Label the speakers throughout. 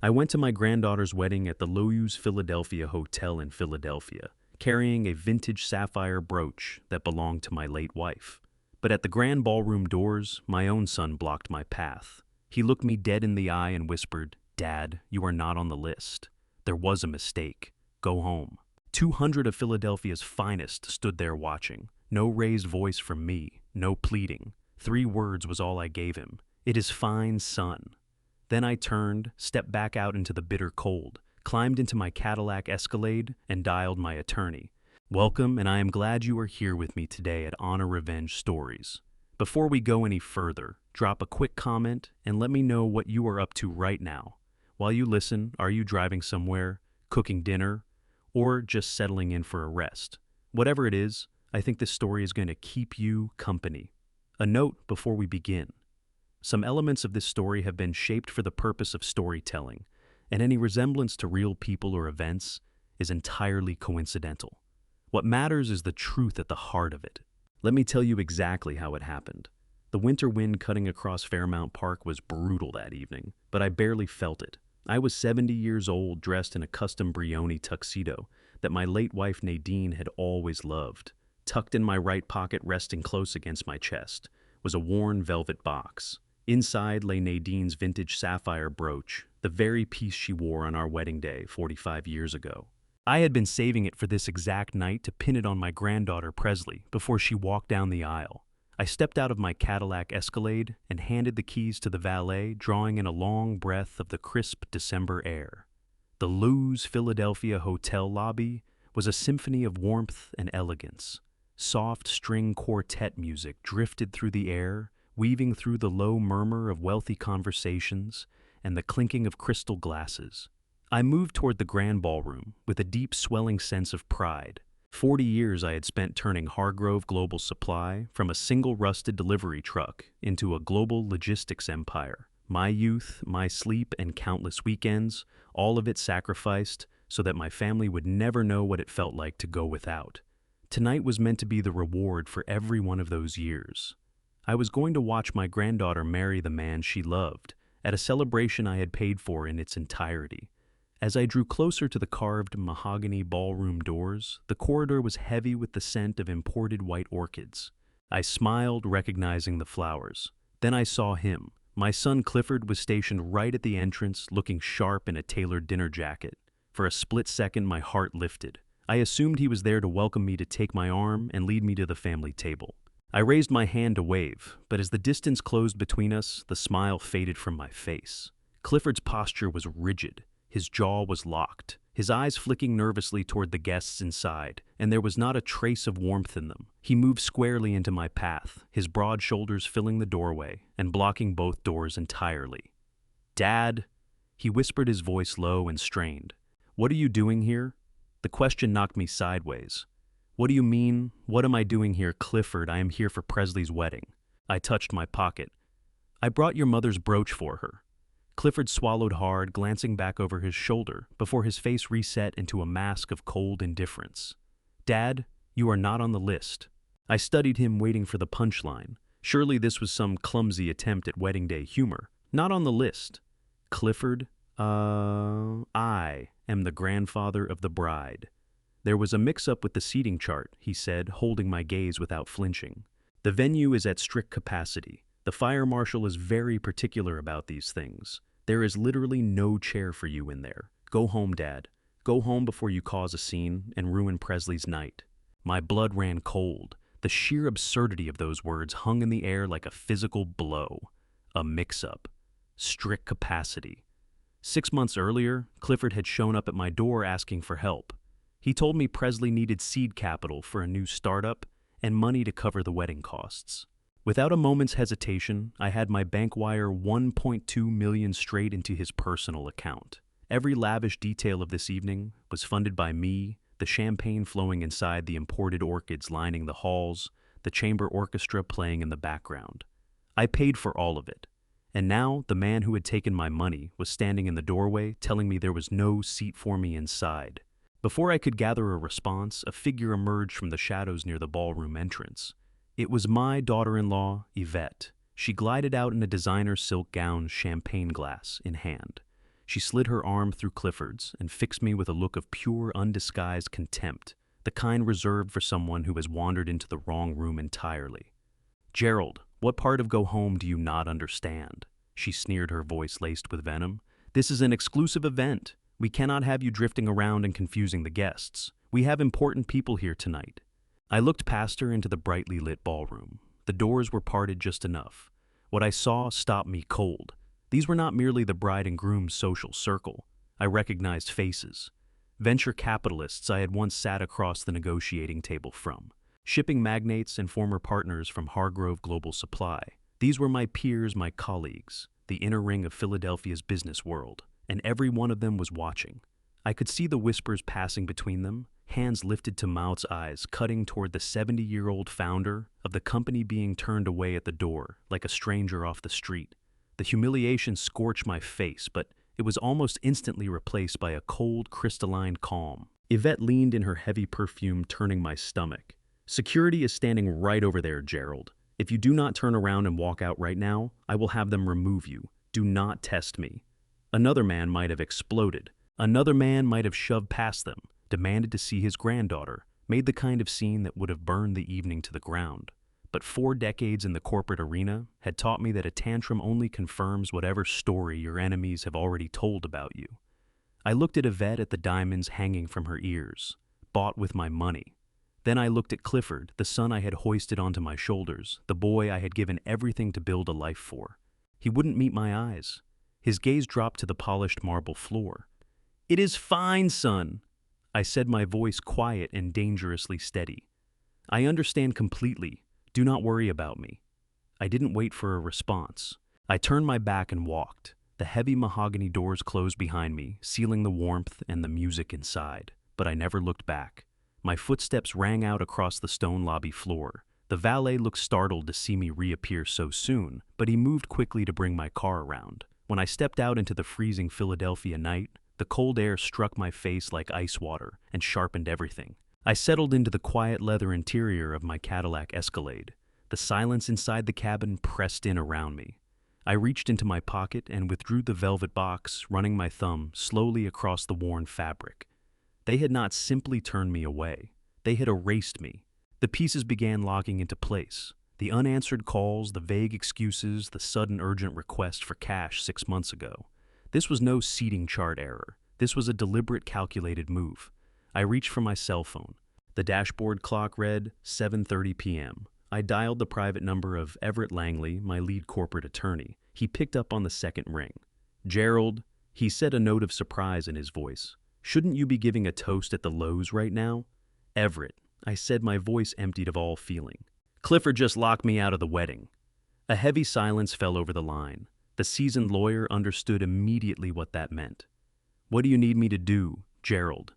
Speaker 1: I went to my granddaughter's wedding at the Loews Philadelphia Hotel in Philadelphia, carrying a vintage sapphire brooch that belonged to my late wife. But at the grand ballroom doors, my own son blocked my path. He looked me dead in the eye and whispered, "Dad, you are not on the list. There was a mistake. Go home." 200 of Philadelphia's finest stood there watching. No raised voice from me, no pleading. 3 words was all I gave him. "It is fine, son." Then I turned, stepped back out into the bitter cold, climbed into my Cadillac Escalade, and dialed my attorney. "Welcome, and I am glad you are here with me today at Honor Revenge Stories. Before we go any further, drop a quick comment and let me know what you are up to right now. While you listen, are you driving somewhere, cooking dinner, or just settling in for a rest? Whatever it is, I think this story is going to keep you company. A note before we begin. Some elements of this story have been shaped for the purpose of storytelling, and any resemblance to real people or events is entirely coincidental. What matters is the truth at the heart of it. Let me tell you exactly how it happened. The winter wind cutting across Fairmount Park was brutal that evening, but I barely felt it. I was 70 years old, dressed in a custom Brioni tuxedo that my late wife Nadine had always loved. Tucked in my right pocket, resting close against my chest, was a worn velvet box. Inside lay Nadine's vintage sapphire brooch, the very piece she wore on our wedding day 45 years ago. I had been saving it for this exact night to pin it on my granddaughter Presley before she walked down the aisle. I stepped out of my Cadillac Escalade and handed the keys to the valet, drawing in a long breath of the crisp December air. The Loews Philadelphia Hotel lobby was a symphony of warmth and elegance. Soft string quartet music drifted through the air, weaving through the low murmur of wealthy conversations and the clinking of crystal glasses. I moved toward the grand ballroom with a deep swelling sense of pride. 40 years I had spent turning Hargrove Global Supply from a single rusted delivery truck into a global logistics empire. My youth, my sleep, and countless weekends, all of it sacrificed so that my family would never know what it felt like to go without. Tonight was meant to be the reward for every one of those years. I was going to watch my granddaughter marry the man she loved, at a celebration I had paid for in its entirety. As I drew closer to the carved mahogany ballroom doors, the corridor was heavy with the scent of imported white orchids. I smiled, recognizing the flowers. Then I saw him. My son Clifford was stationed right at the entrance, looking sharp in a tailored dinner jacket. For a split second, my heart lifted. I assumed he was there to welcome me, to take my arm and lead me to the family table. I raised my hand to wave, but as the distance closed between us, the smile faded from my face. Clifford's posture was rigid. His jaw was locked, his eyes flicking nervously toward the guests inside, and there was not a trace of warmth in them. He moved squarely into my path, his broad shoulders filling the doorway and blocking both doors entirely. "Dad," he whispered, his voice low and strained. "What are you doing here?" The question knocked me sideways. "What do you mean? What am I doing here, Clifford? I am here for Presley's wedding." I touched my pocket. "I brought your mother's brooch for her." Clifford swallowed hard, glancing back over his shoulder before his face reset into a mask of cold indifference. "Dad, you are not on the list." I studied him, waiting for the punchline. Surely this was some clumsy attempt at wedding day humor. "Not on the list." "Clifford, I am the grandfather of the bride." "There was a mix-up with the seating chart," he said, holding my gaze without flinching. "The venue is at strict capacity. The fire marshal is very particular about these things. There is literally no chair for you in there. Go home, Dad. Go home before you cause a scene and ruin Presley's night." My blood ran cold. The sheer absurdity of those words hung in the air like a physical blow. A mix-up. Strict capacity. 6 months earlier, Clifford had shown up at my door asking for help. He told me Presley needed seed capital for a new startup and money to cover the wedding costs. Without a moment's hesitation, I had my bank wire $1.2 million straight into his personal account. Every lavish detail of this evening was funded by me, the champagne flowing inside the imported orchids lining the halls, the chamber orchestra playing in the background. I paid for all of it. And now, the man who had taken my money was standing in the doorway, telling me there was no seat for me inside. Before I could gather a response, a figure emerged from the shadows near the ballroom entrance. It was my daughter-in-law, Yvette. She glided out in a designer silk gown, champagne glass in hand. She slid her arm through Clifford's and fixed me with a look of pure, undisguised contempt, the kind reserved for someone who has wandered into the wrong room entirely. "Gerald, what part of go home do you not understand?" She sneered, her voice laced with venom. "This is an exclusive event. We cannot have you drifting around and confusing the guests. We have important people here tonight." I looked past her into the brightly lit ballroom. The doors were parted just enough. What I saw stopped me cold. These were not merely the bride and groom's social circle. I recognized faces. Venture capitalists I had once sat across the negotiating table from. Shipping magnates and former partners from Hargrove Global Supply. These were my peers, my colleagues, the inner ring of Philadelphia's business world, and every one of them was watching. I could see the whispers passing between them, hands lifted to mouths, eyes cutting toward the 70-year-old founder of the company being turned away at the door like a stranger off the street. The humiliation scorched my face, but it was almost instantly replaced by a cold, crystalline calm. Yvette leaned in her heavy perfume, turning my stomach. "Security is standing right over there, Gerald. If you do not turn around and walk out right now, I will have them remove you. Do not test me." Another man might have exploded. Another man might have shoved past them, demanded to see his granddaughter, made the kind of scene that would have burned the evening to the ground. But 4 decades in the corporate arena had taught me that a tantrum only confirms whatever story your enemies have already told about you. I looked at Yvette, at the diamonds hanging from her ears, bought with my money. Then I looked at Clifford, the son I had hoisted onto my shoulders, the boy I had given everything to build a life for. He wouldn't meet my eyes. His gaze dropped to the polished marble floor. "It is fine, son," I said, my voice quiet and dangerously steady. "I understand completely. Do not worry about me." I didn't wait for a response. I turned my back and walked. The heavy mahogany doors closed behind me, sealing the warmth and the music inside. But I never looked back. My footsteps rang out across the stone lobby floor. The valet looked startled to see me reappear so soon, but he moved quickly to bring my car around. When I stepped out into the freezing Philadelphia night, the cold air struck my face like ice water and sharpened everything. I settled into the quiet leather interior of my Cadillac Escalade. The silence inside the cabin pressed in around me. I reached into my pocket and withdrew the velvet box, running my thumb slowly across the worn fabric. They had not simply turned me away. They had erased me. The pieces began locking into place. The unanswered calls, the vague excuses, the sudden urgent request for cash 6 months ago. This was no seating chart error. This was a deliberate, calculated move. I reached for my cell phone. The dashboard clock read 7:30 p.m. I dialed the private number of Everett Langley, my lead corporate attorney. He picked up on the second ring. "Gerald," he said, a note of surprise in his voice. "Shouldn't you be giving a toast at the Lowe's right now?" "Everett," I said, my voice emptied of all feeling. "Clifford just locked me out of the wedding." A heavy silence fell over the line. The seasoned lawyer understood immediately what that meant. "What do you need me to do, Gerald?"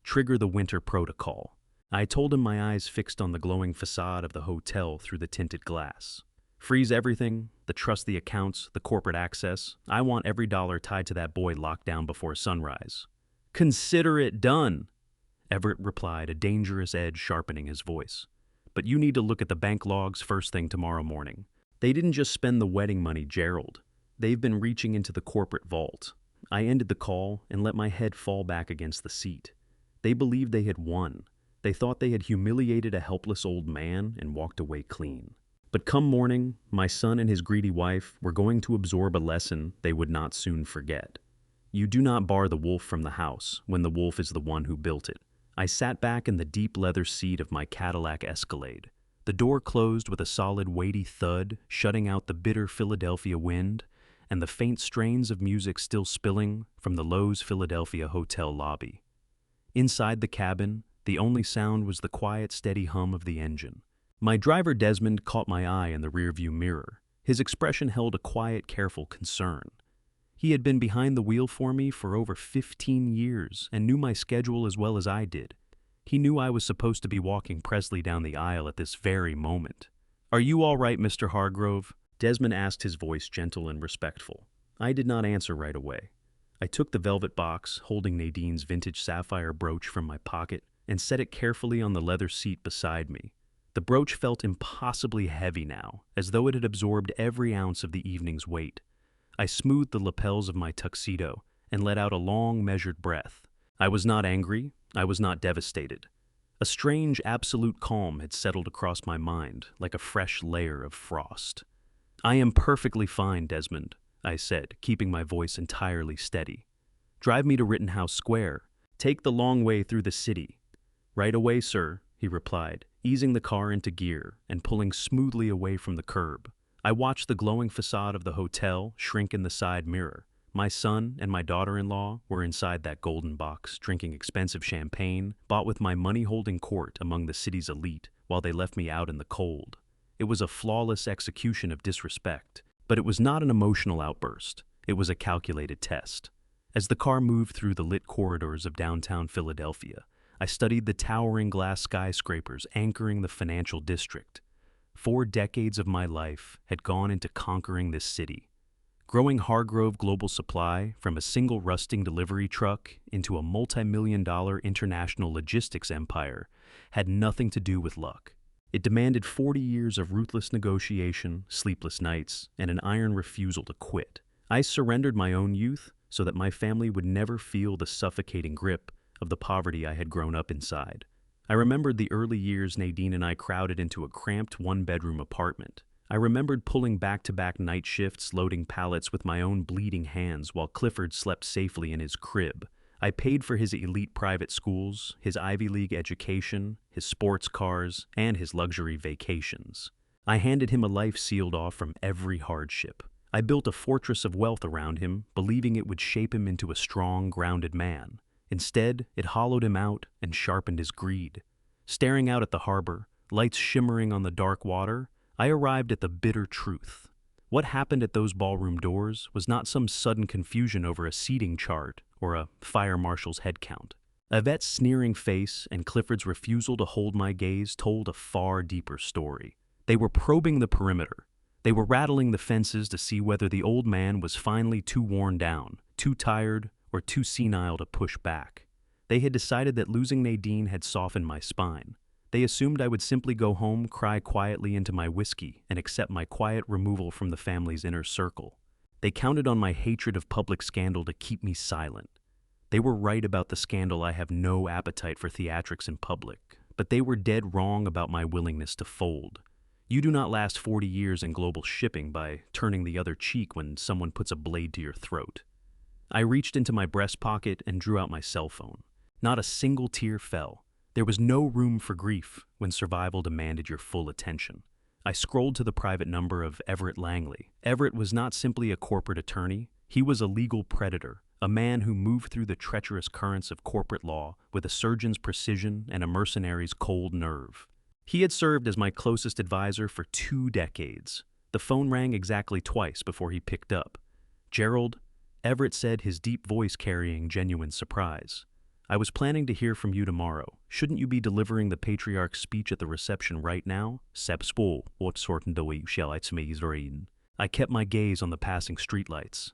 Speaker 1: "Trigger the winter protocol." I told him, my eyes fixed on the glowing facade of the hotel through the tinted glass. "Freeze everything, the accounts, the corporate access. I want every dollar tied to that boy locked down before sunrise." "Consider it done," Everett replied, a dangerous edge sharpening his voice. "But you need to look at the bank logs first thing tomorrow morning. They didn't just spend the wedding money, Gerald. They've been reaching into the corporate vault." I ended the call and let my head fall back against the seat. They believed they had won. They thought they had humiliated a helpless old man and walked away clean. But come morning, my son and his greedy wife were going to absorb a lesson they would not soon forget. You do not bar the wolf from the house when the wolf is the one who built it. I sat back in the deep leather seat of my Cadillac Escalade. The door closed with a solid, weighty thud, shutting out the bitter Philadelphia wind and the faint strains of music still spilling from the Lowe's Philadelphia hotel lobby. Inside the cabin, the only sound was the quiet, steady hum of the engine. My driver Desmond caught my eye in the rearview mirror. His expression held a quiet, careful concern. He had been behind the wheel for me for over 15 years and knew my schedule as well as I did. He knew I was supposed to be walking Presley down the aisle at this very moment. "Are you all right, Mr. Hargrove?" Desmond asked, his voice gentle and respectful. I did not answer right away. I took the velvet box, holding Nadine's vintage sapphire brooch from my pocket, and set it carefully on the leather seat beside me. The brooch felt impossibly heavy now, as though it had absorbed every ounce of the evening's weight. I smoothed the lapels of my tuxedo, and let out a long, measured breath. I was not angry. I was not devastated. A strange, absolute calm had settled across my mind, like a fresh layer of frost. "I am perfectly fine, Desmond," I said, keeping my voice entirely steady. "Drive me to Rittenhouse Square. Take the long way through the city." "Right away, sir," he replied, easing the car into gear and pulling smoothly away from the curb. I watched the glowing facade of the hotel shrink in the side mirror. My son and my daughter-in-law were inside that golden box, drinking expensive champagne, bought with my money-holding court among the city's elite, while they left me out in the cold. It was a flawless execution of disrespect, but it was not an emotional outburst. It was a calculated test. As the car moved through the lit corridors of downtown Philadelphia, I studied the towering glass skyscrapers anchoring the financial district. 4 decades of my life had gone into conquering this city. Growing Hargrove Global Supply from a single rusting delivery truck into a multi-million-dollar international logistics empire had nothing to do with luck. It demanded 40 years of ruthless negotiation, sleepless nights, and an iron refusal to quit. I surrendered my own youth so that my family would never feel the suffocating grip of the poverty I had grown up inside. I remembered the early years Nadine and I crowded into a cramped one-bedroom apartment. I remembered pulling back-to-back night shifts, loading pallets with my own bleeding hands while Clifford slept safely in his crib. I paid for his elite private schools, his Ivy League education, his sports cars, and his luxury vacations. I handed him a life sealed off from every hardship. I built a fortress of wealth around him, believing it would shape him into a strong, grounded man. Instead, it hollowed him out and sharpened his greed. Staring out at the harbor, lights shimmering on the dark water, I arrived at the bitter truth. What happened at those ballroom doors was not some sudden confusion over a seating chart or a fire marshal's head count. Yvette's sneering face and Clifford's refusal to hold my gaze told a far deeper story. They were probing the perimeter. They were rattling the fences to see whether the old man was finally too worn down, too tired, or too senile to push back. They had decided that losing Nadine had softened my spine. They assumed I would simply go home, cry quietly into my whiskey, and accept my quiet removal from the family's inner circle. They counted on my hatred of public scandal to keep me silent. They were right about the scandal. I have no appetite for theatrics in public, but they were dead wrong about my willingness to fold. You do not last 40 years in global shipping by turning the other cheek when someone puts a blade to your throat. I reached into my breast pocket and drew out my cell phone. Not a single tear fell. There was no room for grief when survival demanded your full attention. I scrolled to the private number of Everett Langley. Everett was not simply a corporate attorney. He was a legal predator, a man who moved through the treacherous currents of corporate law with a surgeon's precision and a mercenary's cold nerve. He had served as my closest advisor for 2 decades. The phone rang exactly twice before he picked up. "Gerald," Everett said, his deep voice carrying genuine surprise. "I was planning to hear from you tomorrow. Shouldn't you be delivering the patriarch's speech at the reception right now?" I kept my gaze on the passing streetlights.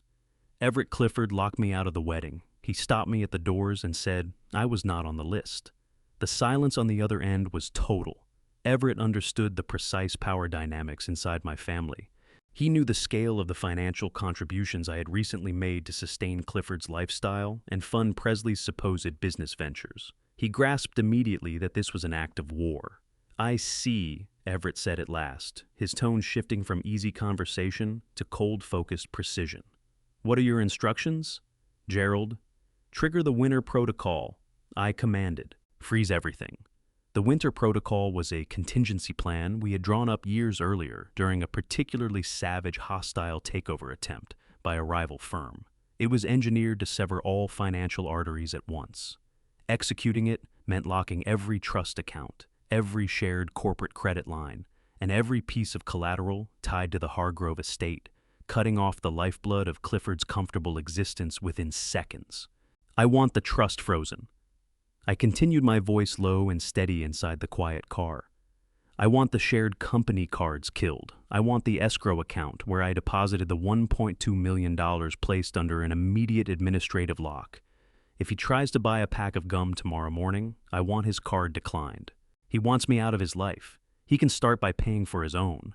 Speaker 1: Everett Clifford locked me out of the wedding. He stopped me at the doors and said I was not on the list. The silence on the other end was total. Everett understood the precise power dynamics inside my family. He knew the scale of the financial contributions I had recently made to sustain Clifford's lifestyle and fund Presley's supposed business ventures. He grasped immediately that this was an act of war. "I see," Everett said at last, his tone shifting from easy conversation to cold-focused precision. "What are your instructions?" "Gerald, trigger the winter protocol," I commanded. "Freeze everything." The winter protocol was a contingency plan we had drawn up years earlier during a particularly savage, hostile takeover attempt by a rival firm. It was engineered to sever all financial arteries at once. Executing it meant locking every trust account, every shared corporate credit line, and every piece of collateral tied to the Hargrove estate, cutting off the lifeblood of Clifford's comfortable existence within seconds. "I want the trust frozen." I continued, my voice low and steady inside the quiet car. "I want the shared company cards killed. I want the escrow account where I deposited the $1.2 million placed under an immediate administrative lock. If he tries to buy a pack of gum tomorrow morning, I want his card declined. He wants me out of his life. He can start by paying for his own."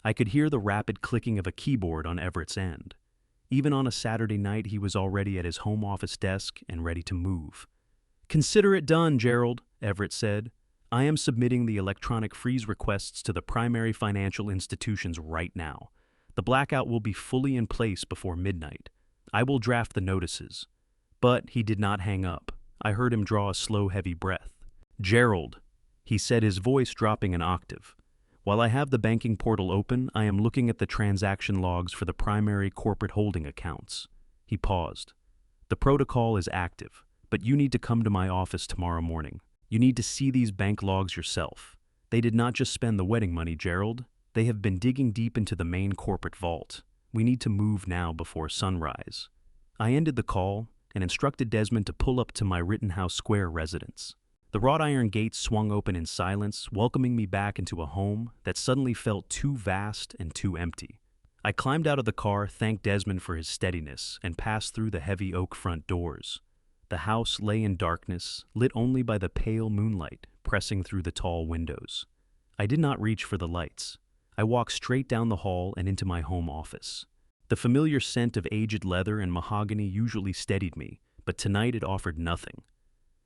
Speaker 1: I could hear the rapid clicking of a keyboard on Everett's end. Even on a Saturday night, he was already at his home office desk and ready to move. "Consider it done, Gerald," Everett said. "I am submitting the electronic freeze requests to the primary financial institutions right now. The blackout will be fully in place before midnight. I will draft the notices." But he did not hang up. I heard him draw a slow, heavy breath. "Gerald," he said, his voice dropping an octave. "While I have the banking portal open, I am looking at the transaction logs for the primary corporate holding accounts." He paused. "The protocol is active, but you need to come to my office tomorrow morning. You need to see these bank logs yourself. They did not just spend the wedding money, Gerald. They have been digging deep into the main corporate vault. We need to move now before sunrise." I ended the call and instructed Desmond to pull up to my Rittenhouse Square residence. The wrought iron gates swung open in silence, welcoming me back into a home that suddenly felt too vast and too empty. I climbed out of the car, thanked Desmond for his steadiness, and passed through the heavy oak front doors. The house lay in darkness, lit only by the pale moonlight pressing through the tall windows. I did not reach for the lights. I walked straight down the hall and into my home office. The familiar scent of aged leather and mahogany usually steadied me, but tonight it offered nothing.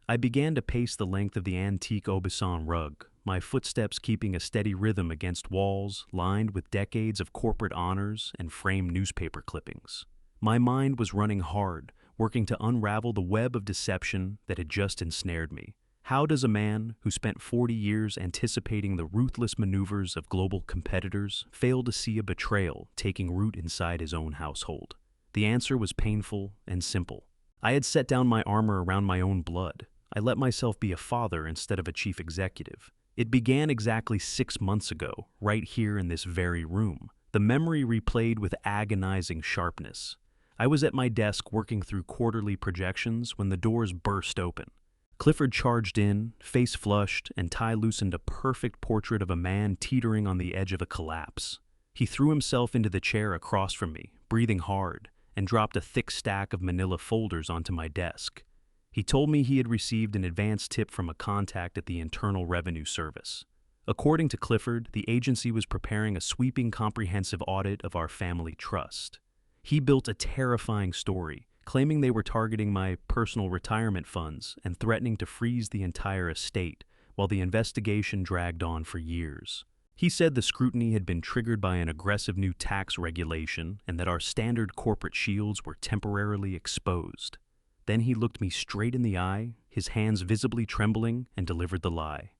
Speaker 1: I began to pace the length of the antique Aubusson rug, my footsteps keeping a steady rhythm against walls lined with decades of corporate honors and framed newspaper clippings. My mind was running hard, working to unravel the web of deception that had just ensnared me. How does a man who spent 40 years anticipating the ruthless maneuvers of global competitors fail to see a betrayal taking root inside his own household? The answer was painful and simple. I had set down my armor around my own blood. I let myself be a father instead of a chief executive. It began exactly 6 months ago, right here in this very room. The memory replayed with agonizing sharpness. I was at my desk working through quarterly projections when the doors burst open. Clifford charged in, face flushed, and tie loosened a perfect portrait of a man teetering on the edge of a collapse. He threw himself into the chair across from me, breathing hard, and dropped a thick stack of manila folders onto my desk. He told me he had received an advance tip from a contact at the Internal Revenue Service. According to Clifford, the agency was preparing a sweeping comprehensive audit of our family trust. He built a terrifying story, claiming they were targeting my personal retirement funds and threatening to freeze the entire estate while the investigation dragged on for years. He said the scrutiny had been triggered by an aggressive new tax regulation and that our standard corporate shields were temporarily exposed. Then he looked me straight in the eye, his hands visibly trembling, and delivered the lie.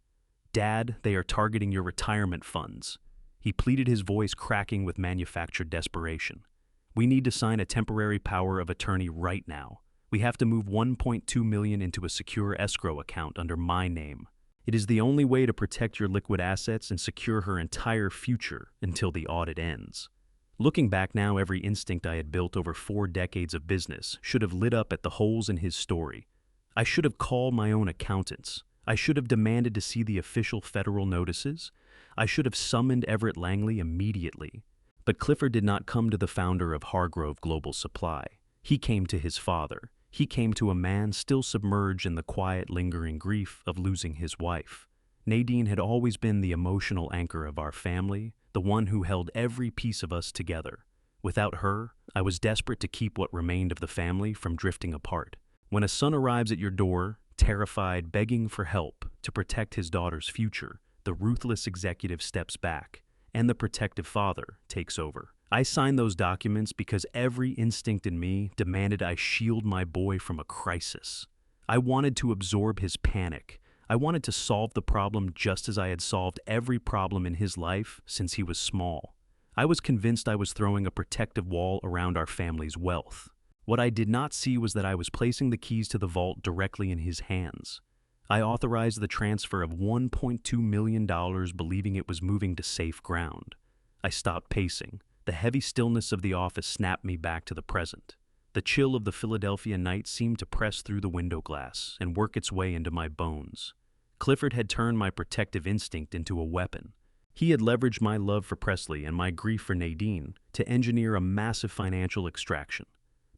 Speaker 1: "Dad, they are targeting your retirement funds." He pleaded, his voice cracking with manufactured desperation. "We need to sign a temporary power of attorney right now. We have to move $1.2 million into a secure escrow account under my name. It is the only way to protect your liquid assets and secure her entire future until the audit ends." Looking back now, every instinct I had built over 4 decades of business should have lit up at the holes in his story. I should have called my own accountants. I should have demanded to see the official federal notices. I should have summoned Everett Langley immediately. But Clifford did not come to the founder of Hargrove Global Supply. He came to his father. He came to a man still submerged in the quiet, lingering grief of losing his wife. Nadine had always been the emotional anchor of our family, the one who held every piece of us together. Without her, I was desperate to keep what remained of the family from drifting apart. When a son arrives at your door, terrified, begging for help to protect his daughter's future, the ruthless executive steps back, and the protective father takes over. I signed those documents because every instinct in me demanded I shield my boy from a crisis. I wanted to absorb his panic. I wanted to solve the problem just as I had solved every problem in his life since he was small. I was convinced I was throwing a protective wall around our family's wealth. What I did not see was that I was placing the keys to the vault directly in his hands. I authorized the transfer of $1.2 million, believing it was moving to safe ground. I stopped pacing. The heavy stillness of the office snapped me back to the present. The chill of the Philadelphia night seemed to press through the window glass and work its way into my bones. Clifford had turned my protective instinct into a weapon. He had leveraged my love for Presley and my grief for Nadine to engineer a massive financial extraction.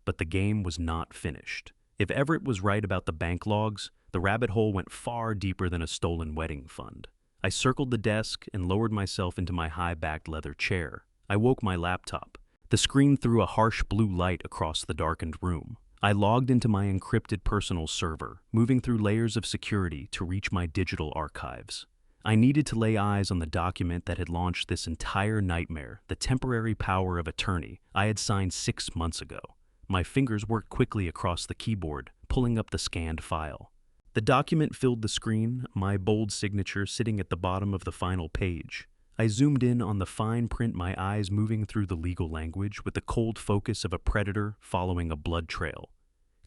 Speaker 1: But the game was not finished. If Everett was right about the bank logs, the rabbit hole went far deeper than a stolen wedding fund. I circled the desk and lowered myself into my high-backed leather chair. I woke my laptop. The screen threw a harsh blue light across the darkened room. I logged into my encrypted personal server, moving through layers of security to reach my digital archives. I needed to lay eyes on the document that had launched this entire nightmare, the temporary power of attorney I had signed 6 months ago. My fingers worked quickly across the keyboard, pulling up the scanned file. The document filled the screen, my bold signature sitting at the bottom of the final page. I zoomed in on the fine print, my eyes moving through the legal language with the cold focus of a predator following a blood trail.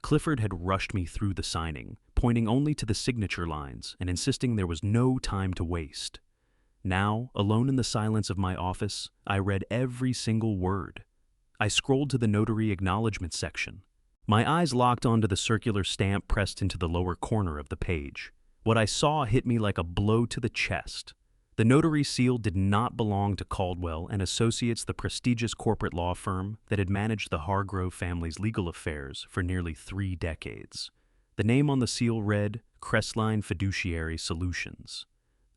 Speaker 1: Clifford had rushed me through the signing, pointing only to the signature lines and insisting there was no time to waste. Now, alone in the silence of my office, I read every single word. I scrolled to the notary acknowledgement section. My eyes locked onto the circular stamp pressed into the lower corner of the page. What I saw hit me like a blow to the chest. The notary seal did not belong to Caldwell and Associates, the prestigious corporate law firm that had managed the Hargrove family's legal affairs for nearly 3 decades. The name on the seal read Crestline Fiduciary Solutions,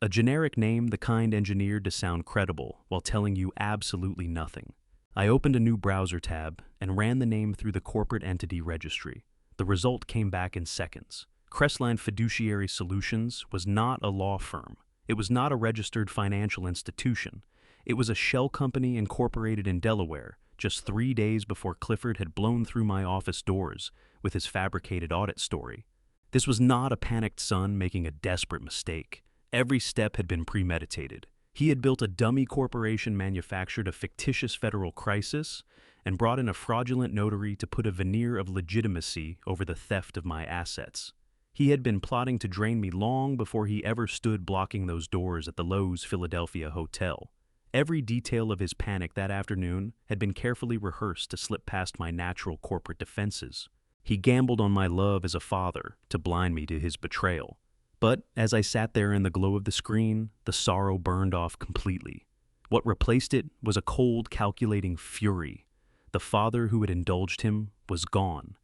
Speaker 1: a generic name the kind engineered to sound credible while telling you absolutely nothing. I opened a new browser tab and ran the name through the corporate entity registry. The result came back in seconds. Crestline Fiduciary Solutions was not a law firm. It was not a registered financial institution. It was a shell company incorporated in Delaware, just 3 days before Clifford had blown through my office doors with his fabricated audit story. This was not a panicked son making a desperate mistake. Every step had been premeditated. He had built a dummy corporation, manufactured a fictitious federal crisis, and brought in a fraudulent notary to put a veneer of legitimacy over the theft of my assets. He had been plotting to drain me long before he ever stood blocking those doors at the Lowe's Philadelphia hotel. Every detail of his panic that afternoon had been carefully rehearsed to slip past my natural corporate defenses. He gambled on my love as a father to blind me to his betrayal. But as I sat there in the glow of the screen, the sorrow burned off completely. What replaced it was a cold, calculating fury. The father who had indulged him was gone.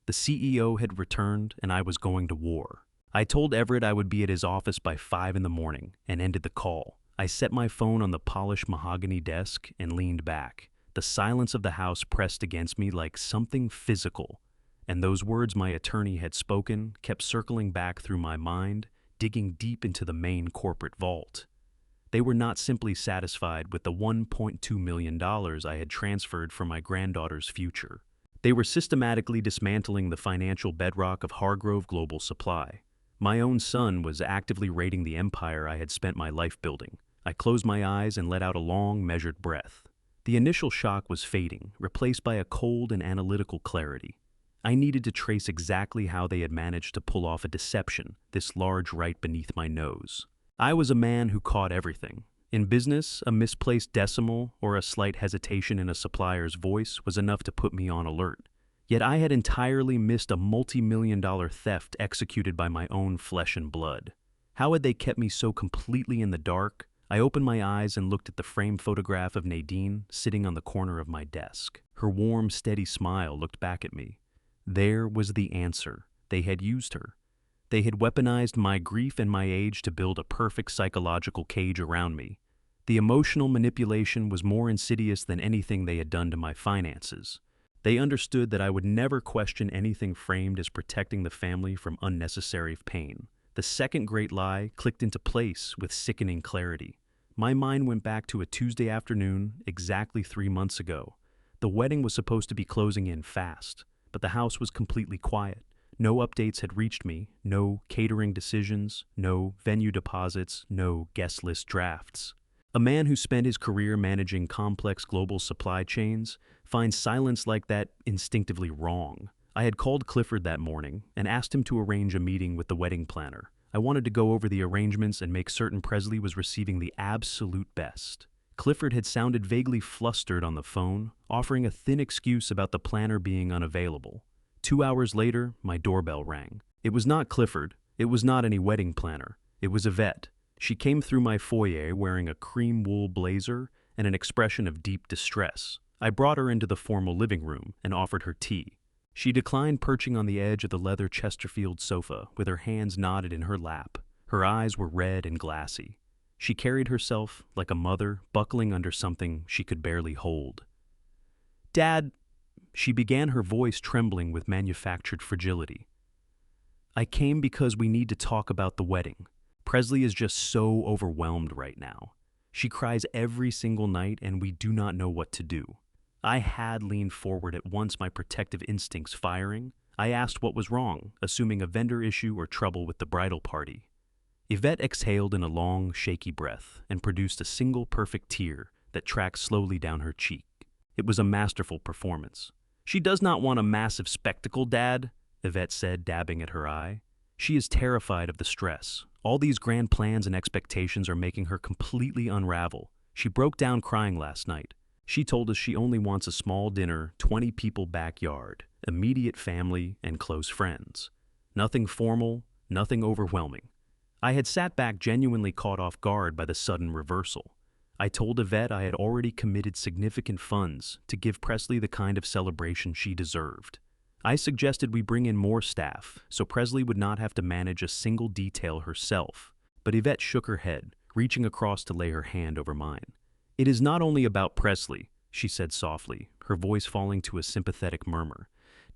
Speaker 1: The CEO had returned, and I was going to war. I told Everett I would be at his office by 5 in the morning and ended the call. I set my phone on the polished mahogany desk and leaned back. The silence of the house pressed against me like something physical, and those words my attorney had spoken kept circling back through my mind, digging deep into the main corporate vault. They were not simply satisfied with the $1.2 million I had transferred from my granddaughter's future. They were systematically dismantling the financial bedrock of Hargrove Global Supply. My own son was actively raiding the empire I had spent my life building. I closed my eyes and let out a long, measured breath. The initial shock was fading, replaced by a cold and analytical clarity. I needed to trace exactly how they had managed to pull off a deception, this large right beneath my nose. I was a man who caught everything. In business, a misplaced decimal or a slight hesitation in a supplier's voice was enough to put me on alert. Yet I had entirely missed a multi-million-dollar theft executed by my own flesh and blood. How had they kept me so completely in the dark? I opened my eyes and looked at the framed photograph of Nadine sitting on the corner of my desk. Her warm, steady smile looked back at me. There was the answer. They had used her. They had weaponized my grief and my age to build a perfect psychological cage around me. The emotional manipulation was more insidious than anything they had done to my finances. They understood that I would never question anything framed as protecting the family from unnecessary pain. The second great lie clicked into place with sickening clarity. My mind went back to a Tuesday afternoon exactly 3 months ago. The wedding was supposed to be closing in fast, but the house was completely quiet. No updates had reached me, no catering decisions, no venue deposits, no guest list drafts. A man who spent his career managing complex global supply chains finds silence like that instinctively wrong. I had called Clifford that morning and asked him to arrange a meeting with the wedding planner. I wanted to go over the arrangements and make certain Presley was receiving the absolute best. Clifford had sounded vaguely flustered on the phone, offering a thin excuse about the planner being unavailable. 2 hours later, my doorbell rang. It was not Clifford. It was not any wedding planner. It was Yvette. She came through my foyer wearing a cream wool blazer and an expression of deep distress. I brought her into the formal living room and offered her tea. She declined perching on the edge of the leather Chesterfield sofa with her hands knotted in her lap. Her eyes were red and glassy. She carried herself like a mother buckling under something she could barely hold. Dad, she began, her voice trembling with manufactured fragility. I came because we need to talk about the wedding. Presley is just so overwhelmed right now. She cries every single night and we do not know what to do. I had leaned forward at once, my protective instincts firing. I asked what was wrong, assuming a vendor issue or trouble with the bridal party. Yvette exhaled in a long, shaky breath and produced a single perfect tear that tracked slowly down her cheek. It was a masterful performance. She does not want a massive spectacle, Dad, Yvette said, dabbing at her eye. She is terrified of the stress. All these grand plans and expectations are making her completely unravel. She broke down crying last night. She told us she only wants a small dinner, 20 people backyard, immediate family, and close friends. Nothing formal, nothing overwhelming. I had sat back, genuinely caught off guard by the sudden reversal. I told Yvette I had already committed significant funds to give Presley the kind of celebration she deserved. I suggested we bring in more staff so Presley would not have to manage a single detail herself, but Yvette shook her head, reaching across to lay her hand over mine. It is not only about Presley, she said softly, her voice falling to a sympathetic murmur.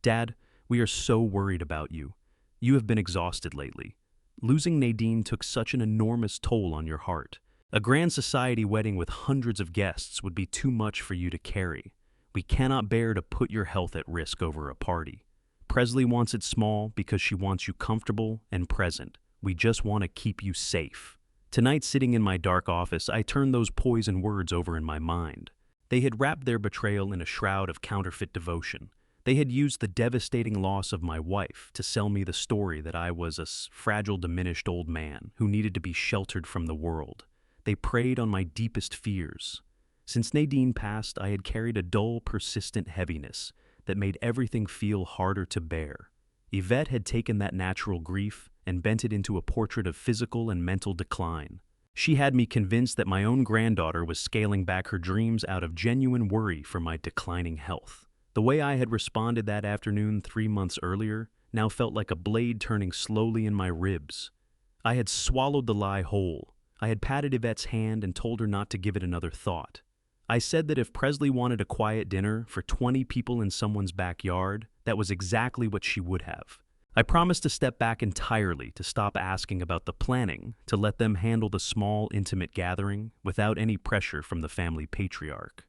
Speaker 1: Dad, we are so worried about you. You have been exhausted lately. Losing Nadine took such an enormous toll on your heart. A grand society wedding with hundreds of guests would be too much for you to carry. We cannot bear to put your health at risk over a party. Presley wants it small because she wants you comfortable and present. We just want to keep you safe. Tonight, sitting in my dark office, I turned those poison words over in my mind. They had wrapped their betrayal in a shroud of counterfeit devotion. They had used the devastating loss of my wife to sell me the story that I was a fragile, diminished old man who needed to be sheltered from the world. They preyed on my deepest fears. Since Nadine passed, I had carried a dull, persistent heaviness that made everything feel harder to bear. Yvette had taken that natural grief and bent it into a portrait of physical and mental decline. She had me convinced that my own granddaughter was scaling back her dreams out of genuine worry for my declining health. The way I had responded that afternoon 3 months earlier now felt like a blade turning slowly in my ribs. I had swallowed the lie whole. I had patted Yvette's hand and told her not to give it another thought. I said that if Presley wanted a quiet dinner for 20 people in someone's backyard, that was exactly what she would have. I promised to step back entirely, to stop asking about the planning, to let them handle the small, intimate gathering without any pressure from the family patriarch.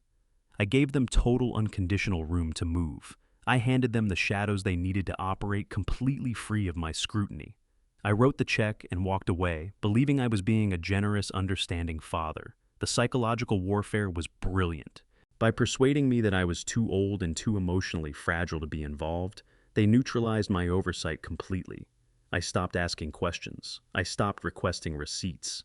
Speaker 1: I gave them total, unconditional room to move. I handed them the shadows they needed to operate completely free of my scrutiny. I wrote the check and walked away, believing I was being a generous, understanding father. The psychological warfare was brilliant. By persuading me that I was too old and too emotionally fragile to be involved, they neutralized my oversight completely. I stopped asking questions. I stopped requesting receipts.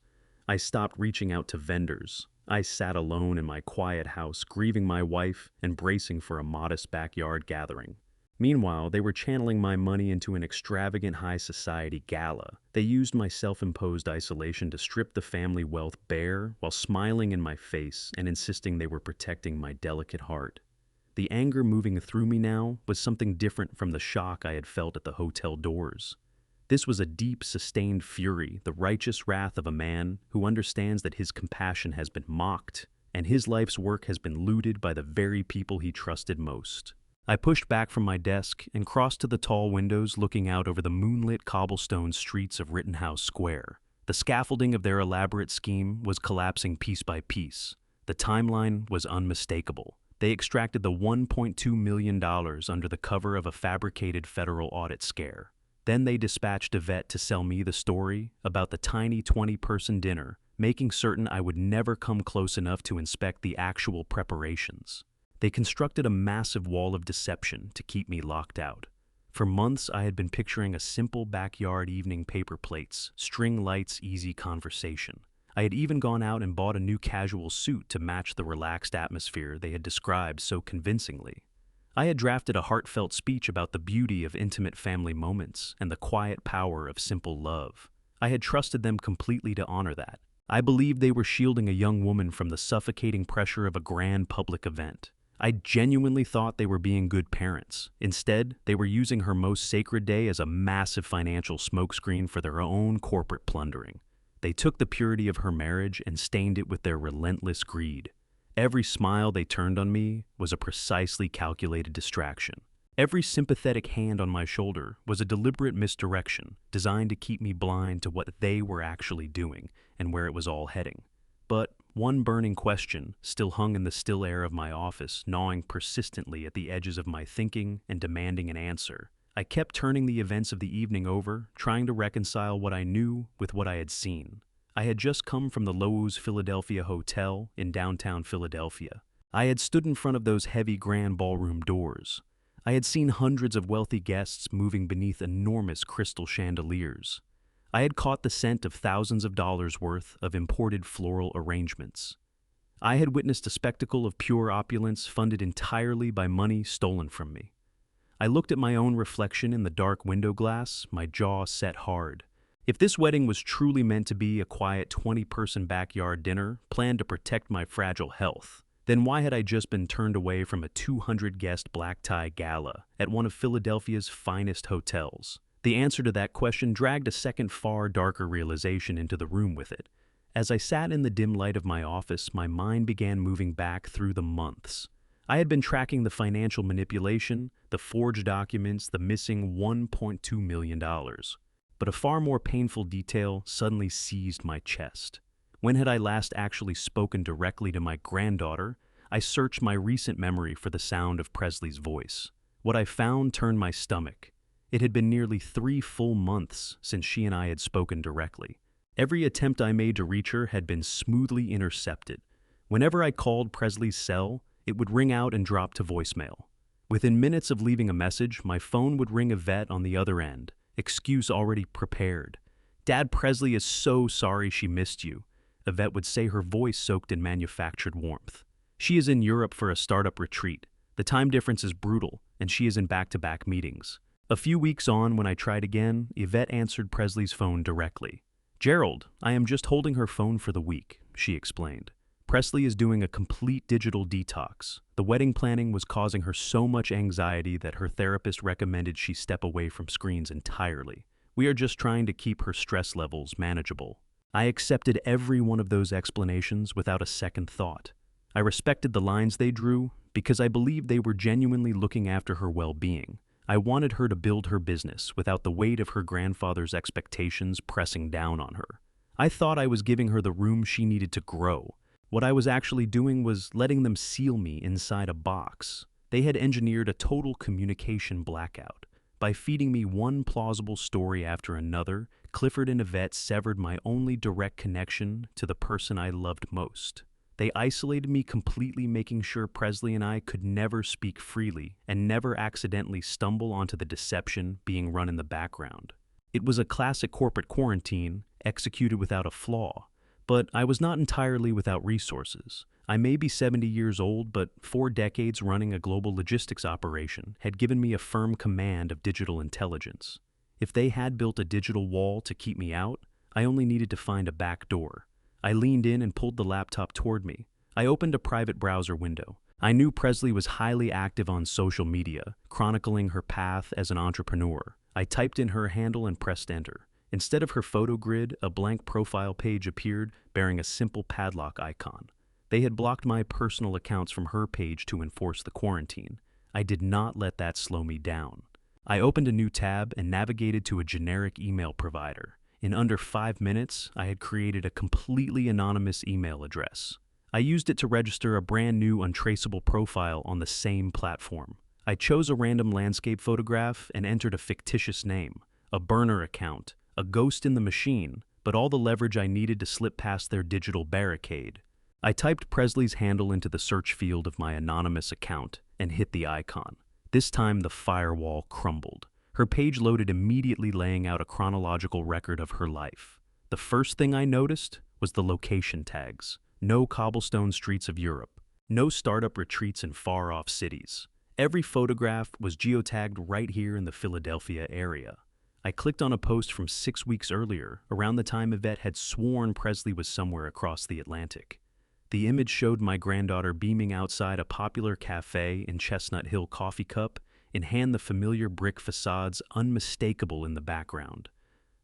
Speaker 1: I stopped reaching out to vendors. I sat alone in my quiet house, grieving my wife and bracing for a modest backyard gathering. Meanwhile, they were channeling my money into an extravagant high society gala. They used my self-imposed isolation to strip the family wealth bare while smiling in my face and insisting they were protecting my delicate heart. The anger moving through me now was something different from the shock I had felt at the hotel doors. This was a deep, sustained fury, the righteous wrath of a man who understands that his compassion has been mocked and his life's work has been looted by the very people he trusted most. I pushed back from my desk and crossed to the tall windows looking out over the moonlit cobblestone streets of Rittenhouse Square. The scaffolding of their elaborate scheme was collapsing piece by piece. The timeline was unmistakable. They extracted the $1.2 million under the cover of a fabricated federal audit scare. Then they dispatched Yvette to sell me the story about the tiny 20-person dinner, making certain I would never come close enough to inspect the actual preparations. They constructed a massive wall of deception to keep me locked out. For months, I had been picturing a simple backyard evening, paper plates, string lights, easy conversation. I had even gone out and bought a new casual suit to match the relaxed atmosphere they had described so convincingly. I had drafted a heartfelt speech about the beauty of intimate family moments and the quiet power of simple love. I had trusted them completely to honor that. I believed they were shielding a young woman from the suffocating pressure of a grand public event. I genuinely thought they were being good parents. Instead, they were using her most sacred day as a massive financial smokescreen for their own corporate plundering. They took the purity of her marriage and stained it with their relentless greed. Every smile they turned on me was a precisely calculated distraction. Every sympathetic hand on my shoulder was a deliberate misdirection designed to keep me blind to what they were actually doing and where it was all heading. But one burning question still hung in the still air of my office, gnawing persistently at the edges of my thinking and demanding an answer. I kept turning the events of the evening over, trying to reconcile what I knew with what I had seen. I had just come from the Loews Philadelphia Hotel in downtown Philadelphia. I had stood in front of those heavy grand ballroom doors. I had seen hundreds of wealthy guests moving beneath enormous crystal chandeliers. I had caught the scent of thousands of dollars worth of imported floral arrangements. I had witnessed a spectacle of pure opulence funded entirely by money stolen from me. I looked at my own reflection in the dark window glass, my jaw set hard. If this wedding was truly meant to be a quiet 20-person backyard dinner planned to protect my fragile health, then why had I just been turned away from a 200-guest black-tie gala at one of Philadelphia's finest hotels? The answer to that question dragged a second far darker realization into the room with it. As I sat in the dim light of my office, my mind began moving back through the months. I had been tracking the financial manipulation, the forged documents, the missing $1.2 million. But a far more painful detail suddenly seized my chest. When had I last actually spoken directly to my granddaughter? I searched my recent memory for the sound of Presley's voice. What I found turned my stomach. It had been nearly 3 full months since she and I had spoken directly. Every attempt I made to reach her had been smoothly intercepted. Whenever I called Presley's cell, it would ring out and drop to voicemail. Within minutes of leaving a message, my phone would ring Yvette on the other end, excuse already prepared. "Dad, Presley is so sorry she missed you," Yvette would say, her voice soaked in manufactured warmth. "She is in Europe for a startup retreat. The time difference is brutal, and she is in back-to-back meetings." A few weeks on, when I tried again, Yvette answered Presley's phone directly. "Gerald, I am just holding her phone for the week," she explained. "Presley is doing a complete digital detox. The wedding planning was causing her so much anxiety that her therapist recommended she step away from screens entirely. We are just trying to keep her stress levels manageable." I accepted every one of those explanations without a second thought. I respected the lines they drew because I believed they were genuinely looking after her well-being. I wanted her to build her business without the weight of her grandfather's expectations pressing down on her. I thought I was giving her the room she needed to grow. What I was actually doing was letting them seal me inside a box. They had engineered a total communication blackout. By feeding me one plausible story after another, Clifford and Yvette severed my only direct connection to the person I loved most. They isolated me completely, making sure Presley and I could never speak freely and never accidentally stumble onto the deception being run in the background. It was a classic corporate quarantine, executed without a flaw. But I was not entirely without resources. I may be 70 years old, but 4 decades running a global logistics operation had given me a firm command of digital intelligence. If they had built a digital wall to keep me out, I only needed to find a back door. I leaned in and pulled the laptop toward me. I opened a private browser window. I knew Presley was highly active on social media, chronicling her path as an entrepreneur. I typed in her handle and pressed enter. Instead of her photo grid, a blank profile page appeared bearing a simple padlock icon. They had blocked my personal accounts from her page to enforce the quarantine. I did not let that slow me down. I opened a new tab and navigated to a generic email provider. In under 5 minutes, I had created a completely anonymous email address. I used it to register a brand new untraceable profile on the same platform. I chose a random landscape photograph and entered a fictitious name, a burner account, a ghost in the machine, but all the leverage I needed to slip past their digital barricade. I typed Presley's handle into the search field of my anonymous account and hit the icon. This time the firewall crumbled. Her page loaded immediately, laying out a chronological record of her life. The first thing I noticed was the location tags. No cobblestone streets of Europe. No startup retreats in far-off cities. Every photograph was geotagged right here in the Philadelphia area. I clicked on a post from 6 weeks earlier, around the time Yvette had sworn Presley was somewhere across the Atlantic. The image showed my granddaughter beaming outside a popular cafe in Chestnut Hill coffee cup, in hand the familiar brick facades unmistakable in the background.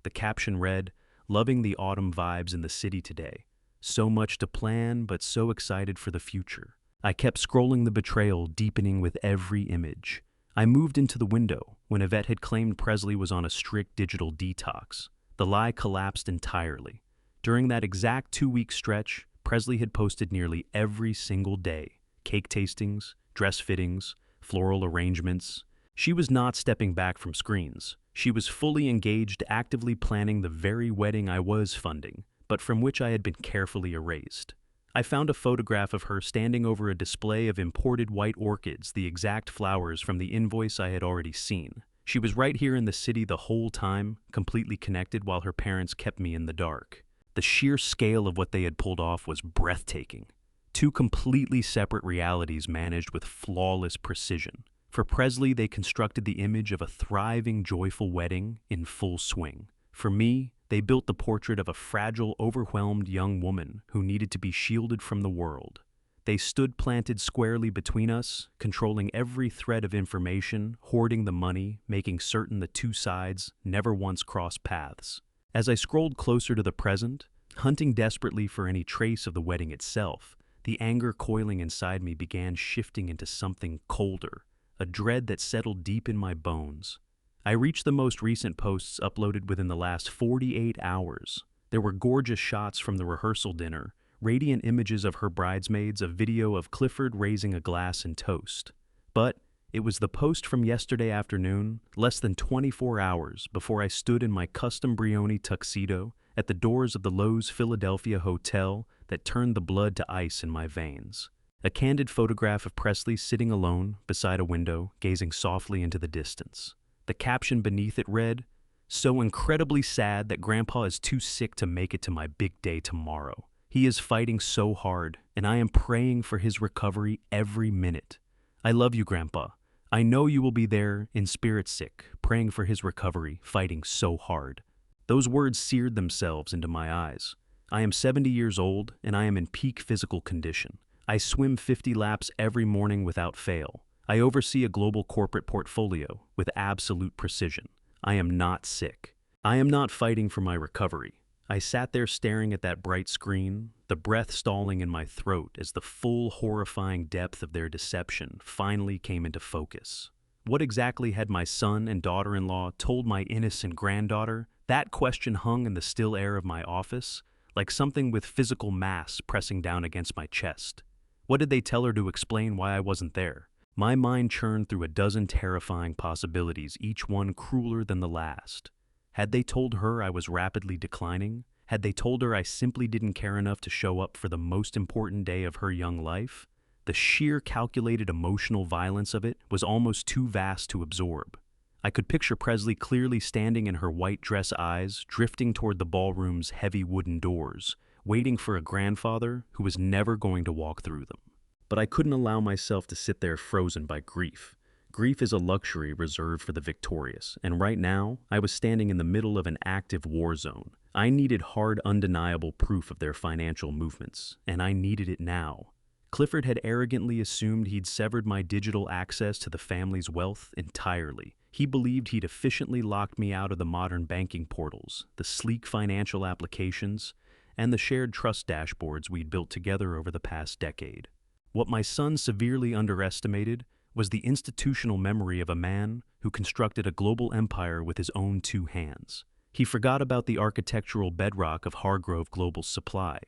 Speaker 1: The caption read, "Loving the autumn vibes in the city today." So much to plan, but so excited for the future. I kept scrolling the betrayal, deepening with every image. I moved into the window when Yvette had claimed Presley was on a strict digital detox. The lie collapsed entirely. During that exact 2-week stretch, Presley had posted nearly every single day. Cake tastings, dress fittings, floral arrangements. She was not stepping back from screens. She was fully engaged, actively planning the very wedding I was funding, but from which I had been carefully erased. I found a photograph of her standing over a display of imported white orchids, the exact flowers from the invoice I had already seen. She was right here in the city the whole time, completely connected while her parents kept me in the dark. The sheer scale of what they had pulled off was breathtaking. Two completely separate realities managed with flawless precision. For Presley, they constructed the image of a thriving, joyful wedding in full swing. For me, they built the portrait of a fragile, overwhelmed young woman who needed to be shielded from the world. They stood planted squarely between us, controlling every thread of information, hoarding the money, making certain the two sides never once crossed paths. As I scrolled closer to the present, hunting desperately for any trace of the wedding itself, the anger coiling inside me began shifting into something colder, a dread that settled deep in my bones. I reached the most recent posts uploaded within the last 48 hours. There were gorgeous shots from the rehearsal dinner, radiant images of her bridesmaids, a video of Clifford raising a glass and toast. But it was the post from yesterday afternoon, less than 24 hours before I stood in my custom Brioni tuxedo at the doors of the Loews Philadelphia Hotel, that turned the blood to ice in my veins. A candid photograph of Presley sitting alone beside a window, gazing softly into the distance. The caption beneath it read, "So incredibly sad that Grandpa is too sick to make it to my big day tomorrow. He is fighting so hard, and I am praying for his recovery every minute. I love you, Grandpa. I know you will be there in spirit sick, praying for his recovery, fighting so hard." Those words seared themselves into my eyes. I am 70 years old, and I am in peak physical condition. I swim 50 laps every morning without fail. I oversee a global corporate portfolio with absolute precision. I am not sick. I am not fighting for my recovery. I sat there staring at that bright screen, the breath stalling in my throat as the full, horrifying depth of their deception finally came into focus. What exactly had my son and daughter-in-law told my innocent granddaughter? That question hung in the still air of my office, like something with physical mass pressing down against my chest. What did they tell her to explain why I wasn't there? My mind churned through a dozen terrifying possibilities, each one crueler than the last. Had they told her I was rapidly declining? Had they told her I simply didn't care enough to show up for the most important day of her young life? The sheer calculated emotional violence of it was almost too vast to absorb. I could picture Presley clearly standing in her white dress eyes, drifting toward the ballroom's heavy wooden doors, waiting for a grandfather who was never going to walk through them. But I couldn't allow myself to sit there frozen by grief. Grief is a luxury reserved for the victorious, and right now, I was standing in the middle of an active war zone. I needed hard, undeniable proof of their financial movements, and I needed it now. Clifford had arrogantly assumed he'd severed my digital access to the family's wealth entirely. He believed he'd efficiently locked me out of the modern banking portals, the sleek financial applications, and the shared trust dashboards we'd built together over the past decade. What my son severely underestimated was the institutional memory of a man who constructed a global empire with his own two hands. He forgot about the architectural bedrock of Hargrove Global Supply.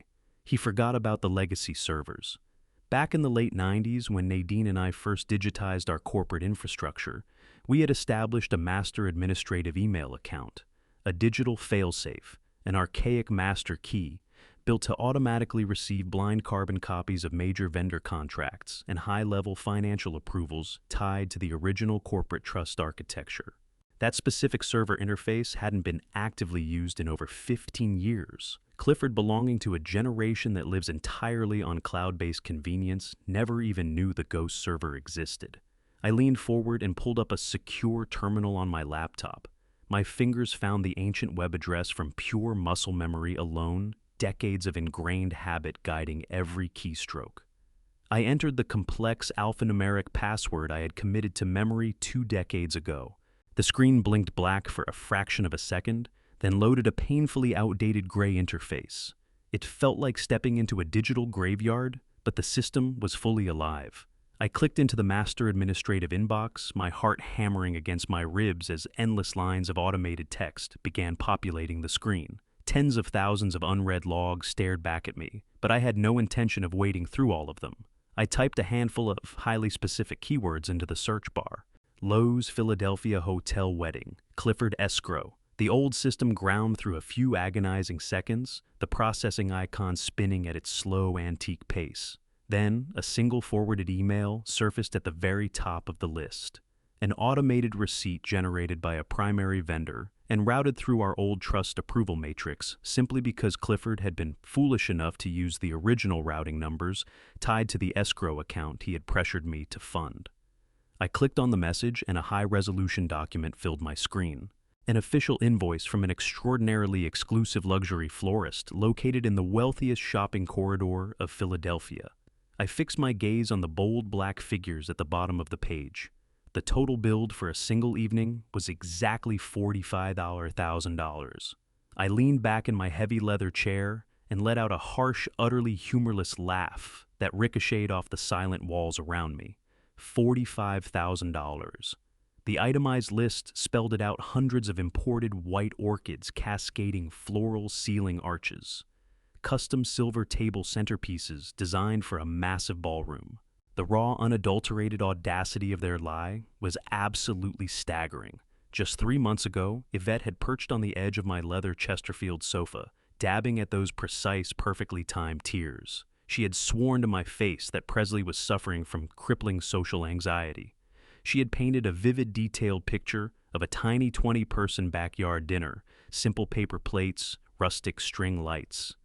Speaker 1: He forgot about the legacy servers. Back in the late 90s, when Nadine and I first digitized our corporate infrastructure, we had established a master administrative email account, a digital failsafe, an archaic master key, built to automatically receive blind carbon copies of major vendor contracts and high-level financial approvals tied to the original corporate trust architecture. That specific server interface hadn't been actively used in over 15 years. Clifford, belonging to a generation that lives entirely on cloud-based convenience, never even knew the ghost server existed. I leaned forward and pulled up a secure terminal on my laptop. My fingers found the ancient web address from pure muscle memory alone, decades of ingrained habit guiding every keystroke. I entered the complex alphanumeric password I had committed to memory 2 decades ago. The screen blinked black for a fraction of a second, then loaded a painfully outdated gray interface. It felt like stepping into a digital graveyard, but the system was fully alive. I clicked into the master administrative inbox, my heart hammering against my ribs as endless lines of automated text began populating the screen. Tens of thousands of unread logs stared back at me, but I had no intention of wading through all of them. I typed a handful of highly specific keywords into the search bar. Lowe's Philadelphia Hotel Wedding, Clifford Escrow. The old system ground through a few agonizing seconds, the processing icon spinning at its slow, antique pace. Then, a single forwarded email surfaced at the very top of the list. An automated receipt generated by a primary vendor and routed through our old trust approval matrix simply because Clifford had been foolish enough to use the original routing numbers tied to the escrow account he had pressured me to fund. I clicked on the message and a high-resolution document filled my screen. An official invoice from an extraordinarily exclusive luxury florist located in the wealthiest shopping corridor of Philadelphia. I fixed my gaze on the bold black figures at the bottom of the page. The total billed for a single evening was exactly $45,000. I leaned back in my heavy leather chair and let out a harsh, utterly humorless laugh that ricocheted off the silent walls around me. $45,000. The itemized list spelled it out hundreds of imported white orchids cascading floral ceiling arches. Custom silver table centerpieces designed for a massive ballroom. The raw, unadulterated audacity of their lie was absolutely staggering. Just 3 months ago, Yvette had perched on the edge of my leather Chesterfield sofa, dabbing at those precise, perfectly timed tears. She had sworn to my face that Presley was suffering from crippling social anxiety. She had painted a vivid, detailed picture of a tiny 20-person backyard dinner, simple paper plates, rustic string lights.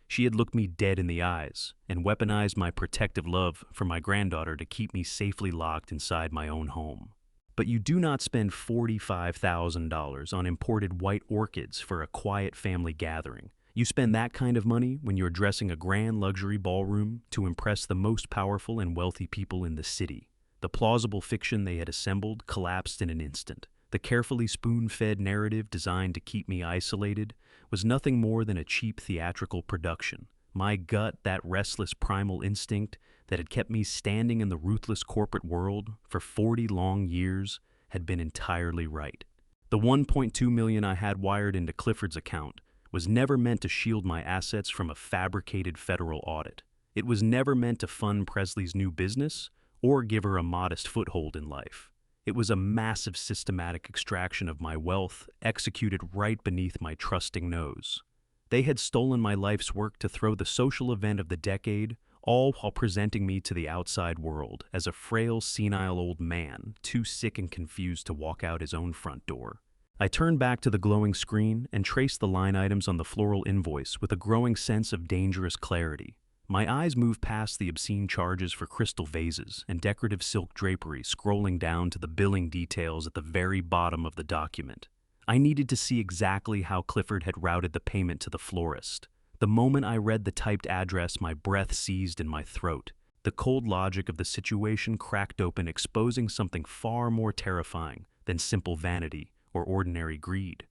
Speaker 1: She had looked me dead in the eyes and weaponized my protective love for my granddaughter to keep me safely locked inside my own home. But you do not spend $45,000 on imported white orchids for a quiet family gathering. You spend that kind of money when you're dressing a grand luxury ballroom to impress the most powerful and wealthy people in the city. The plausible fiction they had assembled collapsed in an instant. The carefully spoon-fed narrative designed to keep me isolated was nothing more than a cheap theatrical production. My gut, that restless primal instinct that had kept me standing in the ruthless corporate world for 40 long years, had been entirely right. The $1.2 million I had wired into Clifford's account was never meant to shield my assets from a fabricated federal audit. It was never meant to fund Presley's new business or give her a modest foothold in life. It was a massive systematic extraction of my wealth, executed right beneath my trusting nose. They had stolen my life's work to throw the social event of the decade, all while presenting me to the outside world as a frail, senile old man, too sick and confused to walk out his own front door. I turned back to the glowing screen and traced the line items on the floral invoice with a growing sense of dangerous clarity. My eyes moved past the obscene charges for crystal vases and decorative silk drapery, scrolling down to the billing details at the very bottom of the document. I needed to see exactly how Clifford had routed the payment to the florist. The moment I read the typed address, my breath seized in my throat. The cold logic of the situation cracked open, exposing something far more terrifying than simple vanity or ordinary greed.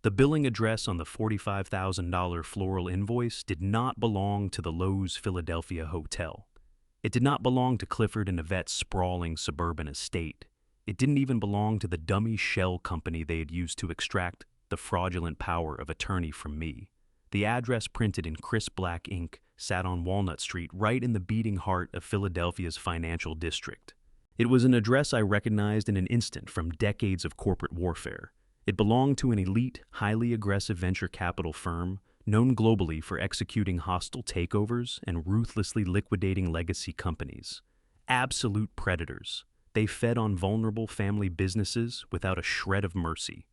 Speaker 1: The billing address on the $45,000 floral invoice did not belong to the Lowe's Philadelphia Hotel. It did not belong to Clifford and Yvette's sprawling suburban estate. It didn't even belong to the dummy shell company they had used to extract the fraudulent power of attorney from me. The address, printed in crisp black ink, sat on Walnut Street, right in the beating heart of Philadelphia's financial district. It was an address I recognized in an instant from decades of corporate warfare. It belonged to an elite, highly aggressive venture capital firm known globally for executing hostile takeovers and ruthlessly liquidating legacy companies. Absolute predators. They fed on vulnerable family businesses without a shred of mercy.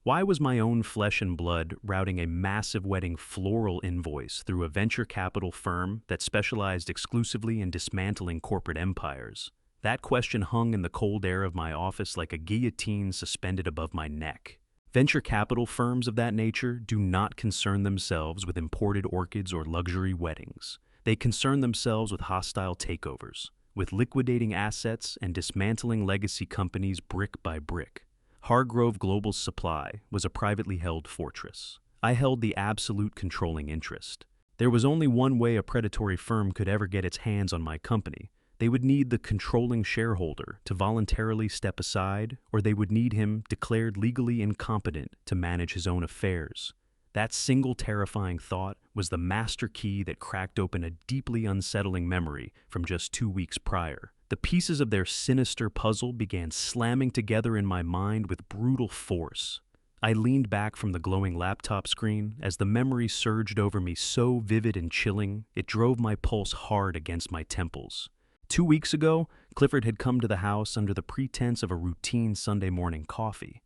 Speaker 1: Why was my own flesh and blood routing a massive wedding floral invoice through a venture capital firm that specialized exclusively in dismantling corporate empires? That question hung in the cold air of my office like a guillotine suspended above my neck. Venture capital firms of that nature do not concern themselves with imported orchids or luxury weddings. They concern themselves with hostile takeovers, with liquidating assets and dismantling legacy companies brick by brick. Hargrove Global's supply was a privately held fortress. I held the absolute controlling interest. There was only one way a predatory firm could ever get its hands on my company. They would need the controlling shareholder to voluntarily step aside, or they would need him declared legally incompetent to manage his own affairs. That single terrifying thought was the master key that cracked open a deeply unsettling memory from just 2 weeks prior. The pieces of their sinister puzzle began slamming together in my mind with brutal force. I leaned back from the glowing laptop screen as the memory surged over me so vivid and chilling, it drove my pulse hard against my temples. 2 weeks ago, Clifford had come to the house under the pretense of a routine Sunday morning coffee.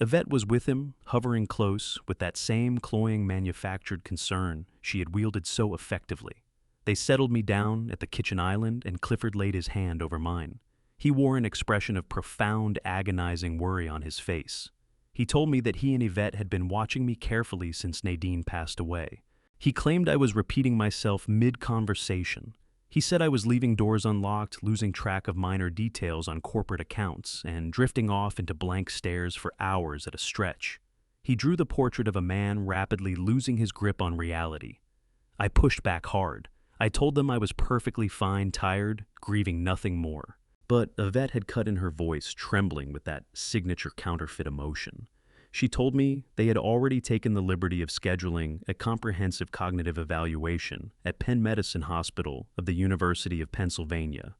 Speaker 1: Yvette was with him, hovering close, with that same cloying manufactured concern she had wielded so effectively. They settled me down at the kitchen island, and Clifford laid his hand over mine. He wore an expression of profound, agonizing worry on his face. He told me that he and Yvette had been watching me carefully since Nadine passed away. He claimed I was repeating myself mid-conversation. He said I was leaving doors unlocked, losing track of minor details on corporate accounts, and drifting off into blank stares for hours at a stretch. He drew the portrait of a man rapidly losing his grip on reality. I pushed back hard. I told them I was perfectly fine, tired, grieving nothing more. But Yvette had cut in her voice, trembling with that signature counterfeit emotion. She told me they had already taken the liberty of scheduling a comprehensive cognitive evaluation at Penn Medicine Hospital of the University of Pennsylvania.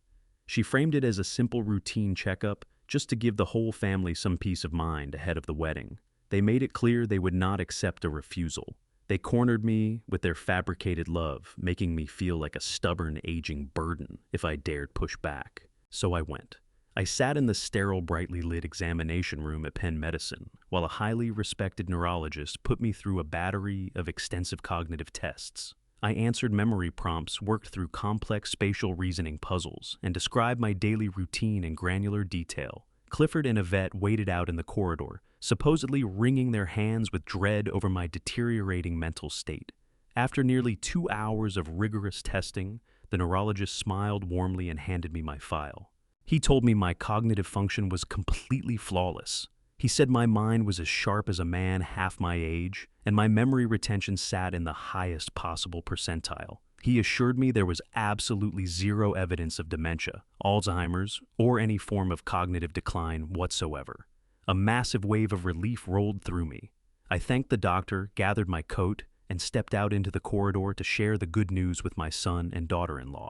Speaker 1: She framed it as a simple routine checkup just to give the whole family some peace of mind ahead of the wedding. They made it clear they would not accept a refusal. They cornered me with their fabricated love, making me feel like a stubborn, aging burden if I dared push back. So I went. I sat in the sterile, brightly lit examination room at Penn Medicine, while a highly respected neurologist put me through a battery of extensive cognitive tests. I answered memory prompts, worked through complex spatial reasoning puzzles, and described my daily routine in granular detail. Clifford and Yvette waited out in the corridor, supposedly wringing their hands with dread over my deteriorating mental state. After nearly 2 hours of rigorous testing, the neurologist smiled warmly and handed me my file. He told me my cognitive function was completely flawless. He said my mind was as sharp as a man half my age, and my memory retention sat in the highest possible percentile. He assured me there was absolutely zero evidence of dementia, Alzheimer's, or any form of cognitive decline whatsoever. A massive wave of relief rolled through me. I thanked the doctor, gathered my coat, and stepped out into the corridor to share the good news with my son and daughter-in-law.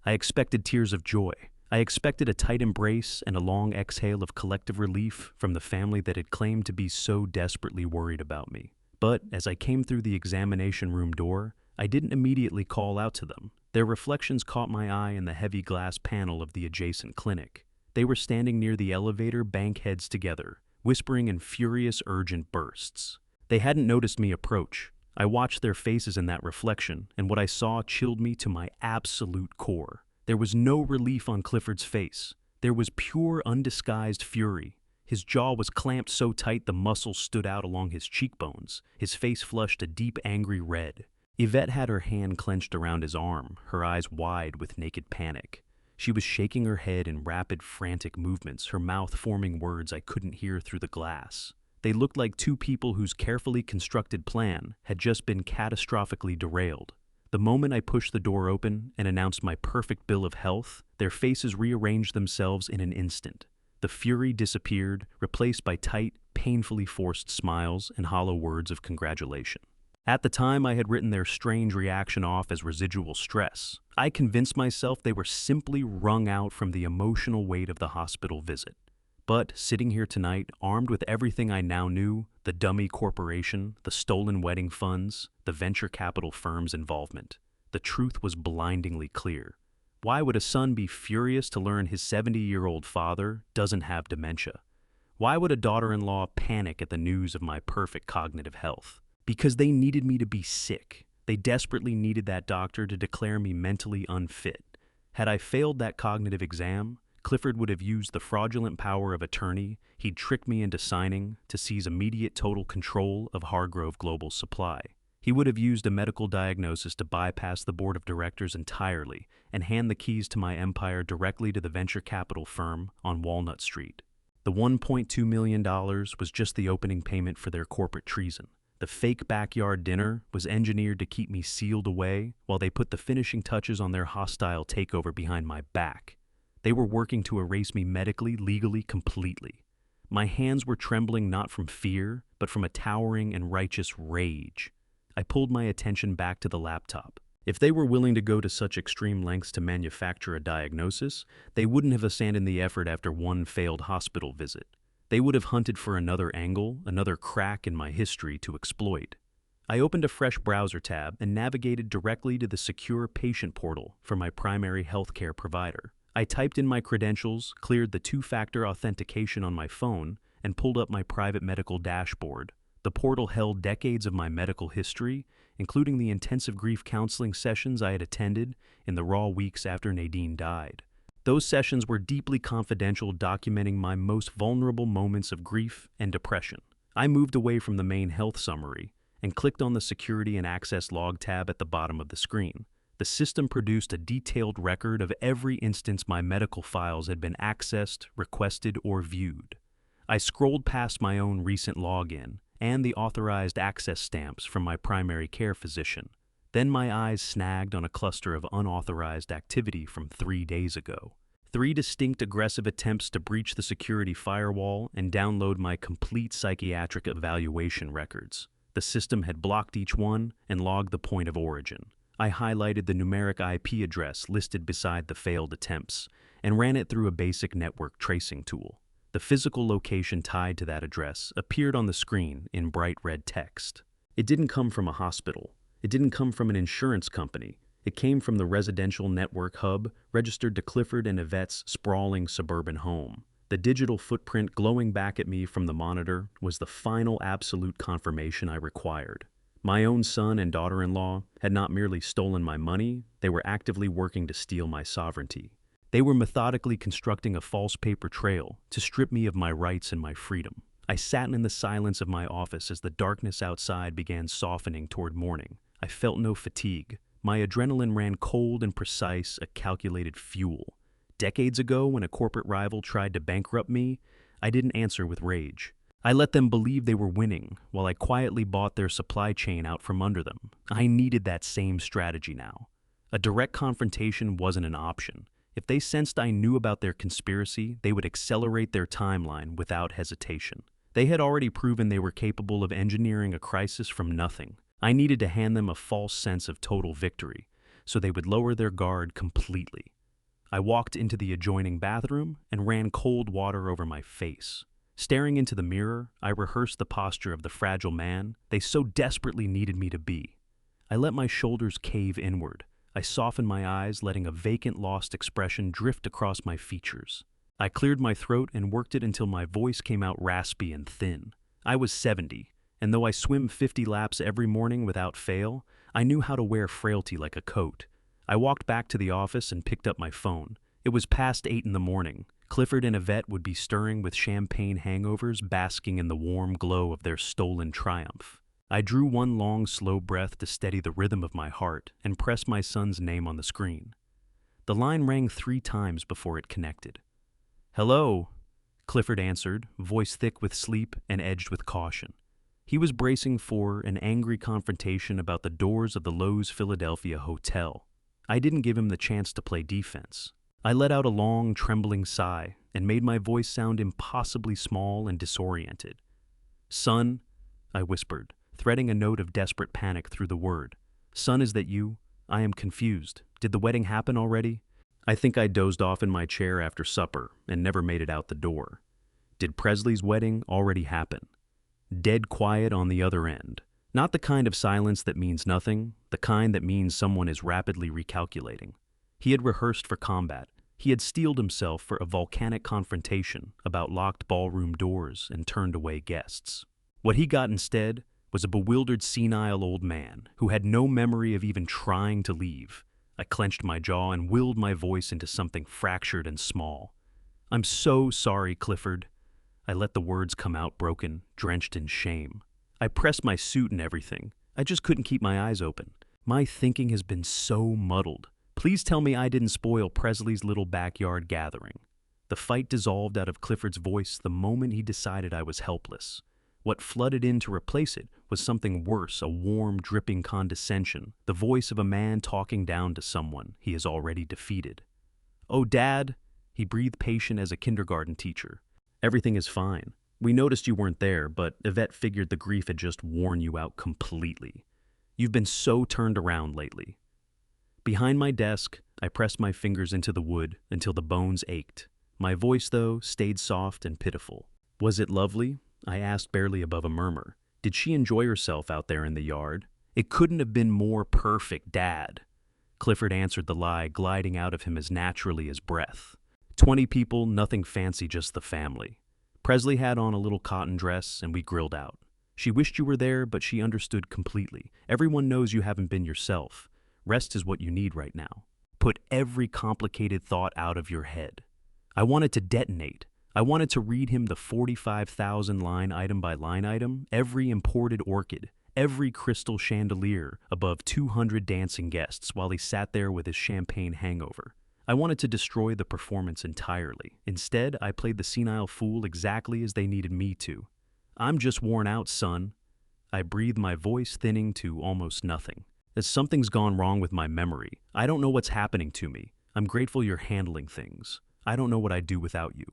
Speaker 1: I expected tears of joy. I expected a tight embrace and a long exhale of collective relief from the family that had claimed to be so desperately worried about me. But as I came through the examination room door, I didn't immediately call out to them. Their reflections caught my eye in the heavy glass panel of the adjacent clinic. They were standing near the elevator, bank heads together, whispering in furious, urgent bursts. They hadn't noticed me approach. I watched their faces in that reflection, and what I saw chilled me to my absolute core. There was no relief on Clifford's face. There was pure, undisguised fury. His jaw was clamped so tight the muscles stood out along his cheekbones. His face flushed a deep, angry red. Yvette had her hand clenched around his arm, her eyes wide with naked panic. She was shaking her head in rapid, frantic movements, her mouth forming words I couldn't hear through the glass. They looked like two people whose carefully constructed plan had just been catastrophically derailed. The moment I pushed the door open and announced my perfect bill of health, their faces rearranged themselves in an instant. The fury disappeared, replaced by tight, painfully forced smiles and hollow words of congratulation. At the time, I had written their strange reaction off as residual stress. I convinced myself they were simply wrung out from the emotional weight of the hospital visit. But sitting here tonight, armed with everything I now knew, the dummy corporation, the stolen wedding funds, the venture capital firm's involvement, the truth was blindingly clear. Why would a son be furious to learn his 70-year-old father doesn't have dementia? Why would a daughter-in-law panic at the news of my perfect cognitive health? Because they needed me to be sick. They desperately needed that doctor to declare me mentally unfit. Had I failed that cognitive exam, Clifford would have used the fraudulent power of attorney he'd tricked me into signing to seize immediate total control of Hargrove Global Supply. He would have used a medical diagnosis to bypass the board of directors entirely and hand the keys to my empire directly to the venture capital firm on Walnut Street. The $1.2 million was just the opening payment for their corporate treason. The fake backyard dinner was engineered to keep me sealed away while they put the finishing touches on their hostile takeover behind my back. They were working to erase me medically, legally, completely. My hands were trembling not from fear, but from a towering and righteous rage. I pulled my attention back to the laptop. If they were willing to go to such extreme lengths to manufacture a diagnosis, they wouldn't have abandoned the effort after one failed hospital visit. They would have hunted for another angle, another crack in my history to exploit. I opened a fresh browser tab and navigated directly to the secure patient portal for my primary healthcare provider. I typed in my credentials, cleared the two-factor authentication on my phone, and pulled up my private medical dashboard. The portal held decades of my medical history, including the intensive grief counseling sessions I had attended in the raw weeks after Nadine died. Those sessions were deeply confidential, documenting my most vulnerable moments of grief and depression. I moved away from the main health summary and clicked on the Security and Access Log tab at the bottom of the screen. The system produced a detailed record of every instance my medical files had been accessed, requested, or viewed. I scrolled past my own recent login and the authorized access stamps from my primary care physician. Then my eyes snagged on a cluster of unauthorized activity from 3 days ago. 3 distinct aggressive attempts to breach the security firewall and download my complete psychiatric evaluation records. The system had blocked each one and logged the point of origin. I highlighted the numeric IP address listed beside the failed attempts and ran it through a basic network tracing tool. The physical location tied to that address appeared on the screen in bright red text. It didn't come from a hospital. It didn't come from an insurance company. It came from the residential network hub registered to Clifford and Yvette's sprawling suburban home. The digital footprint glowing back at me from the monitor was the final absolute confirmation I required. My own son and daughter-in-law had not merely stolen my money, they were actively working to steal my sovereignty. They were methodically constructing a false paper trail to strip me of my rights and my freedom. I sat in the silence of my office as the darkness outside began softening toward morning. I felt no fatigue. My adrenaline ran cold and precise, a calculated fuel. Decades ago, when a corporate rival tried to bankrupt me, I didn't answer with rage. I let them believe they were winning, while I quietly bought their supply chain out from under them. I needed that same strategy now. A direct confrontation wasn't an option. If they sensed I knew about their conspiracy, they would accelerate their timeline without hesitation. They had already proven they were capable of engineering a crisis from nothing. I needed to hand them a false sense of total victory, so they would lower their guard completely. I walked into the adjoining bathroom and ran cold water over my face. Staring into the mirror, I rehearsed the posture of the fragile man they so desperately needed me to be. I let my shoulders cave inward. I softened my eyes, letting a vacant, lost expression drift across my features. I cleared my throat and worked it until my voice came out raspy and thin. I was 70, and though I swim 50 laps every morning without fail, I knew how to wear frailty like a coat. I walked back to the office and picked up my phone. It was past 8 in the morning. Clifford and Yvette would be stirring with champagne hangovers, basking in the warm glow of their stolen triumph. I drew one long, slow breath to steady the rhythm of my heart and pressed my son's name on the screen. The line rang 3 times before it connected. "Hello," Clifford answered, voice thick with sleep and edged with caution. He was bracing for an angry confrontation about the doors of the Lowe's Philadelphia hotel. I didn't give him the chance to play defense. I let out a long, trembling sigh and made my voice sound impossibly small and disoriented. "Son," I whispered, threading a note of desperate panic through the word. "Son, is that you? I am confused. Did the wedding happen already? I think I dozed off in my chair after supper and never made it out the door. Did Presley's wedding already happen?" Dead quiet on the other end. Not the kind of silence that means nothing, the kind that means someone is rapidly recalculating. He had rehearsed for combat. He had steeled himself for a volcanic confrontation about locked ballroom doors and turned away guests. What he got instead was a bewildered, senile old man who had no memory of even trying to leave. I clenched my jaw and willed my voice into something fractured and small. "I'm so sorry, Clifford." I let the words come out broken, drenched in shame. I pressed my suit and everything. I just couldn't keep my eyes open. My thinking has been so muddled. Please tell me I didn't spoil Presley's little backyard gathering. The fight dissolved out of Clifford's voice the moment he decided I was helpless. What flooded in to replace it was something worse, a warm, dripping condescension, the voice of a man talking down to someone he has already defeated. "Oh, Dad," he breathed, patient as a kindergarten teacher. "Everything is fine. We noticed you weren't there, but Yvette figured the grief had just worn you out completely. You've been so turned around lately." Behind my desk, I pressed my fingers into the wood until the bones ached. My voice, though, stayed soft and pitiful. "Was it lovely?" I asked, barely above a murmur. "Did she enjoy herself out there in the yard?" "It couldn't have been more perfect, Dad." Clifford answered the lie, gliding out of him as naturally as breath. 20 people, nothing fancy, just the family. Presley had on a little cotton dress, and we grilled out. She wished you were there, but she understood completely. Everyone knows you haven't been yourself. Rest is what you need right now. Put every complicated thought out of your head. I wanted to detonate. I wanted to read him the 45,000 line item by line item, every imported orchid, every crystal chandelier above 200 dancing guests while he sat there with his champagne hangover. I wanted to destroy the performance entirely. Instead, I played the senile fool exactly as they needed me to. "I'm just worn out, son." I breathed, my voice thinning to almost nothing. "As something's gone wrong with my memory. I don't know what's happening to me. I'm grateful you're handling things. I don't know what I'd do without you."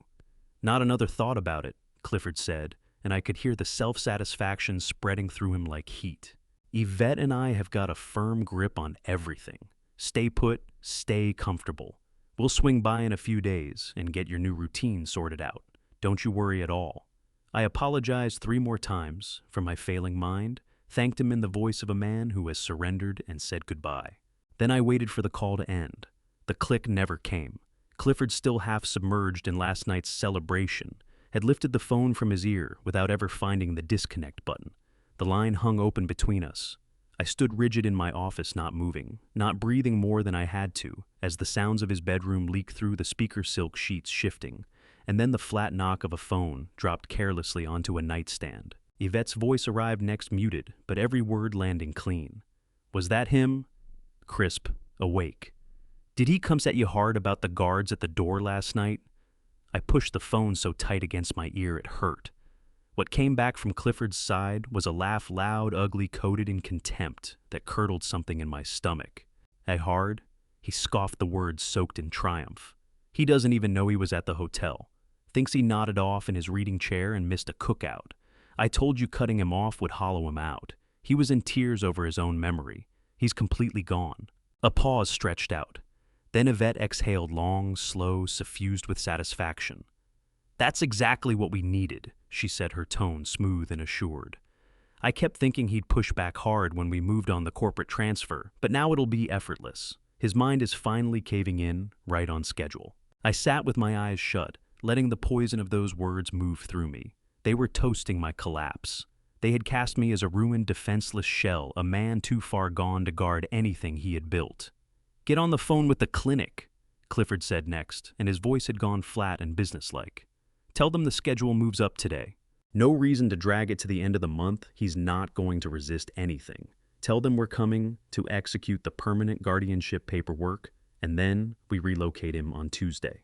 Speaker 1: "Not another thought about it," Clifford said, and I could hear the self-satisfaction spreading through him like heat. "Yvette and I have got a firm grip on everything. Stay put, stay comfortable. We'll swing by in a few days and get your new routine sorted out. Don't you worry at all." I apologized 3 more times for my failing mind, thanked him in the voice of a man who has surrendered, and said goodbye. Then I waited for the call to end. The click never came. Clifford, still half submerged in last night's celebration, had lifted the phone from his ear without ever finding the disconnect button. The line hung open between us. I stood rigid in my office, not moving, not breathing more than I had to, as the sounds of his bedroom leaked through the speaker silk sheets shifting, and then the flat knock of a phone dropped carelessly onto a nightstand. Yvette's voice arrived next, muted, but every word landing clean. "Was that him?" Crisp, awake. "Did he come at you hard about the guards at the door last night?" I pushed the phone so tight against my ear it hurt. What came back from Clifford's side was a laugh, loud, ugly, coated in contempt, that curdled something in my stomach. "Hard?" He scoffed, the words soaked in triumph. "He doesn't even know he was at the hotel. Thinks he nodded off in his reading chair and missed a cookout. I told you cutting him off would hollow him out. He was in tears over his own memory. He's completely gone." A pause stretched out. Then Yvette exhaled, long, slow, suffused with satisfaction. "That's exactly what we needed," she said, her tone smooth and assured. "I kept thinking he'd push back hard when we moved on the corporate transfer, but now it'll be effortless. His mind is finally caving in, right on schedule." I sat with my eyes shut, letting the poison of those words move through me. They were toasting my collapse. They had cast me as a ruined, defenseless shell, a man too far gone to guard anything he had built. "Get on the phone with the clinic," Clifford said next, and his voice had gone flat and businesslike. "Tell them the schedule moves up today. No reason to drag it to the end of the month. He's not going to resist anything. Tell them we're coming to execute the permanent guardianship paperwork, and then we relocate him on Tuesday."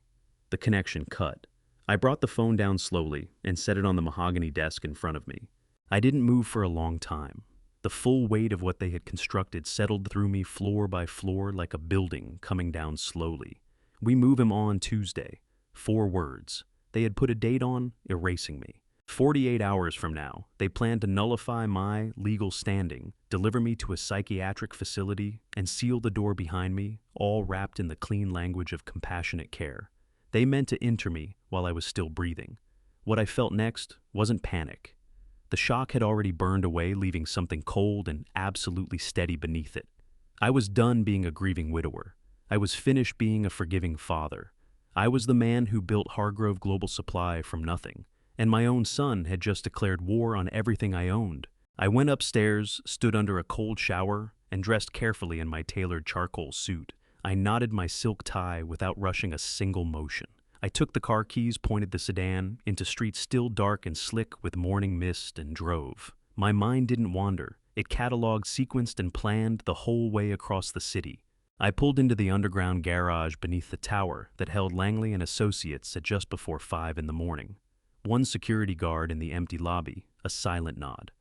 Speaker 1: The connection cut. I brought the phone down slowly and set it on the mahogany desk in front of me. I didn't move for a long time. The full weight of what they had constructed settled through me floor by floor like a building coming down slowly. "We move him on Tuesday." 4 words. They had put a date on, erasing me. 48 hours from now, they planned to nullify my legal standing, deliver me to a psychiatric facility, and seal the door behind me, all wrapped in the clean language of compassionate care. They meant to enter me while I was still breathing. What I felt next wasn't panic. The shock had already burned away, leaving something cold and absolutely steady beneath it. I was done being a grieving widower. I was finished being a forgiving father. I was the man who built Hargrove Global Supply from nothing, and my own son had just declared war on everything I owned. I went upstairs, stood under a cold shower, and dressed carefully in my tailored charcoal suit. I knotted my silk tie without rushing a single motion. I took the car keys, pointed the sedan into streets still dark and slick with morning mist, and drove. My mind didn't wander. It cataloged, sequenced, and planned the whole way across the city. I pulled into the underground garage beneath the tower that held Langley and Associates at just before 5 in the morning. One security guard in the empty lobby, a silent nod.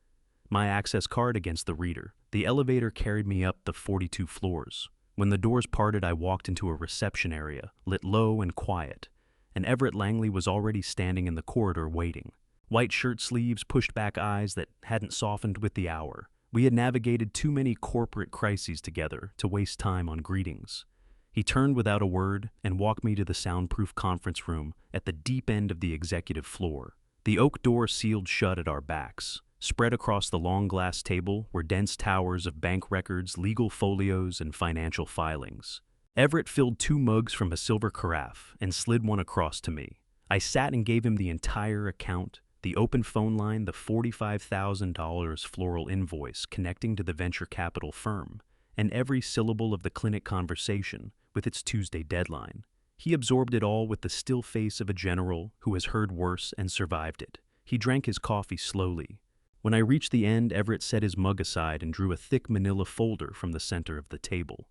Speaker 1: My access card against the reader. The elevator carried me up the 42 floors. When the doors parted, I walked into a reception area, lit low and quiet, and Everett Langley was already standing in the corridor waiting. White shirt sleeves, pushed back eyes that hadn't softened with the hour. We had navigated too many corporate crises together to waste time on greetings. He turned without a word and walked me to the soundproof conference room at the deep end of the executive floor. The oak door sealed shut at our backs. Spread across the long glass table were dense towers of bank records, legal folios, and financial filings. Everett filled 2 mugs from a silver carafe and slid one across to me. I sat and gave him the entire account, the open phone line, the $45,000 floral invoice connecting to the venture capital firm, and every syllable of the clinic conversation with its Tuesday deadline. He absorbed it all with the still face of a general who has heard worse and survived it. He drank his coffee slowly. When I reached the end, Everett set his mug aside and drew a thick manila folder from the center of the table.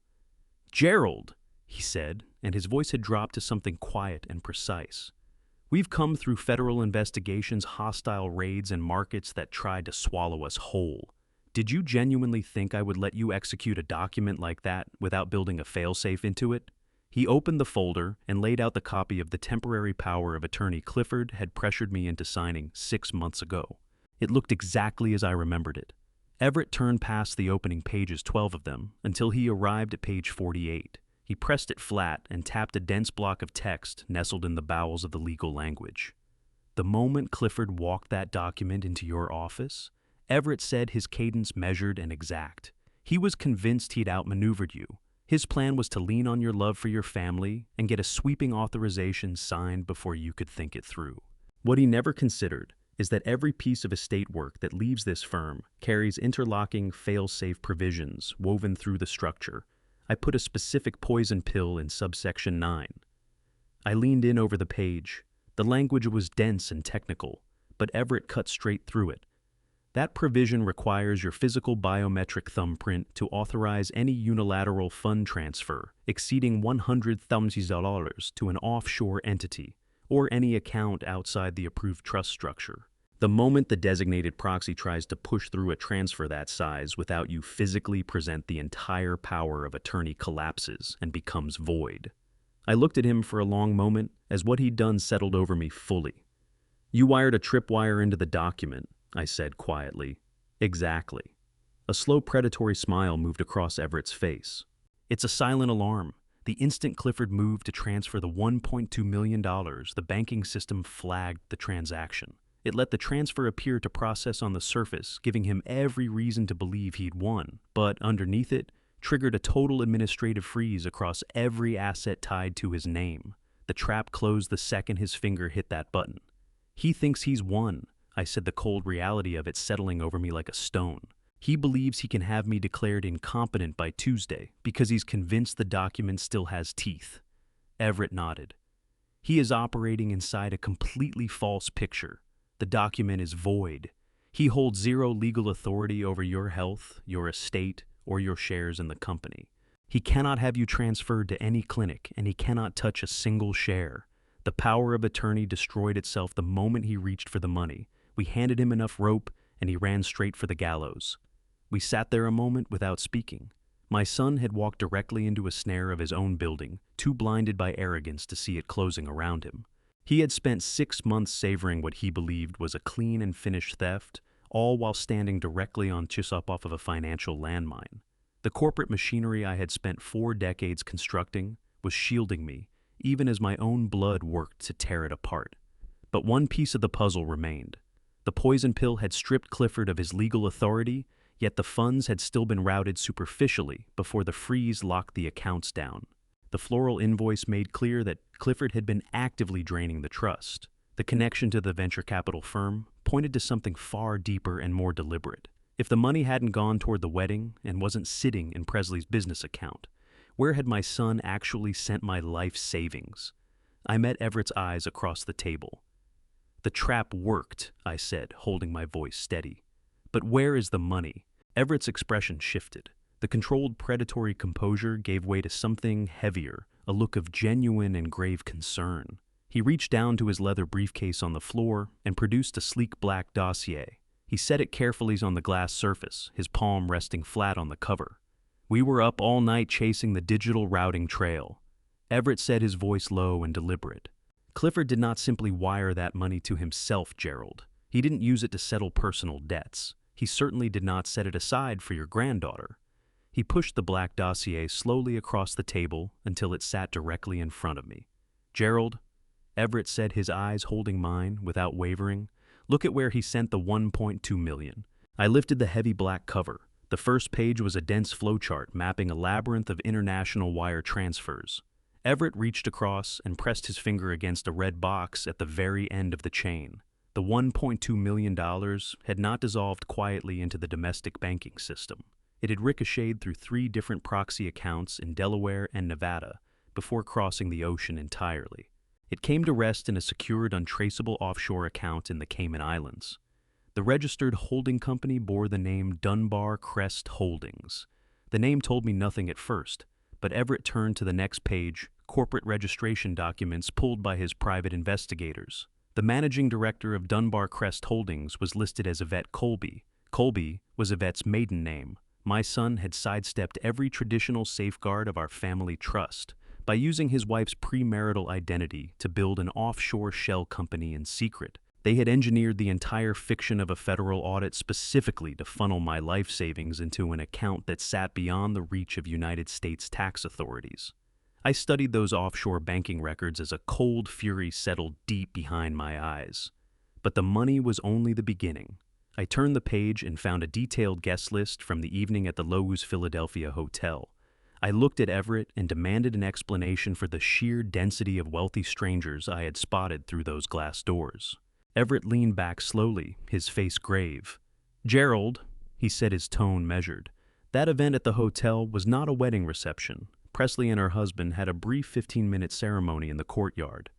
Speaker 1: "Gerald," he said, and his voice had dropped to something quiet and precise. "We've come through federal investigations, hostile raids, and markets that tried to swallow us whole. Did you genuinely think I would let you execute a document like that without building a failsafe into it?" He opened the folder and laid out the copy of the temporary power of attorney Clifford had pressured me into signing 6 months ago. It looked exactly as I remembered it. Everett turned past the opening pages, 12 of them, until he arrived at page 48. He pressed it flat and tapped a dense block of text nestled in the bowels of the legal language. "The moment Clifford walked that document into your office," Everett said, his cadence measured and exact, "he was convinced he'd outmaneuvered you. His plan was to lean on your love for your family and get a sweeping authorization signed before you could think it through. What he never considered is that every piece of estate work that leaves this firm carries interlocking fail-safe provisions woven through the structure. I put a specific poison pill in subsection 9. I leaned in over the page. The language was dense and technical, but Everett cut straight through it. "That provision requires your physical biometric thumbprint to authorize any unilateral fund transfer exceeding $100,000 to an offshore entity or any account outside the approved trust structure. The moment the designated proxy tries to push through a transfer that size without you physically present, the entire power of attorney collapses and becomes void." I looked at him for a long moment as what he'd done settled over me fully. "You wired a tripwire into the document," I said quietly. "Exactly." A slow predatory smile moved across Everett's face. "It's a silent alarm. The instant Clifford moved to transfer the $1.2 million, the banking system flagged the transaction. It let the transfer appear to process on the surface, giving him every reason to believe he'd won, but underneath it, triggered a total administrative freeze across every asset tied to his name. The trap closed the second his finger hit that button. He thinks he's won," I said, the cold reality of it settling over me like a stone. "He believes he can have me declared incompetent by Tuesday because he's convinced the document still has teeth." Everett nodded. "He is operating inside a completely false picture. The document is void. He holds zero legal authority over your health, your estate, or your shares in the company. He cannot have you transferred to any clinic, and he cannot touch a single share. The power of attorney destroyed itself the moment he reached for the money. We handed him enough rope, and he ran straight for the gallows." We sat there a moment without speaking. My son had walked directly into a snare of his own building, too blinded by arrogance to see it closing around him. He had spent 6 months savoring what he believed was a clean and finished theft, all while standing directly on top of a financial landmine. The corporate machinery I had spent 4 decades constructing was shielding me, even as my own blood worked to tear it apart. But one piece of the puzzle remained. The poison pill had stripped Clifford of his legal authority, yet the funds had still been routed superficially before the freeze locked the accounts down. The floral invoice made clear that Clifford had been actively draining the trust. The connection to the venture capital firm pointed to something far deeper and more deliberate. If the money hadn't gone toward the wedding and wasn't sitting in Presley's business account, where had my son actually sent my life savings? I met Everett's eyes across the table. "The trap worked," I said, holding my voice steady. "But where is the money?" Everett's expression shifted. The controlled predatory composure gave way to something heavier, a look of genuine and grave concern. He reached down to his leather briefcase on the floor and produced a sleek black dossier. He set it carefully on the glass surface, his palm resting flat on the cover. "We were up all night chasing the digital routing trail." Everett said, his voice low and deliberate. "Clifford did not simply wire that money to himself, Gerald. He didn't use it to settle personal debts. He certainly did not set it aside for your granddaughter." He pushed the black dossier slowly across the table until it sat directly in front of me. "Gerald," Everett said, his eyes holding mine without wavering, "look at where he sent the 1.2 million. I lifted the heavy black cover. The first page was a dense flowchart mapping a labyrinth of international wire transfers. Everett reached across and pressed his finger against a red box at the very end of the chain. The $1.2 million had not dissolved quietly into the domestic banking system. It had ricocheted through 3 different proxy accounts in Delaware and Nevada before crossing the ocean entirely. It came to rest in a secured, untraceable offshore account in the Cayman Islands. The registered holding company bore the name Dunbar Crest Holdings. The name told me nothing at first, but Everett turned to the next page, corporate registration documents pulled by his private investigators. The managing director of Dunbar Crest Holdings was listed as Yvette Colby. Colby was Yvette's maiden name. My son had sidestepped every traditional safeguard of our family trust by using his wife's premarital identity to build an offshore shell company in secret. They had engineered the entire fiction of a federal audit specifically to funnel my life savings into an account that sat beyond the reach of United States tax authorities. I studied those offshore banking records as a cold fury settled deep behind my eyes. But the money was only the beginning. I turned the page and found a detailed guest list from the evening at the Loews Philadelphia Hotel. I looked at Everett and demanded an explanation for the sheer density of wealthy strangers I had spotted through those glass doors. Everett leaned back slowly, his face grave. "Gerald," he said, his tone measured, "that event at the hotel was not a wedding reception. Presley and her husband had a brief 15-minute ceremony in the courtyard.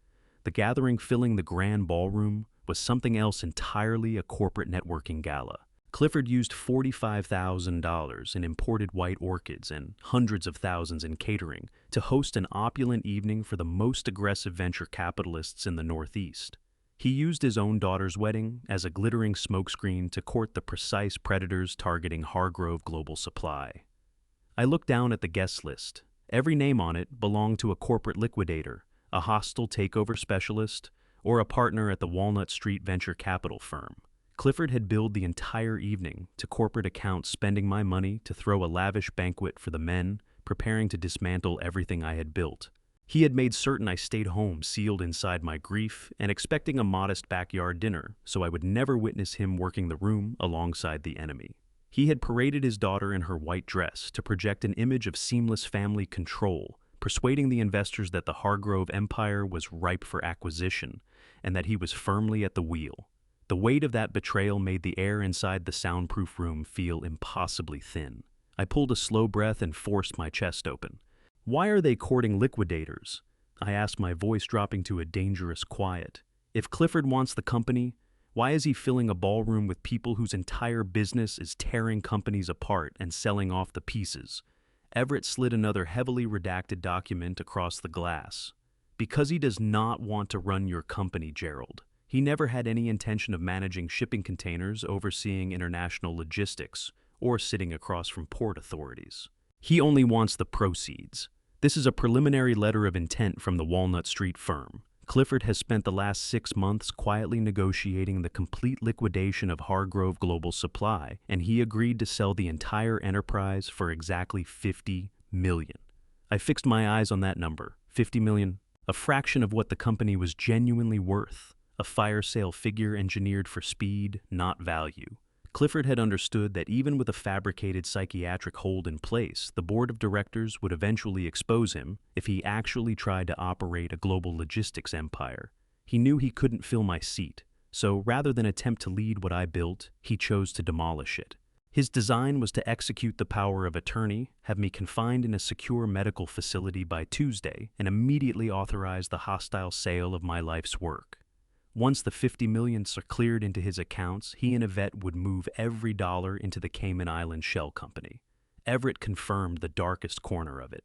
Speaker 1: The gathering filling the grand ballroom was something else entirely, a corporate networking gala. Clifford used $45,000 in imported white orchids and hundreds of thousands in catering to host an opulent evening for the most aggressive venture capitalists in the Northeast. He used his own daughter's wedding as a glittering smokescreen to court the precise predators targeting Hargrove Global Supply." I looked down at the guest list. Every name on it belonged to a corporate liquidator, a hostile takeover specialist, or a partner at the Walnut Street venture capital firm. Clifford had billed the entire evening to corporate accounts, spending my money to throw a lavish banquet for the men, preparing to dismantle everything I had built. He had made certain I stayed home, sealed inside my grief, and expecting a modest backyard dinner, so I would never witness him working the room alongside the enemy. He had paraded his daughter in her white dress to project an image of seamless family control, persuading the investors that the Hargrove empire was ripe for acquisition and that he was firmly at the wheel. The weight of that betrayal made the air inside the soundproof room feel impossibly thin. I pulled a slow breath and forced my chest open. "Why are they courting liquidators?" I asked, my voice dropping to a dangerous quiet. "If Clifford wants the company, why is he filling a ballroom with people whose entire business is tearing companies apart and selling off the pieces?" Everett slid another heavily redacted document across the glass. "Because he does not want to run your company, Gerald. He never had any intention of managing shipping containers, overseeing international logistics, or sitting across from port authorities. He only wants the proceeds. This is a preliminary letter of intent from the Walnut Street firm. Clifford has spent the last 6 months quietly negotiating the complete liquidation of Hargrove Global Supply, and he agreed to sell the entire enterprise for exactly $50 million. I fixed my eyes on that number, $50 million, a fraction of what the company was genuinely worth, a fire sale figure engineered for speed, not value. Clifford had understood that even with a fabricated psychiatric hold in place, the board of directors would eventually expose him if he actually tried to operate a global logistics empire. He knew he couldn't fill my seat, so rather than attempt to lead what I built, he chose to demolish it. His design was to execute the power of attorney, have me confined in a secure medical facility by Tuesday, and immediately authorize the hostile sale of my life's work. Once the $50 million are cleared into his accounts, he and Yvette would move every dollar into the Cayman Island Shell Company. Everett confirmed the darkest corner of it.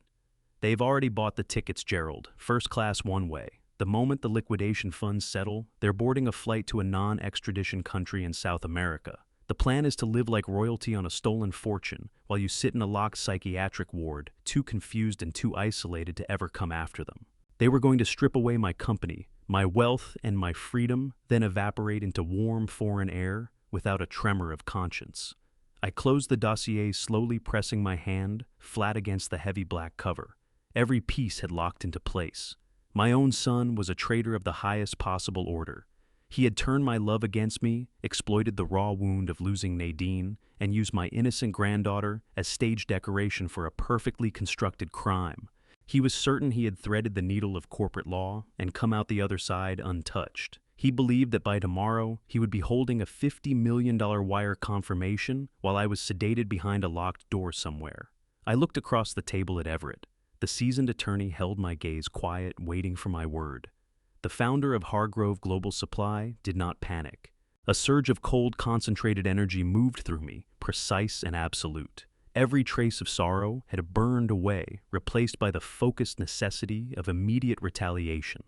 Speaker 1: "They've already bought the tickets, Gerald, first class one way. The moment the liquidation funds settle, they're boarding a flight to a non-extradition country in South America. The plan is to live like royalty on a stolen fortune while you sit in a locked psychiatric ward, too confused and too isolated to ever come after them. They were going to strip away my company, my wealth, and my freedom, then evaporate into warm foreign air without a tremor of conscience. I closed the dossier, slowly pressing my hand flat against the heavy black cover. Every piece had locked into place. My own son was a traitor of the highest possible order. He had turned my love against me, exploited the raw wound of losing Nadine, and used my innocent granddaughter as stage decoration for a perfectly constructed crime. He was certain he had threaded the needle of corporate law and come out the other side untouched. He believed that by tomorrow he would be holding a $50 million wire confirmation while I was sedated behind a locked door somewhere. I looked across the table at Everett. The seasoned attorney held my gaze quiet, waiting for my word. The founder of Hargrove Global Supply did not panic. A surge of cold, concentrated energy moved through me, precise and absolute. Every trace of sorrow had burned away, replaced by the focused necessity of immediate retaliation.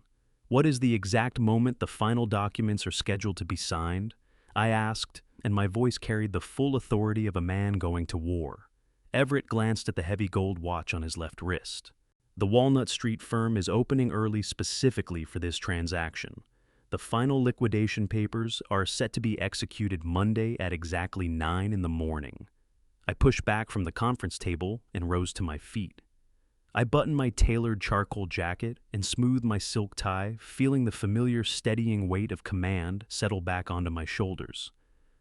Speaker 1: "What is the exact moment the final documents are scheduled to be signed?" I asked, and my voice carried the full authority of a man going to war. Everett glanced at the heavy gold watch on his left wrist. "The Walnut Street firm is opening early specifically for this transaction. The final liquidation papers are set to be executed Monday at exactly 9 in the morning." I pushed back from the conference table and rose to my feet. I buttoned my tailored charcoal jacket and smoothed my silk tie, feeling the familiar steadying weight of command settle back onto my shoulders.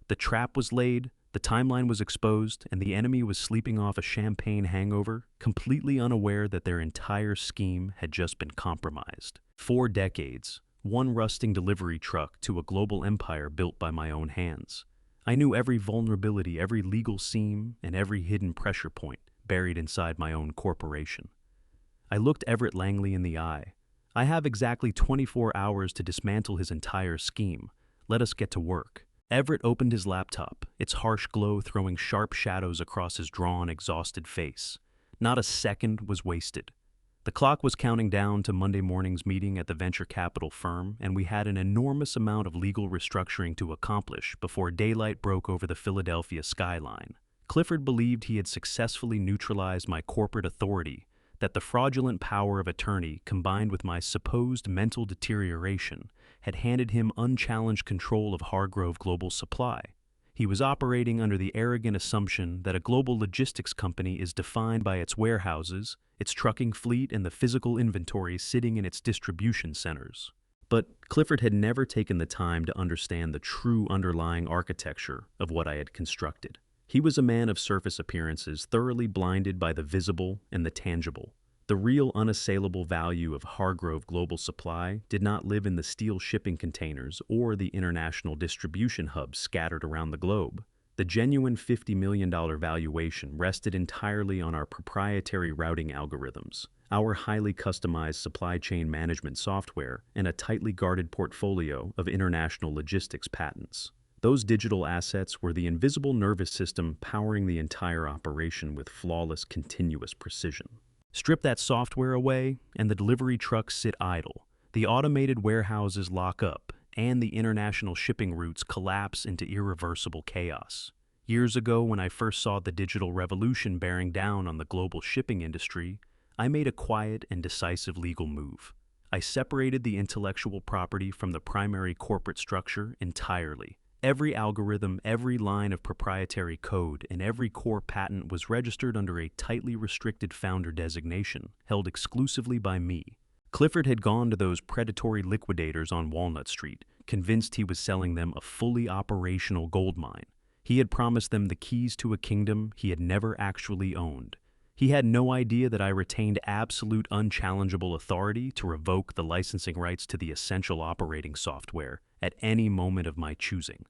Speaker 1: The trap was laid, the timeline was exposed, and the enemy was sleeping off a champagne hangover, completely unaware that their entire scheme had just been compromised. 4 decades, one rusting delivery truck to a global empire built by my own hands. I knew every vulnerability, every legal seam, and every hidden pressure point buried inside my own corporation. I looked Everett Langley in the eye. "I have exactly 24 hours to dismantle his entire scheme. Let us get to work." Everett opened his laptop, its harsh glow throwing sharp shadows across his drawn, exhausted face. Not a second was wasted. The clock was counting down to Monday morning's meeting at the venture capital firm, and we had an enormous amount of legal restructuring to accomplish before daylight broke over the Philadelphia skyline. Clifford believed he had successfully neutralized my corporate authority, that the fraudulent power of attorney combined with my supposed mental deterioration had handed him unchallenged control of Hargrove Global Supply. He was operating under the arrogant assumption that a global logistics company is defined by its warehouses, its trucking fleet, and the physical inventory sitting in its distribution centers. But Clifford had never taken the time to understand the true underlying architecture of what I had constructed. He was a man of surface appearances, thoroughly blinded by the visible and the tangible. The real unassailable value of Hargrove Global Supply did not live in the steel shipping containers or the international distribution hubs scattered around the globe. The genuine $50 million valuation rested entirely on our proprietary routing algorithms, our highly customized supply chain management software, and a tightly guarded portfolio of international logistics patents. Those digital assets were the invisible nervous system powering the entire operation with flawless, continuous precision. Strip that software away, and the delivery trucks sit idle. The automated warehouses lock up, and the international shipping routes collapse into irreversible chaos. Years ago, when I first saw the digital revolution bearing down on the global shipping industry, I made a quiet and decisive legal move. I separated the intellectual property from the primary corporate structure entirely. Every algorithm, every line of proprietary code, and every core patent was registered under a tightly restricted founder designation, held exclusively by me. Clifford had gone to those predatory liquidators on Walnut Street, convinced he was selling them a fully operational gold mine. He had promised them the keys to a kingdom he had never actually owned. He had no idea that I retained absolute unchallengeable authority to revoke the licensing rights to the essential operating software at any moment of my choosing.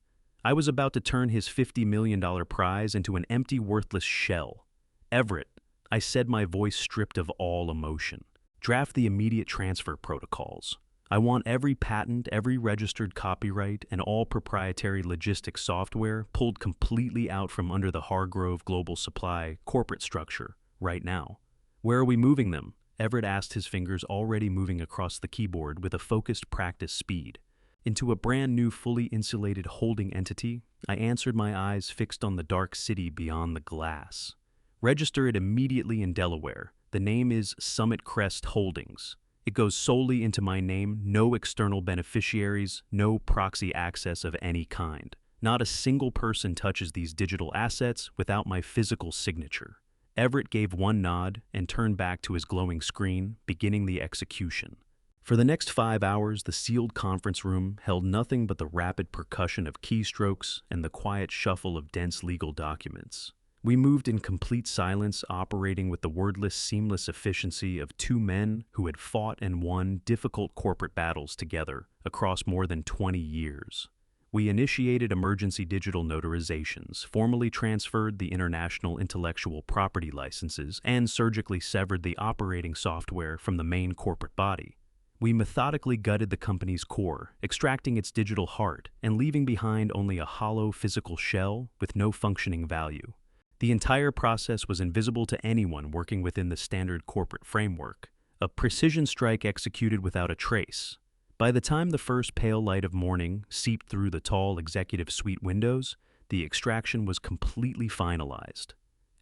Speaker 1: I was about to turn his $50 million prize into an empty, worthless shell. "Everett," I said, my voice stripped of all emotion, "draft the immediate transfer protocols. I want every patent, every registered copyright, and all proprietary logistics software pulled completely out from under the Hargrove Global Supply corporate structure right now." "Where are we moving them?" Everett asked, his fingers already moving across the keyboard with a focused, practiced speed. Into a brand new, fully insulated holding entity, I answered, my eyes fixed on the dark city beyond the glass. Register it immediately in Delaware. The name is Summit Crest Holdings. It goes solely into my name, no external beneficiaries, no proxy access of any kind. Not a single person touches these digital assets without my physical signature. Everett gave one nod and turned back to his glowing screen, beginning the execution. For the next 5 hours, the sealed conference room held nothing but the rapid percussion of keystrokes and the quiet shuffle of dense legal documents. We moved in complete silence, operating with the wordless, seamless efficiency of two men who had fought and won difficult corporate battles together across more than 20 years. We initiated emergency digital notarizations, formally transferred the international intellectual property licenses, and surgically severed the operating software from the main corporate body. We methodically gutted the company's core, extracting its digital heart and leaving behind only a hollow physical shell with no functioning value. The entire process was invisible to anyone working within the standard corporate framework, a precision strike executed without a trace. By the time the first pale light of morning seeped through the tall executive suite windows, the extraction was completely finalized.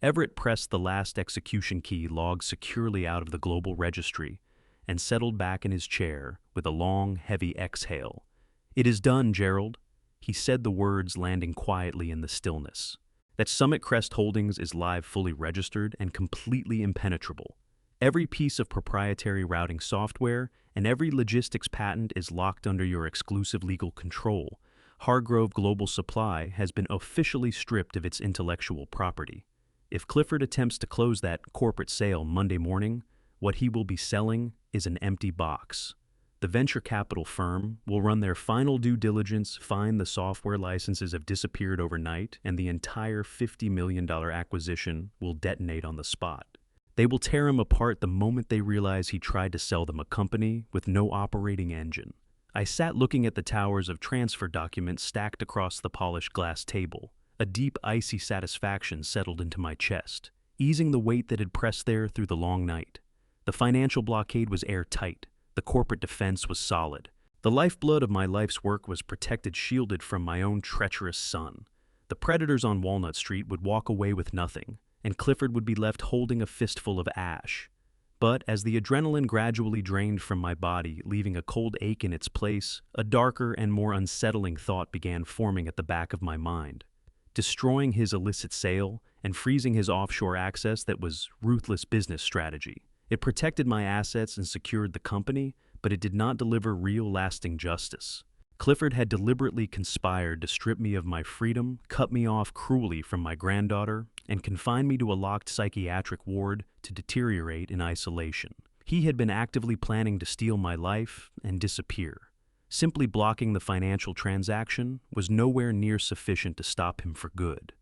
Speaker 1: Everett pressed the last execution key logged securely out of the global registry and settled back in his chair with a long, heavy exhale. "It is done, Gerald," he said, the words landing quietly in the stillness. "That Summit Crest Holdings is live, fully registered, and completely impenetrable. Every piece of proprietary routing software and every logistics patent is locked under your exclusive legal control. Hargrove Global Supply has been officially stripped of its intellectual property. If Clifford attempts to close that corporate sale Monday morning, what he will be selling is an empty box. The venture capital firm will run their final due diligence, find the software licenses have disappeared overnight, and the entire $50 million acquisition will detonate on the spot. They will tear him apart the moment they realize he tried to sell them a company with no operating engine." I sat looking at the towers of transfer documents stacked across the polished glass table. A deep, icy satisfaction settled into my chest, easing the weight that had pressed there through the long night. The financial blockade was airtight. The corporate defense was solid. The lifeblood of my life's work was protected, shielded from my own treacherous son. The predators on Walnut Street would walk away with nothing, and Clifford would be left holding a fistful of ash. But as the adrenaline gradually drained from my body, leaving a cold ache in its place, a darker and more unsettling thought began forming at the back of my mind. Destroying his illicit sale and freezing his offshore access, that was ruthless business strategy. It protected my assets and secured the company, but it did not deliver real, lasting justice. Clifford had deliberately conspired to strip me of my freedom, cut me off cruelly from my granddaughter, and confine me to a locked psychiatric ward to deteriorate in isolation. He had been actively planning to steal my life and disappear. Simply blocking the financial transaction was nowhere near sufficient to stop him for good.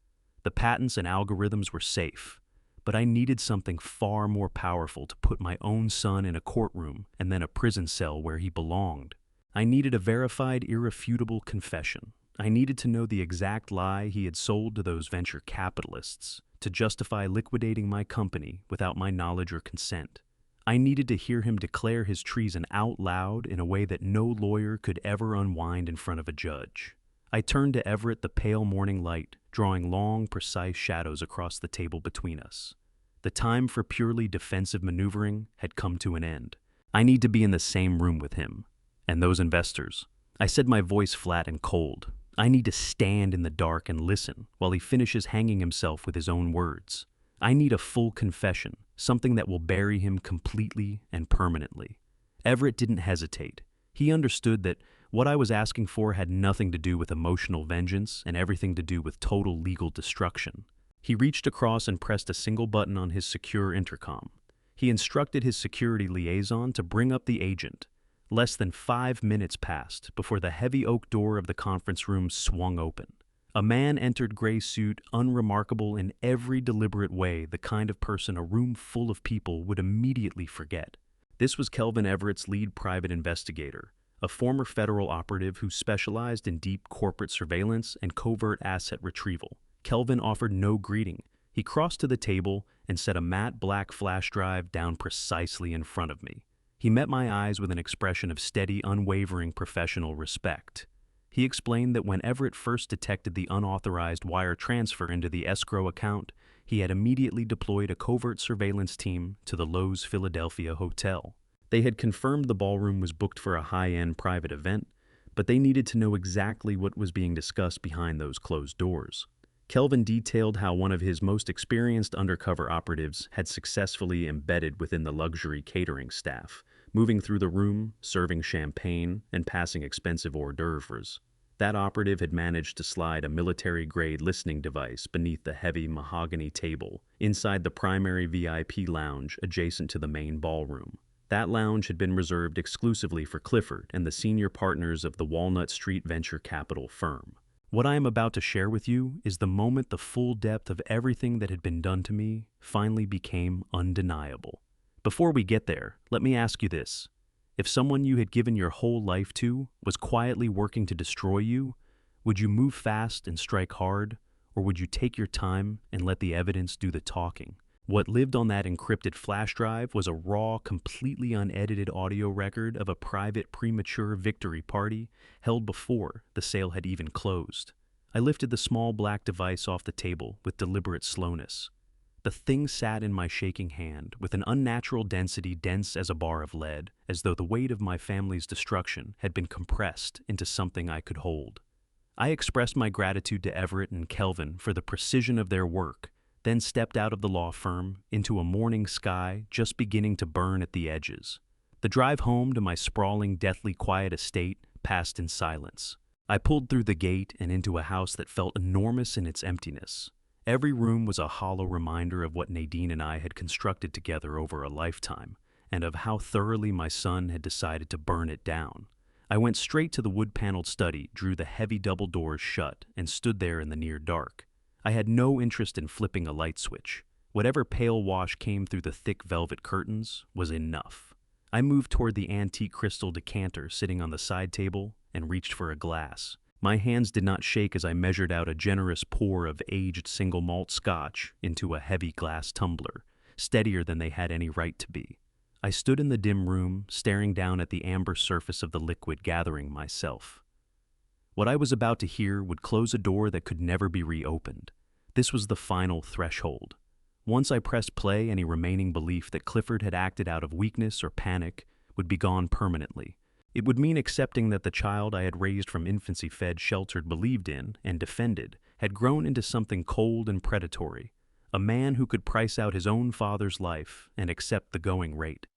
Speaker 1: The patents and algorithms were safe, but I needed something far more powerful to put my own son in a courtroom and then a prison cell where he belonged. I needed a verified, irrefutable confession. I needed to know the exact lie he had sold to those venture capitalists to justify liquidating my company without my knowledge or consent. I needed to hear him declare his treason out loud in a way that no lawyer could ever unwind in front of a judge. I turned to Everett, the pale morning light, drawing long, precise shadows across the table between us. The time for purely defensive maneuvering had come to an end. I need to be in the same room with him and those investors. I said, my voice flat and cold. I need to stand in the dark and listen while he finishes hanging himself with his own words. I need a full confession, something that will bury him completely and permanently. Everett didn't hesitate. He understood that what I was asking for had nothing to do with emotional vengeance and everything to do with total legal destruction. He reached across and pressed a single button on his secure intercom. He instructed his security liaison to bring up the agent. Less than 5 minutes passed before the heavy oak door of the conference room swung open. A man entered, gray suit, unremarkable in every deliberate way, the kind of person a room full of people would immediately forget. This was Kelvin Everett's lead private investigator, a former federal operative who specialized in deep corporate surveillance and covert asset retrieval. Kelvin offered no greeting. He crossed to the table and set a matte black flash drive down precisely in front of me. He met my eyes with an expression of steady, unwavering professional respect. He explained that when Everett first detected the unauthorized wire transfer into the escrow account, he had immediately deployed a covert surveillance team to the Loews Philadelphia hotel. They had confirmed the ballroom was booked for a high-end private event, but they needed to know exactly what was being discussed behind those closed doors. Kelvin detailed how one of his most experienced undercover operatives had successfully embedded within the luxury catering staff, moving through the room, serving champagne, and passing expensive hors d'oeuvres. That operative had managed to slide a military-grade listening device beneath the heavy mahogany table inside the primary VIP lounge adjacent to the main ballroom. That lounge had been reserved exclusively for Clifford and the senior partners of the Walnut Street venture capital firm. What I am about to share with you is the moment the full depth of everything that had been done to me finally became undeniable. Before we get there, let me ask you this. If someone you had given your whole life to was quietly working to destroy you, would you move fast and strike hard, or would you take your time and let the evidence do the talking? What lived on that encrypted flash drive was a raw, completely unedited audio record of a private premature victory party held before the sale had even closed. I lifted the small black device off the table with deliberate slowness. The thing sat in my shaking hand with an unnatural density dense as a bar of lead, as though the weight of my family's destruction had been compressed into something I could hold. I expressed my gratitude to Everett and Kelvin for the precision of their work, then stepped out of the law firm into a morning sky just beginning to burn at the edges. The drive home to my sprawling, deathly quiet estate passed in silence. I pulled through the gate and into a house that felt enormous in its emptiness. Every room was a hollow reminder of what Nadine and I had constructed together over a lifetime, and of how thoroughly my son had decided to burn it down. I went straight to the wood-paneled study, drew the heavy double doors shut, and stood there in the near dark. I had no interest in flipping a light switch. Whatever pale wash came through the thick velvet curtains was enough. I moved toward the antique crystal decanter sitting on the side table and reached for a glass. My hands did not shake as I measured out a generous pour of aged single malt scotch into a heavy glass tumbler, steadier than they had any right to be. I stood in the dim room, staring down at the amber surface of the liquid, gathering myself. What I was about to hear would close a door that could never be reopened. This was the final threshold. Once I pressed play, any remaining belief that Clifford had acted out of weakness or panic would be gone permanently. It would mean accepting that the child I had raised from infancy, fed, sheltered, believed in, and defended, had grown into something cold and predatory, a man who could price out his own father's life and accept the going rate.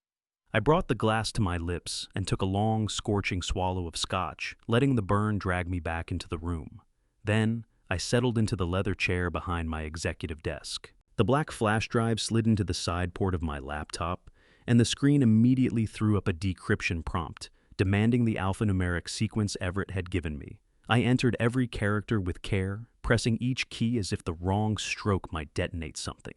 Speaker 1: I brought the glass to my lips and took a long, scorching swallow of scotch, letting the burn drag me back into the room. Then, I settled into the leather chair behind my executive desk. The black flash drive slid into the side port of my laptop, and the screen immediately threw up a decryption prompt, demanding the alphanumeric sequence Everett had given me. I entered every character with care, pressing each key as if the wrong stroke might detonate something.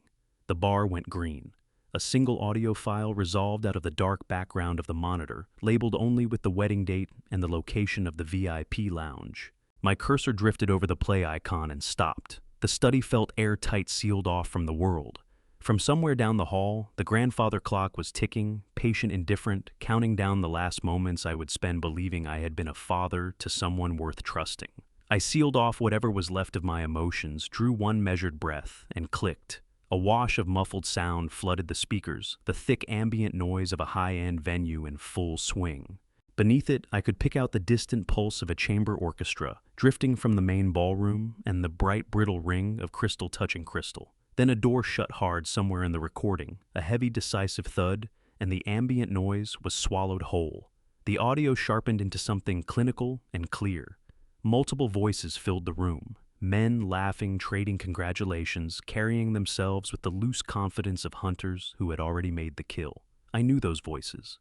Speaker 1: The bar went green. A single audio file resolved out of the dark background of the monitor, labeled only with the wedding date and the location of the VIP lounge. My cursor drifted over the play icon and stopped. The study felt airtight, sealed off from the world. From somewhere down the hall, the grandfather clock was ticking, patient, indifferent, counting down the last moments I would spend believing I had been a father to someone worth trusting. I sealed off whatever was left of my emotions, drew one measured breath, and clicked. A wash of muffled sound flooded the speakers, the thick ambient noise of a high-end venue in full swing. Beneath it, I could pick out the distant pulse of a chamber orchestra, drifting from the main ballroom, and the bright, brittle ring of crystal touching crystal. Then a door shut hard somewhere in the recording, a heavy, decisive thud, and the ambient noise was swallowed whole. The audio sharpened into something clinical and clear. Multiple voices filled the room. Men laughing, trading congratulations, carrying themselves with the loose confidence of hunters who had already made the kill. I knew those voices.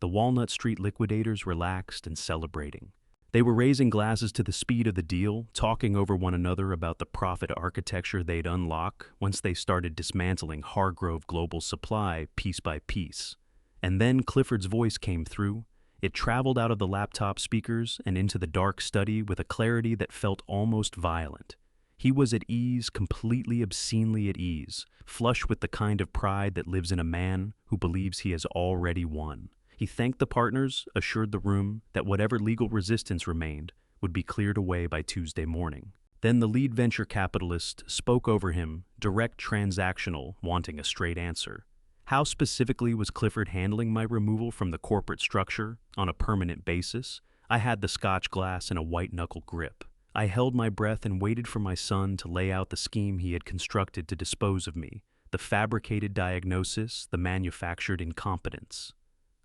Speaker 1: The Walnut Street liquidators, relaxed and celebrating. They were raising glasses to the speed of the deal, talking over one another about the profit architecture they'd unlock once they started dismantling Hargrove Global Supply piece by piece. And then Clifford's voice came through. It traveled out of the laptop speakers and into the dark study with a clarity that felt almost violent. He was at ease, completely obscenely at ease, flush with the kind of pride that lives in a man who believes he has already won. He thanked the partners, assured the room that whatever legal resistance remained would be cleared away by Tuesday morning. Then the lead venture capitalist spoke over him, direct, transactional, wanting a straight answer. How specifically was Clifford handling my removal from the corporate structure on a permanent basis? I had the scotch glass in a white-knuckle grip. I held my breath and waited for my son to lay out the scheme he had constructed to dispose of me, the fabricated diagnosis, the manufactured incompetence.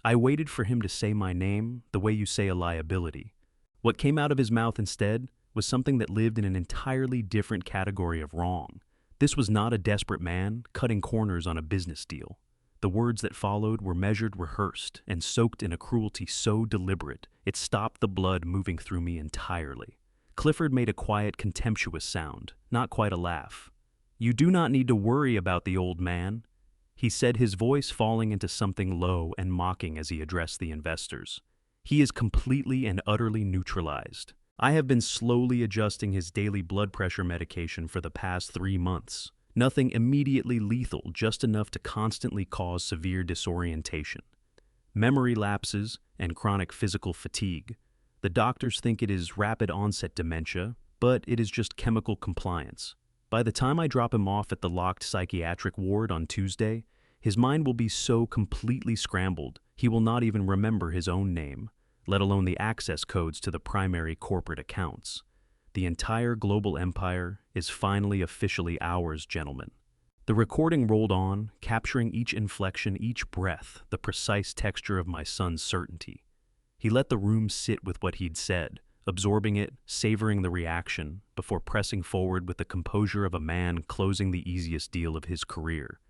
Speaker 1: I waited for him to say my name the way you say a liability. What came out of his mouth instead was something that lived in an entirely different category of wrong. This was not a desperate man cutting corners on a business deal. The words that followed were measured, rehearsed, and soaked in a cruelty so deliberate it stopped the blood moving through me entirely. Clifford made a quiet, contemptuous sound, not quite a laugh. "You do not need to worry about the old man," he said, his voice falling into something low and mocking as he addressed the investors. "He is completely and utterly neutralized. I have been slowly adjusting his daily blood pressure medication for the past 3 months. Nothing immediately lethal, just enough to constantly cause severe disorientation, memory lapses, and chronic physical fatigue. The doctors think it is rapid onset dementia, but it is just chemical compliance. By the time I drop him off at the locked psychiatric ward on Tuesday, his mind will be so completely scrambled he will not even remember his own name, let alone the access codes to the primary corporate accounts. The entire global empire is finally officially ours, gentlemen." The recording rolled on, capturing each inflection, each breath, the precise texture of my son's certainty. He let the room sit with what he'd said, absorbing it, savoring the reaction, before pressing forward with the composure of a man closing the easiest deal of his career.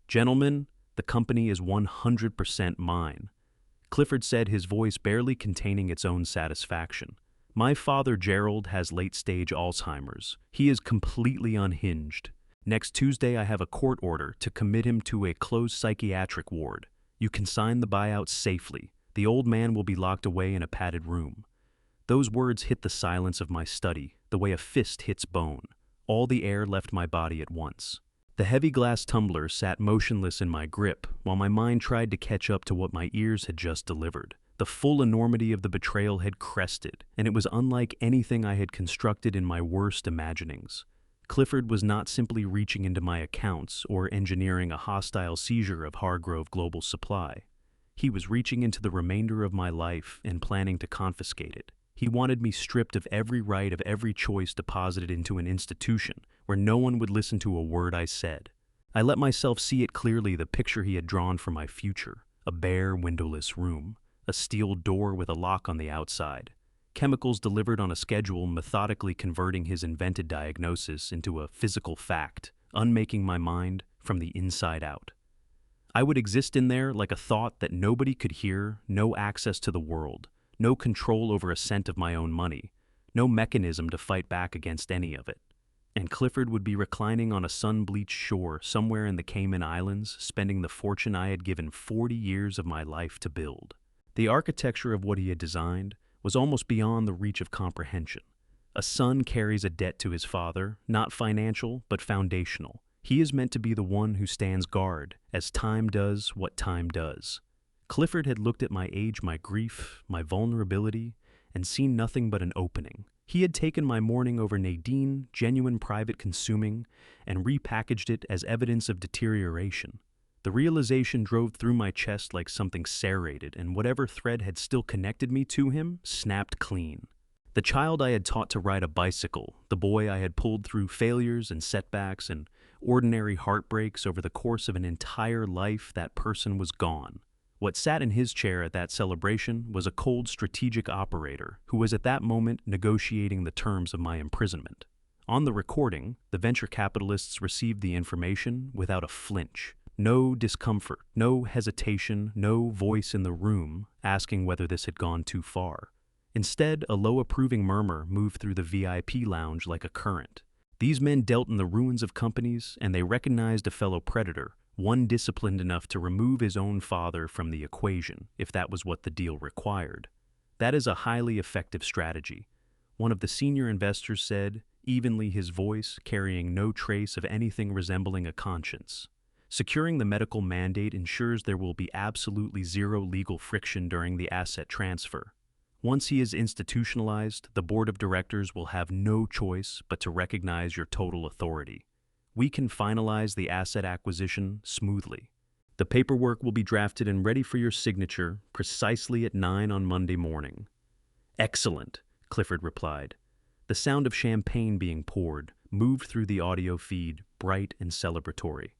Speaker 1: "Gentlemen, the company is 100% mine," Clifford said, his voice barely containing its own satisfaction. "My father, Gerald, has late-stage Alzheimer's. He is completely unhinged. Next Tuesday I have a court order to commit him to a closed psychiatric ward. You can sign the buyout safely. The old man will be locked away in a padded room." Those words hit the silence of my study, the way a fist hits bone. All the air left my body at once. The heavy glass tumbler sat motionless in my grip, while my mind tried to catch up to what my ears had just delivered. The full enormity of the betrayal had crested, and it was unlike anything I had constructed in my worst imaginings. Clifford was not simply reaching into my accounts or engineering a hostile seizure of Hargrove Global Supply. He was reaching into the remainder of my life and planning to confiscate it. He wanted me stripped of every right, of every choice, deposited into an institution where no one would listen to a word I said. I let myself see it clearly, the picture he had drawn for my future: a bare, windowless room, a steel door with a lock on the outside, chemicals delivered on a schedule methodically converting his invented diagnosis into a physical fact, unmaking my mind from the inside out. I would exist in there like a thought that nobody could hear, no access to the world, no control over a cent of my own money, no mechanism to fight back against any of it. And Clifford would be reclining on a sun-bleached shore somewhere in the Cayman Islands, spending the fortune I had given 40 years of my life to build. The architecture of what he had designed was almost beyond the reach of comprehension. A son carries a debt to his father, not financial, but foundational. He is meant to be the one who stands guard, as time does what time does. Clifford had looked at my age, my grief, my vulnerability, and seen nothing but an opening. He had taken my mourning over Nadine, genuine private consuming, and repackaged it as evidence of deterioration. The realization drove through my chest like something serrated, and whatever thread had still connected me to him snapped clean. The child I had taught to ride a bicycle, the boy I had pulled through failures and setbacks and ordinary heartbreaks over the course of an entire life, that person was gone. What sat in his chair at that celebration was a cold strategic operator who was at that moment negotiating the terms of my imprisonment. On the recording, the venture capitalists received the information without a flinch. No discomfort, no hesitation, no voice in the room asking whether this had gone too far. Instead, a low approving murmur moved through the VIP lounge like a current. These men dealt in the ruins of companies, and they recognized a fellow predator, one disciplined enough to remove his own father from the equation, if that was what the deal required. That is a highly effective strategy, one of the senior investors said, evenly, his voice carrying no trace of anything resembling a conscience. Securing the medical mandate ensures there will be absolutely zero legal friction during the asset transfer. Once he is institutionalized, the board of directors will have no choice but to recognize your total authority. We can finalize the asset acquisition smoothly. The paperwork will be drafted and ready for your signature precisely at 9 on Monday morning. Excellent, Clifford replied. The sound of champagne being poured moved through the audio feed, bright and celebratory.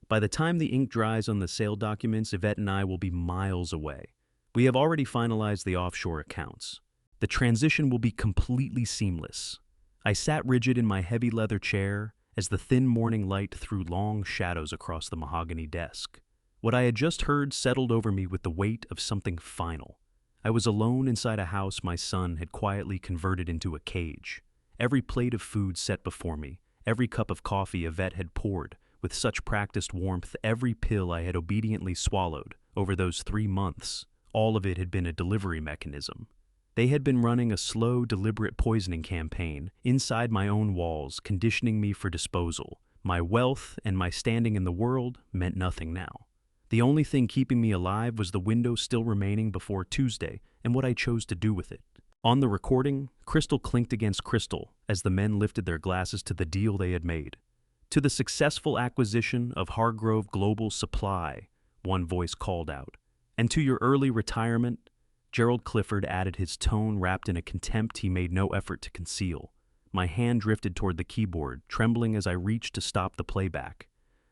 Speaker 1: By the time the ink dries on the sale documents, Yvette and I will be miles away. We have already finalized the offshore accounts. The transition will be completely seamless. I sat rigid in my heavy leather chair as the thin morning light threw long shadows across the mahogany desk. What I had just heard settled over me with the weight of something final. I was alone inside a house my son had quietly converted into a cage. Every plate of food set before me, every cup of coffee Yvette had poured, with such practiced warmth, every pill I had obediently swallowed over those 3 months, all of it had been a delivery mechanism. They had been running a slow, deliberate poisoning campaign inside my own walls, conditioning me for disposal. My wealth and my standing in the world meant nothing now. The only thing keeping me alive was the window still remaining before Tuesday and what I chose to do with it. On the recording, crystal clinked against crystal as the men lifted their glasses to the deal they had made. To the successful acquisition of Hargrove Global Supply, one voice called out. And to your early retirement, Gerald Clifford added, his tone wrapped in a contempt he made no effort to conceal. My hand drifted toward the keyboard, trembling as I reached to stop the playback.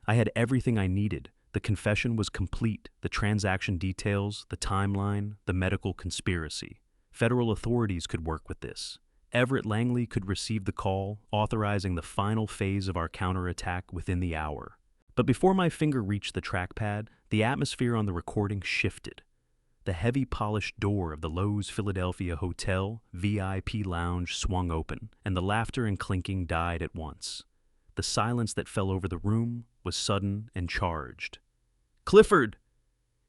Speaker 1: I had everything I needed. The confession was complete, the transaction details, the timeline, the medical conspiracy. Federal authorities could work with this. Everett Langley could receive the call, authorizing the final phase of our counterattack within the hour. But before my finger reached the trackpad, the atmosphere on the recording shifted. The heavy polished door of the Loews Philadelphia Hotel VIP lounge swung open, and the laughter and clinking died at once. The silence that fell over the room was sudden and charged. "Clifford!"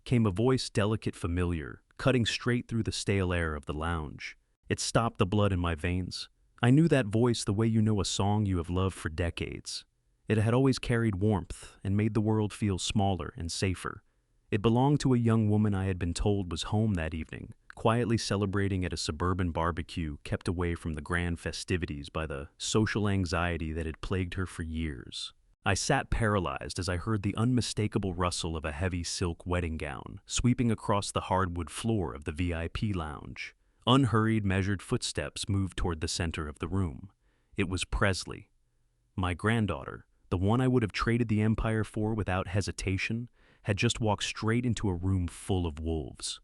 Speaker 1: came a voice delicate, familiar, cutting straight through the stale air of the lounge. It stopped the blood in my veins. I knew that voice the way you know a song you have loved for decades. It had always carried warmth and made the world feel smaller and safer. It belonged to a young woman I had been told was home that evening, quietly celebrating at a suburban barbecue kept away from the grand festivities by the social anxiety that had plagued her for years. I sat paralyzed as I heard the unmistakable rustle of a heavy silk wedding gown sweeping across the hardwood floor of the VIP lounge. Unhurried, measured footsteps moved toward the center of the room. It was Presley. My granddaughter, the one I would have traded the empire for without hesitation, had just walked straight into a room full of wolves.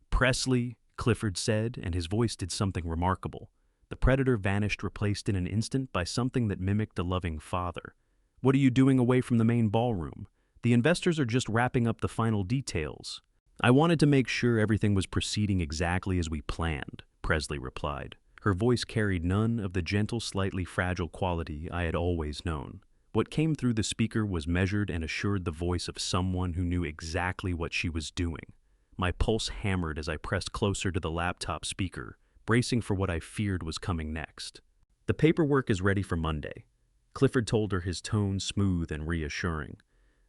Speaker 1: "Presley," Clifford said, and his voice did something remarkable. The predator vanished, replaced in an instant by something that mimicked a loving father. "What are you doing away from the main ballroom? The investors are just wrapping up the final details." "I wanted to make sure everything was proceeding exactly as we planned," Presley replied. Her voice carried none of the gentle, slightly fragile quality I had always known. What came through the speaker was measured and assured, the voice of someone who knew exactly what she was doing. My pulse hammered as I pressed closer to the laptop speaker, bracing for what I feared was coming next. "The paperwork is ready for Monday," Clifford told her, his tone smooth and reassuring.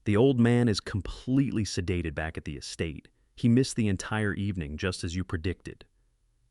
Speaker 1: "The old man is completely sedated back at the estate. He missed the entire evening, just as you predicted."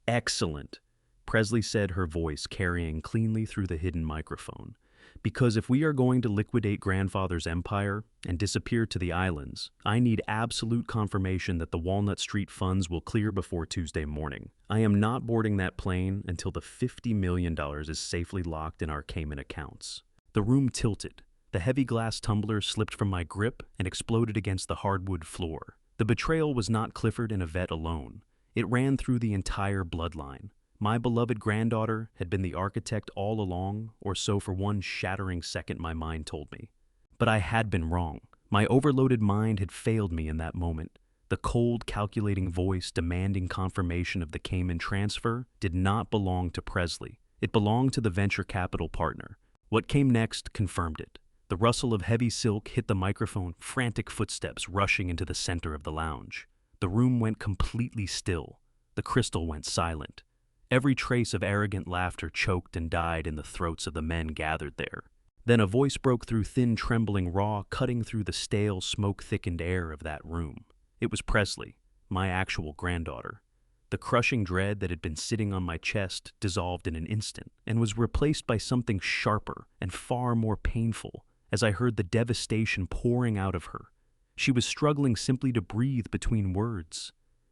Speaker 1: "Excellent," Presley said, her voice carrying cleanly through the hidden microphone. "Because if we are going to liquidate grandfather's empire and disappear to the islands, I need absolute confirmation that the Walnut Street funds will clear before Tuesday morning. I am not boarding that plane until the $50 million is safely locked in our Cayman accounts." The room tilted. The heavy glass tumbler slipped from my grip and exploded against the hardwood floor. The betrayal was not Clifford and Yvette alone. It ran through the entire bloodline. My beloved granddaughter had been the architect all along, or so for one shattering second my mind told me. But I had been wrong. My overloaded mind had failed me in that moment. The cold, calculating voice demanding confirmation of the Cayman transfer did not belong to Presley. It belonged to the venture capital partner. What came next confirmed it. The rustle of heavy silk hit the microphone, frantic footsteps rushing into the center of the lounge. The room went completely still. The crystal went silent. Every trace of arrogant laughter choked and died in the throats of the men gathered there. Then a voice broke through thin, trembling raw, cutting through the stale, smoke-thickened air of that room. It was Presley, my actual granddaughter. The crushing dread that had been sitting on my chest dissolved in an instant and was replaced by something sharper and far more painful as I heard the devastation pouring out of her. She was struggling simply to breathe between words.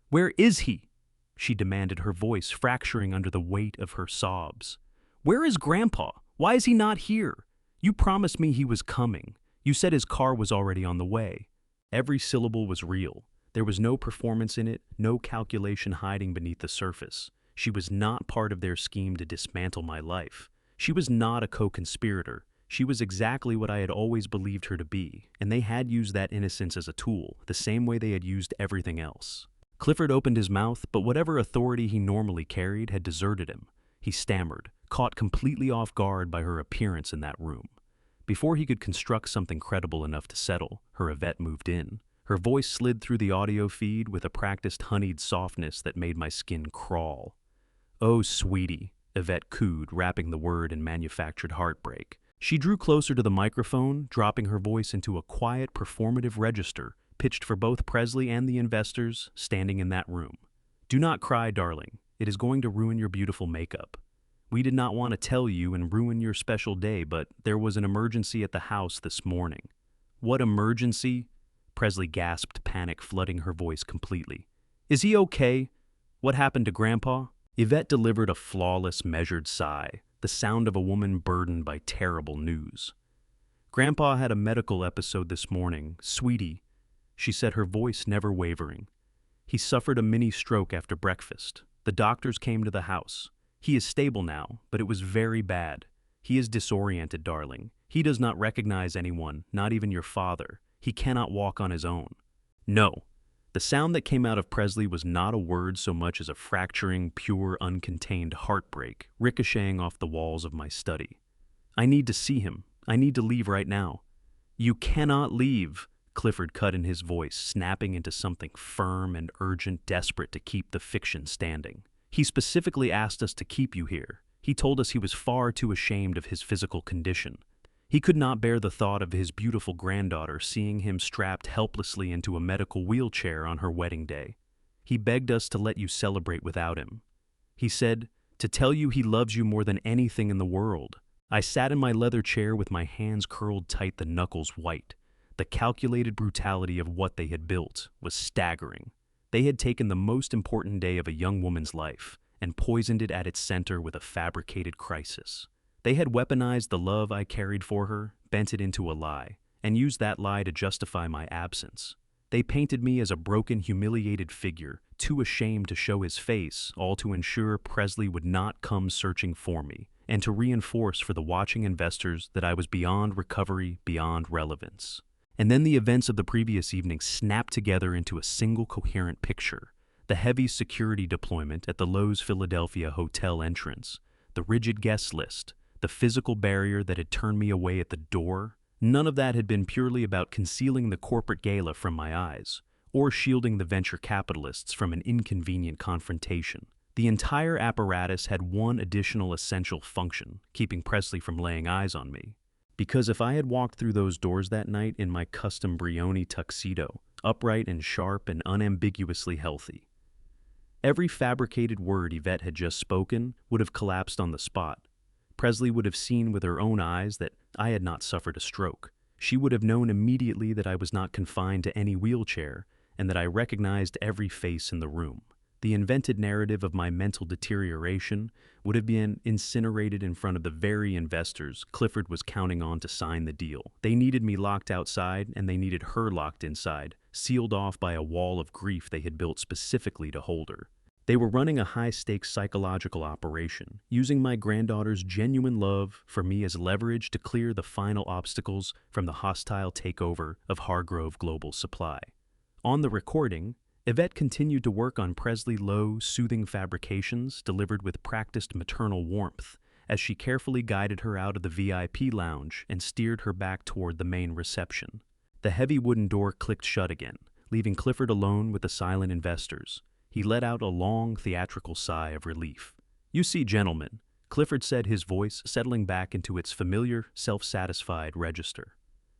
Speaker 1: "Where is he?" she demanded, her voice fracturing under the weight of her sobs. "Where is Grandpa? Why is he not here? You promised me he was coming. You said his car was already on the way." Every syllable was real. There was no performance in it, no calculation hiding beneath the surface. She was not part of their scheme to dismantle my life. She was not a co-conspirator. She was exactly what I had always believed her to be, and they had used that innocence as a tool, the same way they had used everything else. Clifford opened his mouth, but whatever authority he normally carried had deserted him. He stammered, caught completely off guard by her appearance in that room. Before he could construct something credible enough to settle, her Yvette moved in. Her voice slid through the audio feed with a practiced honeyed softness that made my skin crawl. "Oh, sweetie," Yvette cooed, wrapping the word in manufactured heartbreak. She drew closer to the microphone, dropping her voice into a quiet, performative register, pitched for both Presley and the investors standing in that room. "Do not cry, darling. It is going to ruin your beautiful makeup. We did not want to tell you and ruin your special day, but there was an emergency at the house this morning." "What emergency?" Presley gasped, panic flooding her voice completely. "Is he okay? What happened to Grandpa?" Yvette delivered a flawless, measured sigh, the sound of a woman burdened by terrible news. "Grandpa had a medical episode this morning, sweetie," she said, her voice never wavering. "He suffered a mini stroke after breakfast. The doctors came to the house. He is stable now, but it was very bad. He is disoriented, darling. He does not recognize anyone, not even your father. He cannot walk on his own." "No." The sound that came out of Presley was not a word so much as a fracturing, pure, uncontained heartbreak ricocheting off the walls of my study. "I need to see him. I need to leave right now." "You cannot leave," Clifford cut in, his voice snapping into something firm and urgent, desperate to keep the fiction standing. "He specifically asked us to keep you here. He told us he was far too ashamed of his physical condition. He could not bear the thought of his beautiful granddaughter seeing him strapped helplessly into a medical wheelchair on her wedding day. He begged us to let you celebrate without him. He said, to tell you he loves you more than anything in the world." I sat in my leather chair with my hands curled tight, the knuckles white. The calculated brutality of what they had built was staggering. They had taken the most important day of a young woman's life and poisoned it at its center with a fabricated crisis. They had weaponized the love I carried for her, bent it into a lie, and used that lie to justify my absence. They painted me as a broken, humiliated figure, too ashamed to show his face, all to ensure Presley would not come searching for me, and to reinforce for the watching investors that I was beyond recovery, beyond relevance. And then the events of the previous evening snapped together into a single coherent picture. The heavy security deployment at the Lowe's Philadelphia hotel entrance, the rigid guest list, the physical barrier that had turned me away at the door. None of that had been purely about concealing the corporate gala from my eyes, or shielding the venture capitalists from an inconvenient confrontation. The entire apparatus had one additional essential function, keeping Presley from laying eyes on me. Because if I had walked through those doors that night in my custom Brioni tuxedo, upright and sharp and unambiguously healthy, every fabricated word Yvette had just spoken would have collapsed on the spot. Presley would have seen with her own eyes that I had not suffered a stroke. She would have known immediately that I was not confined to any wheelchair and that I recognized every face in the room. The invented narrative of my mental deterioration would have been incinerated in front of the very investors Clifford was counting on to sign the deal. They needed me locked outside, and they needed her locked inside, sealed off by a wall of grief they had built specifically to hold her. They were running a high-stakes psychological operation, using my granddaughter's genuine love for me as leverage to clear the final obstacles from the hostile takeover of Hargrove Global Supply. On the recording, Yvette continued to work on Presley's low, soothing fabrications delivered with practiced maternal warmth as she carefully guided her out of the VIP lounge and steered her back toward the main reception. The heavy wooden door clicked shut again, leaving Clifford alone with the silent investors. He let out a long, theatrical sigh of relief. "You see, gentlemen," Clifford said, his voice settling back into its familiar, self-satisfied register.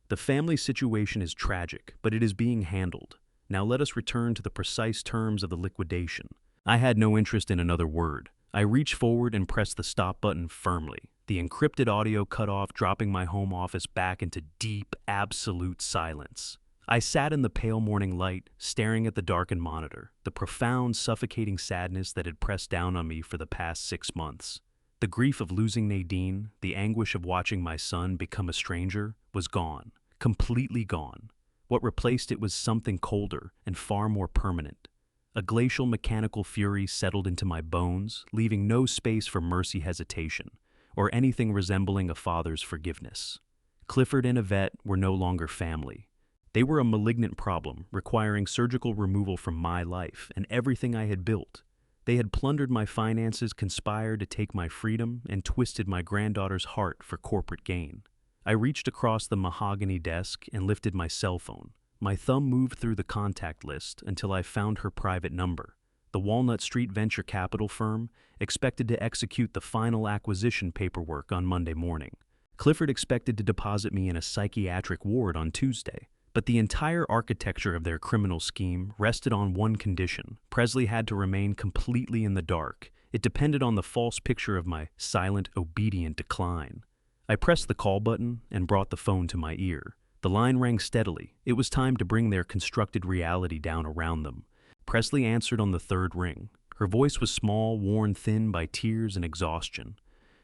Speaker 1: "The family situation is tragic, but it is being handled. Now let us return to the precise terms of the liquidation." I had no interest in another word. I reached forward and pressed the stop button firmly. The encrypted audio cut off, dropping my home office back into deep, absolute silence. I sat in the pale morning light, staring at the darkened monitor, the profound, suffocating sadness that had pressed down on me for the past 6 months. The grief of losing Nadine, the anguish of watching my son become a stranger, was gone, completely gone. What replaced it was something colder and far more permanent. A glacial mechanical fury settled into my bones, leaving no space for mercy, hesitation, or anything resembling a father's forgiveness. Clifford and Yvette were no longer family. They were a malignant problem, requiring surgical removal from my life and everything I had built. They had plundered my finances, conspired to take my freedom, and twisted my granddaughter's heart for corporate gain. I reached across the mahogany desk and lifted my cell phone. My thumb moved through the contact list until I found her private number. The Walnut Street venture capital firm expected to execute the final acquisition paperwork on Monday morning. Clifford expected to deposit me in a psychiatric ward on Tuesday. But the entire architecture of their criminal scheme rested on one condition. Presley had to remain completely in the dark. It depended on the false picture of my silent, obedient decline. I pressed the call button and brought the phone to my ear. The line rang steadily. It was time to bring their constructed reality down around them. Presley answered on the third ring. Her voice was small, worn thin by tears and exhaustion.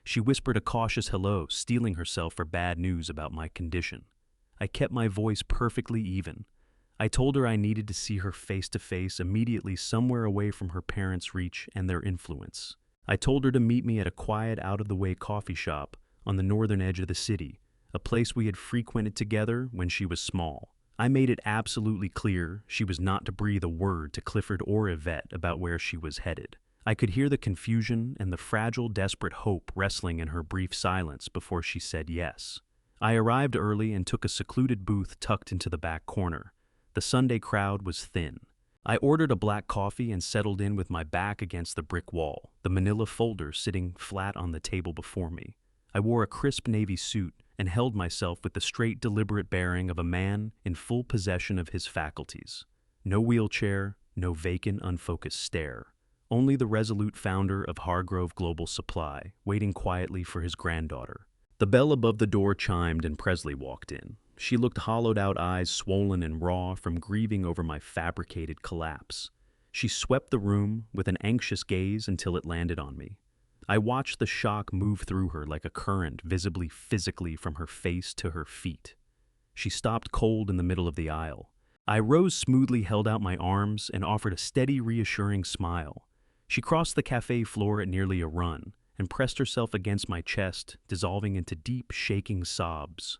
Speaker 1: She whispered a cautious hello, steeling herself for bad news about my condition. I kept my voice perfectly even. I told her I needed to see her face to face immediately, somewhere away from her parents' reach and their influence. I told her to meet me at a quiet, out-of-the-way coffee shop on the northern edge of the city, a place we had frequented together when she was small. I made it absolutely clear she was not to breathe a word to Clifford or Yvette about where she was headed. I could hear the confusion and the fragile, desperate hope wrestling in her brief silence before she said yes. I arrived early and took a secluded booth tucked into the back corner. The Sunday crowd was thin. I ordered a black coffee and settled in with my back against the brick wall, the manila folder sitting flat on the table before me. I wore a crisp navy suit and held myself with the straight, deliberate bearing of a man in full possession of his faculties. No wheelchair, no vacant, unfocused stare. Only the resolute founder of Hargrove Global Supply, waiting quietly for his granddaughter. The bell above the door chimed and Presley walked in. She looked hollowed-out, eyes swollen and raw from grieving over my fabricated collapse. She swept the room with an anxious gaze until it landed on me. I watched the shock move through her like a current, visibly physically from her face to her feet. She stopped cold in the middle of the aisle. I rose smoothly, held out my arms, and offered a steady, reassuring smile. She crossed the cafe floor at nearly a run and pressed herself against my chest, dissolving into deep, shaking sobs.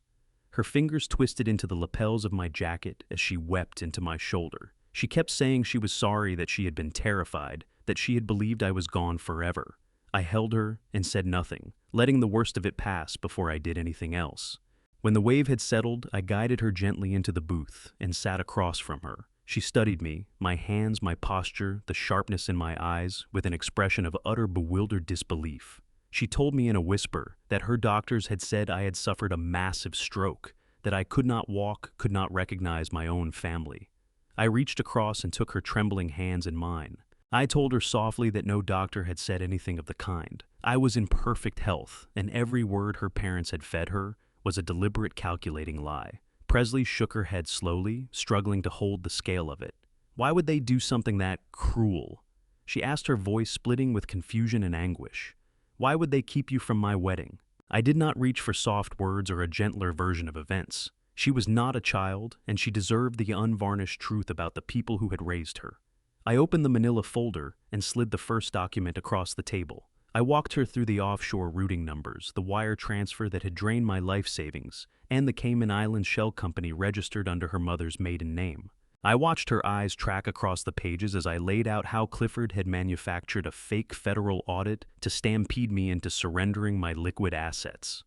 Speaker 1: Her fingers twisted into the lapels of my jacket as she wept into my shoulder. She kept saying she was sorry, that she had been terrified, that she had believed I was gone forever. I held her and said nothing, letting the worst of it pass before I did anything else. When the wave had settled, I guided her gently into the booth and sat across from her. She studied me, my hands, my posture, the sharpness in my eyes, with an expression of utter bewildered disbelief. She told me in a whisper that her doctors had said I had suffered a massive stroke, that I could not walk, could not recognize my own family. I reached across and took her trembling hands in mine. I told her softly that no doctor had said anything of the kind. I was in perfect health, and every word her parents had fed her was a deliberate, calculating lie. Presley shook her head slowly, struggling to hold the scale of it. Why would they do something that cruel? She asked, her voice splitting with confusion and anguish. Why would they keep you from my wedding? I did not reach for soft words or a gentler version of events. She was not a child, and she deserved the unvarnished truth about the people who had raised her. I opened the manila folder and slid the first document across the table. I walked her through the offshore routing numbers, the wire transfer that had drained my life savings, and the Cayman Islands shell company registered under her mother's maiden name. I watched her eyes track across the pages as I laid out how Clifford had manufactured a fake federal audit to stampede me into surrendering my liquid assets.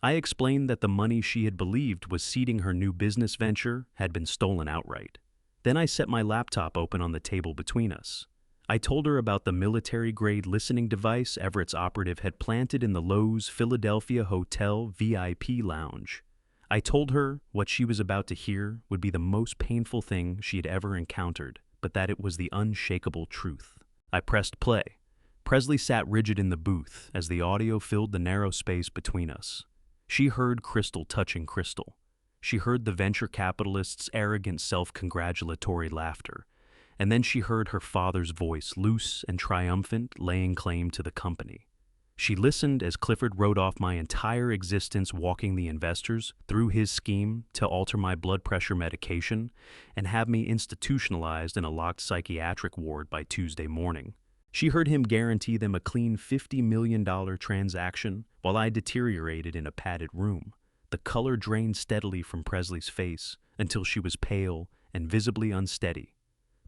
Speaker 1: I explained that the money she had believed was seeding her new business venture had been stolen outright. Then I set my laptop open on the table between us. I told her about the military-grade listening device Everett's operative had planted in the Lowe's Philadelphia Hotel VIP lounge. I told her what she was about to hear would be the most painful thing she had ever encountered, but that it was the unshakable truth. I pressed play. Presley sat rigid in the booth as the audio filled the narrow space between us. She heard crystal touching crystal. She heard the venture capitalist's arrogant self-congratulatory laughter. And then she heard her father's voice, loose and triumphant, laying claim to the company. She listened as Clifford wrote off my entire existence walking the investors through his scheme to alter my blood pressure medication and have me institutionalized in a locked psychiatric ward by Tuesday morning. She heard him guarantee them a clean $50 million transaction while I deteriorated in a padded room. The color drained steadily from Presley's face until she was pale and visibly unsteady.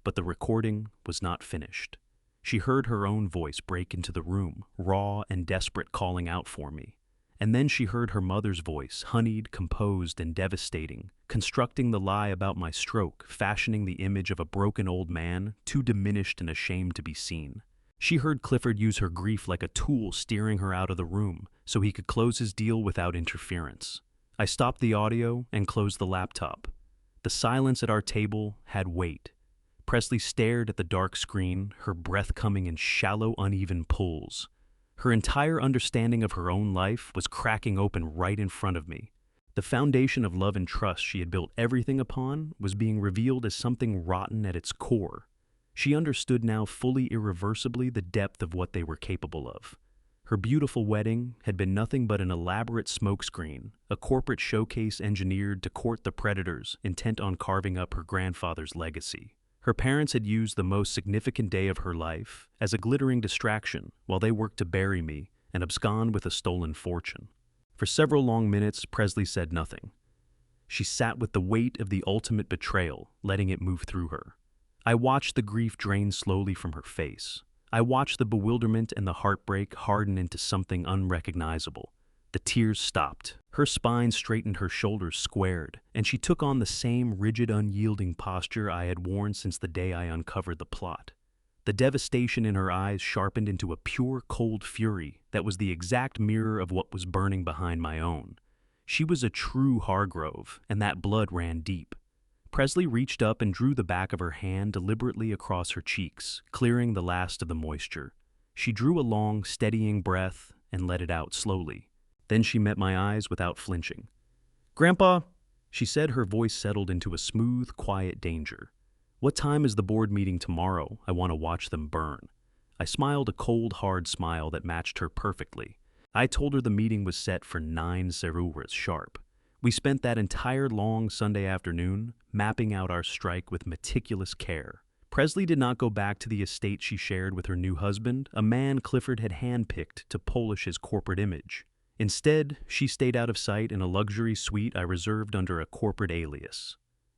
Speaker 1: But the recording was not finished. She heard her own voice break into the room, raw and desperate, calling out for me. And then she heard her mother's voice, honeyed, composed, and devastating, constructing the lie about my stroke, fashioning the image of a broken old man, too diminished and ashamed to be seen. She heard Clifford use her grief like a tool, steering her out of the room so he could close his deal without interference. I stopped the audio and closed the laptop. The silence at our table had weight. Presley stared at the dark screen, her breath coming in shallow, uneven pulls. Her entire understanding of her own life was cracking open right in front of me. The foundation of love and trust she had built everything upon was being revealed as something rotten at its core. She understood now fully irreversibly the depth of what they were capable of. Her beautiful wedding had been nothing but an elaborate smokescreen, a corporate showcase engineered to court the predators intent on carving up her grandfather's legacy. Her parents had used the most significant day of her life as a glittering distraction while they worked to bury me and abscond with a stolen fortune. For several long minutes, Presley said nothing. She sat with the weight of the ultimate betrayal, letting it move through her. I watched the grief drain slowly from her face. I watched the bewilderment and the heartbreak harden into something unrecognizable. The tears stopped. Her spine straightened, her shoulders squared, and she took on the same rigid, unyielding posture I had worn since the day I uncovered the plot. The devastation in her eyes sharpened into a pure, cold fury that was the exact mirror of what was burning behind my own. She was a true Hargrove, and that blood ran deep. Presley reached up and drew the back of her hand deliberately across her cheeks, clearing the last of the moisture. She drew a long, steadying breath and let it out slowly. Then she met my eyes without flinching. "Grandpa," she said, her voice settled into a smooth, quiet danger. "What time is the board meeting tomorrow? I want to watch them burn." I smiled a cold, hard smile that matched her perfectly. I told her the meeting was set for 9 Ceruras sharp. We spent that entire long Sunday afternoon mapping out our strike with meticulous care. Presley did not go back to the estate she shared with her new husband, a man Clifford had handpicked to polish his corporate image. Instead, she stayed out of sight in a luxury suite I reserved under a corporate alias.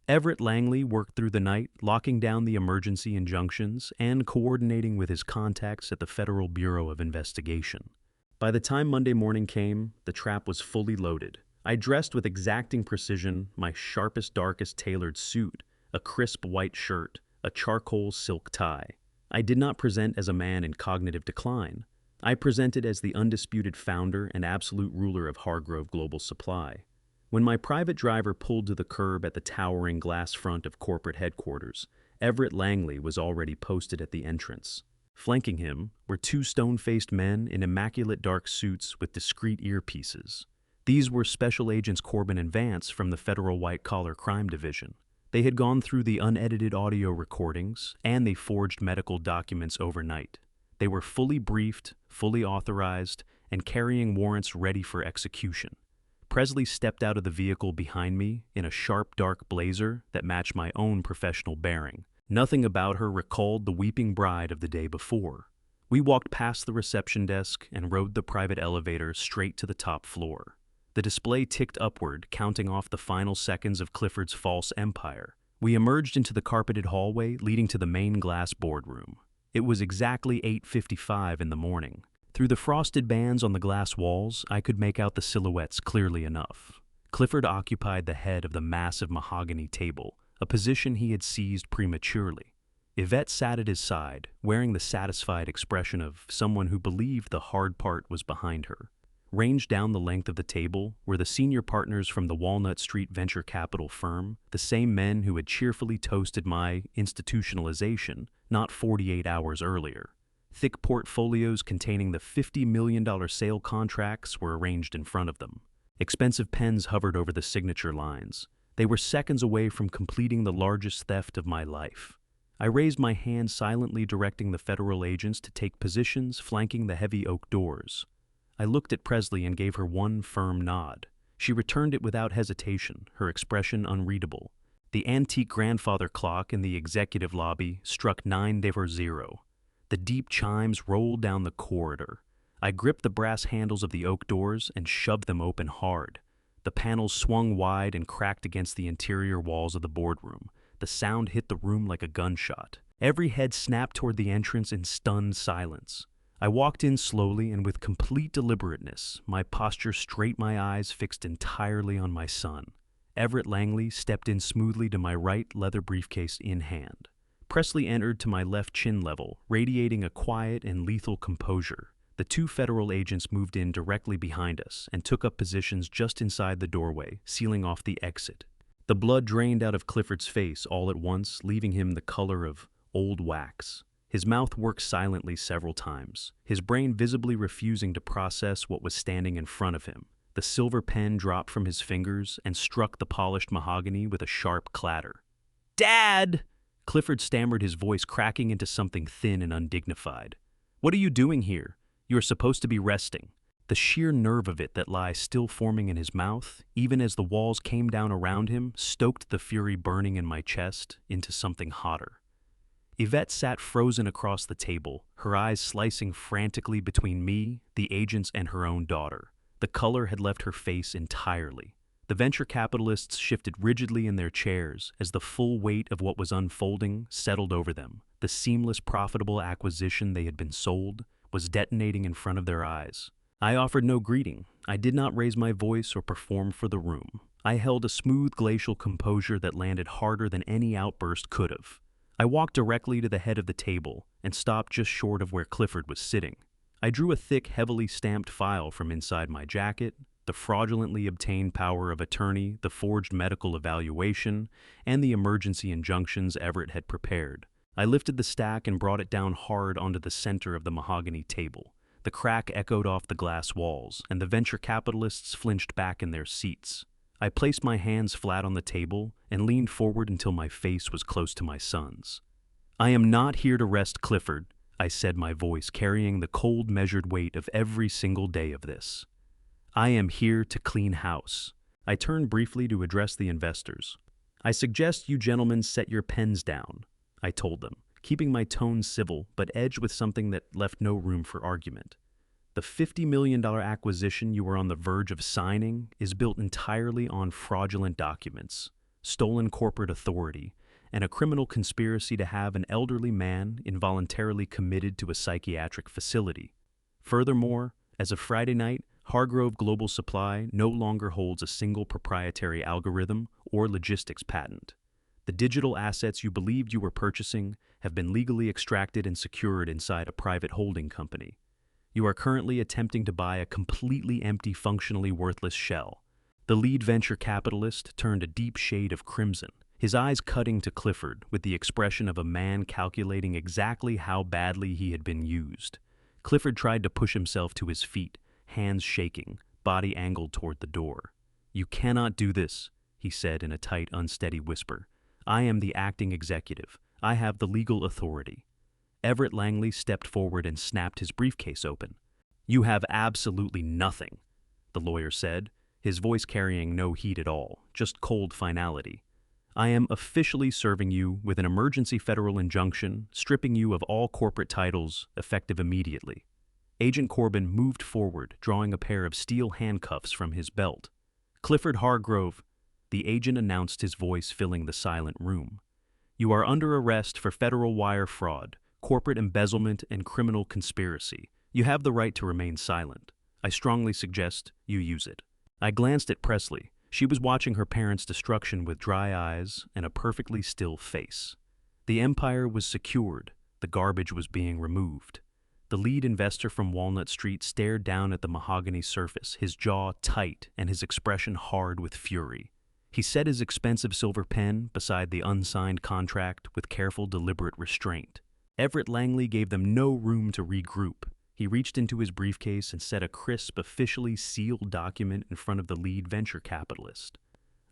Speaker 1: Everett Langley worked through the night, locking down the emergency injunctions and coordinating with his contacts at the Federal Bureau of Investigation. By the time Monday morning came, the trap was fully loaded. I dressed with exacting precision, my sharpest, darkest tailored suit, a crisp white shirt, a charcoal silk tie. I did not present as a man in cognitive decline. I presented as the undisputed founder and absolute ruler of Hargrove Global Supply. When my private driver pulled to the curb at the towering glass front of corporate headquarters, Everett Langley was already posted at the entrance. Flanking him were 2 stone-faced men in immaculate dark suits with discreet earpieces. These were Special Agents Corbin and Vance from the Federal White Collar Crime Division. They had gone through the unedited audio recordings, and they forged medical documents overnight. They were fully briefed, fully authorized, and carrying warrants ready for execution. Presley stepped out of the vehicle behind me in a sharp, dark blazer that matched my own professional bearing. Nothing about her recalled the weeping bride of the day before. We walked past the reception desk and rode the private elevator straight to the top floor. The display ticked upward, counting off the final seconds of Clifford's false empire. We emerged into the carpeted hallway leading to the main glass boardroom. It was exactly 8:55 in the morning. Through the frosted bands on the glass walls, I could make out the silhouettes clearly enough. Clifford occupied the head of the massive mahogany table, a position he had seized prematurely. Yvette sat at his side, wearing the satisfied expression of someone who believed the hard part was behind her. Ranged down the length of the table were the senior partners from the Walnut Street venture capital firm, the same men who had cheerfully toasted my institutionalization not 48 hours earlier. Thick portfolios containing the $50 million sale contracts were arranged in front of them. Expensive pens hovered over the signature lines. They were seconds away from completing the largest theft of my life. I raised my hand, silently directing the federal agents to take positions flanking the heavy oak doors. I looked at Presley and gave her one firm nod. She returned it without hesitation, her expression unreadable. The antique grandfather clock in the executive lobby struck 9:00. The deep chimes rolled down the corridor. I gripped the brass handles of the oak doors and shoved them open hard. The panels swung wide and cracked against the interior walls of the boardroom. The sound hit the room like a gunshot. Every head snapped toward the entrance in stunned silence. I walked in slowly and with complete deliberateness, my posture straight, my eyes fixed entirely on my son. Everett Langley stepped in smoothly to my right, leather briefcase in hand. Presley entered to my left chin level, radiating a quiet and lethal composure. The two federal agents moved in directly behind us and took up positions just inside the doorway, sealing off the exit. The blood drained out of Clifford's face all at once, leaving him the color of old wax. His mouth worked silently several times, his brain visibly refusing to process what was standing in front of him. The silver pen dropped from his fingers and struck the polished mahogany with a sharp clatter. "Dad!" Clifford stammered, his voice cracking into something thin and undignified. "What are you doing here? You are supposed to be resting." The sheer nerve of it that lay still forming in his mouth, even as the walls came down around him, stoked the fury burning in my chest into something hotter. Yvette sat frozen across the table, her eyes slicing frantically between me, the agents, and her own daughter. The color had left her face entirely. The venture capitalists shifted rigidly in their chairs as the full weight of what was unfolding settled over them. The seamless, profitable acquisition they had been sold was detonating in front of their eyes. I offered no greeting. I did not raise my voice or perform for the room. I held a smooth, glacial composure that landed harder than any outburst could have. I walked directly to the head of the table and stopped just short of where Clifford was sitting. I drew a thick, heavily stamped file from inside my jacket, the fraudulently obtained power of attorney, the forged medical evaluation, and the emergency injunctions Everett had prepared. I lifted the stack and brought it down hard onto the center of the mahogany table. The crack echoed off the glass walls, and the venture capitalists flinched back in their seats. I placed my hands flat on the table and leaned forward until my face was close to my son's. "I am not here to rest Clifford," I said, my voice carrying the cold, measured weight of every single day of this. "I am here to clean house." I turned briefly to address the investors. "I suggest you gentlemen set your pens down," I told them, keeping my tone civil but edged with something that left no room for argument. "The $50 million acquisition you are on the verge of signing is built entirely on fraudulent documents, stolen corporate authority, and a criminal conspiracy to have an elderly man involuntarily committed to a psychiatric facility. Furthermore, as of Friday night, Hargrove Global Supply no longer holds a single proprietary algorithm or logistics patent. The digital assets you believed you were purchasing have been legally extracted and secured inside a private holding company. You are currently attempting to buy a completely empty, functionally worthless shell." The lead venture capitalist turned a deep shade of crimson, his eyes cutting to Clifford with the expression of a man calculating exactly how badly he had been used. Clifford tried to push himself to his feet, hands shaking, body angled toward the door. "You cannot do this," he said in a tight, unsteady whisper. "I am the acting executive. I have the legal authority." Everett Langley stepped forward and snapped his briefcase open. "You have absolutely nothing," the lawyer said, his voice carrying no heat at all, just cold finality. "I am officially serving you with an emergency federal injunction, stripping you of all corporate titles, effective immediately." Agent Corbin moved forward, drawing a pair of steel handcuffs from his belt. "Clifford Hargrove," the agent announced, his voice filling the silent room. "You are under arrest for federal wire fraud, corporate embezzlement, and criminal conspiracy. You have the right to remain silent. I strongly suggest you use it." I glanced at Presley. She was watching her parents' destruction with dry eyes and a perfectly still face. The empire was secured, the garbage was being removed. The lead investor from Walnut Street stared down at the mahogany surface, his jaw tight and his expression hard with fury. He set his expensive silver pen beside the unsigned contract with careful, deliberate restraint. Everett Langley gave them no room to regroup. He reached into his briefcase and set a crisp, officially sealed document in front of the lead venture capitalist.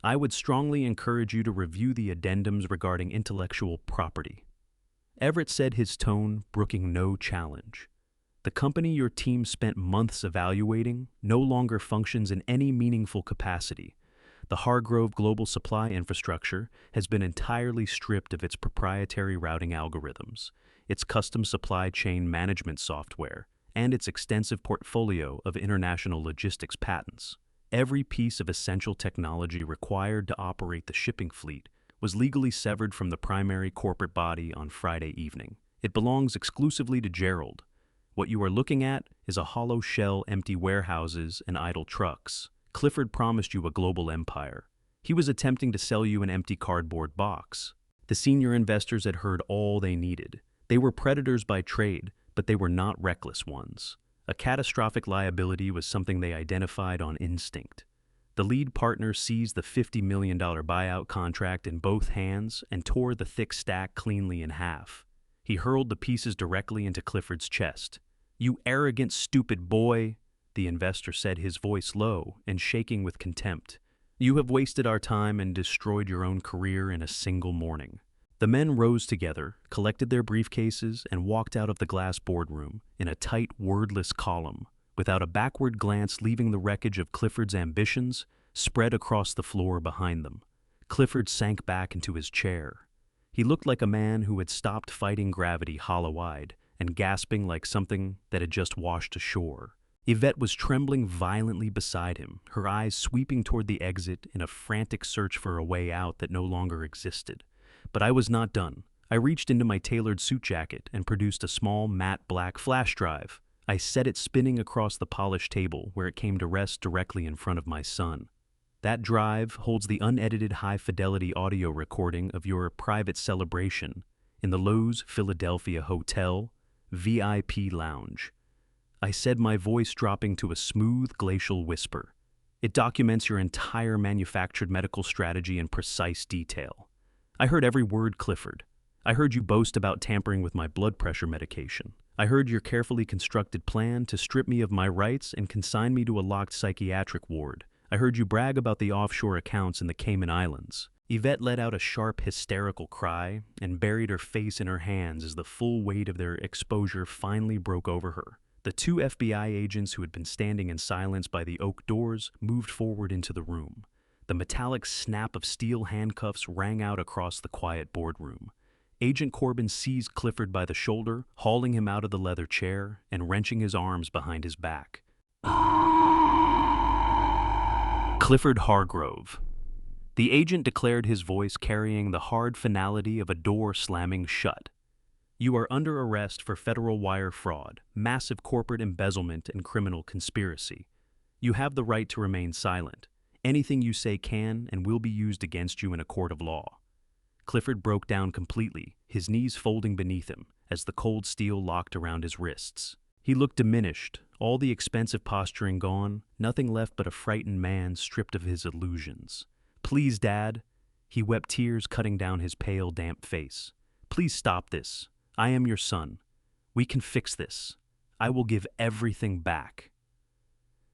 Speaker 1: I would strongly encourage you to review the addendums regarding intellectual property. Everett said, his tone brooking no challenge. The company your team spent months evaluating no longer functions in any meaningful capacity. The Hargrove global supply infrastructure has been entirely stripped of its proprietary routing algorithms, its custom supply chain management software, and its extensive portfolio of international logistics patents. Every piece of essential technology required to operate the shipping fleet was legally severed from the primary corporate body on Friday evening. It belongs exclusively to Gerald. What you are looking at is a hollow shell, empty warehouses, and idle trucks. Clifford promised you a global empire. He was attempting to sell you an empty cardboard box. The senior investors had heard all they needed. They were predators by trade, but they were not reckless ones. A catastrophic liability was something they identified on instinct. The lead partner seized the $50 million buyout contract in both hands and tore the thick stack cleanly in half. He hurled the pieces directly into Clifford's chest. "You arrogant, stupid boy," the investor said, his voice low and shaking with contempt. "You have wasted our time and destroyed your own career in a single morning." The men rose together, collected their briefcases, and walked out of the glass boardroom in a tight, wordless column, without a backward glance, leaving the wreckage of Clifford's ambitions spread across the floor behind them. Clifford sank back into his chair. He looked like a man who had stopped fighting gravity hollow-eyed and gasping like something that had just washed ashore. Yvette was trembling violently beside him, her eyes sweeping toward the exit in a frantic search for a way out that no longer existed. But I was not done. I reached into my tailored suit jacket and produced a small, matte black flash drive. I set it spinning across the polished table where it came to rest directly in front of my son. That drive holds the unedited high-fidelity audio recording of your private celebration in the Loews Philadelphia Hotel VIP Lounge. I said, my voice dropping to a smooth, glacial whisper. It documents your entire manufactured medical strategy in precise detail. I heard every word, Clifford. I heard you boast about tampering with my blood pressure medication. I heard your carefully constructed plan to strip me of my rights and consign me to a locked psychiatric ward. I heard you brag about the offshore accounts in the Cayman Islands. Yvette let out a sharp, hysterical cry and buried her face in her hands as the full weight of their exposure finally broke over her. The two FBI agents who had been standing in silence by the oak doors moved forward into the room. The metallic snap of steel handcuffs rang out across the quiet boardroom. Agent Corbin seized Clifford by the shoulder, hauling him out of the leather chair and wrenching his arms behind his back. Clifford Hargrove. The agent declared, his voice carrying the hard finality of a door slamming shut. You are under arrest for federal wire fraud, massive corporate embezzlement, and criminal conspiracy. You have the right to remain silent. Anything you say can and will be used against you in a court of law. Clifford broke down completely, his knees folding beneath him as the cold steel locked around his wrists. He looked diminished, all the expensive posturing gone, nothing left but a frightened man stripped of his illusions. Please, Dad. He wept, tears cutting down his pale, damp face. Please stop this. I am your son. We can fix this. I will give everything back.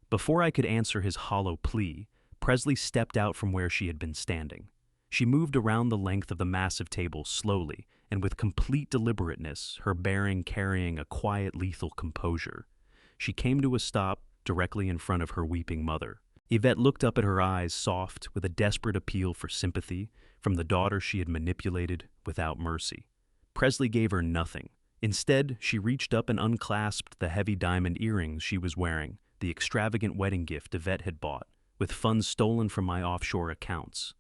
Speaker 1: Before I could answer his hollow plea, Presley stepped out from where she had been standing. She moved around the length of the massive table slowly and with complete deliberateness, her bearing carrying a quiet, lethal composure. She came to a stop directly in front of her weeping mother. Yvette looked up at her eyes, soft, with a desperate appeal for sympathy from the daughter she had manipulated without mercy. Presley gave her nothing. Instead, she reached up and unclasped the heavy diamond earrings she was wearing, the extravagant wedding gift Yvette had bought, with funds stolen from my offshore accounts.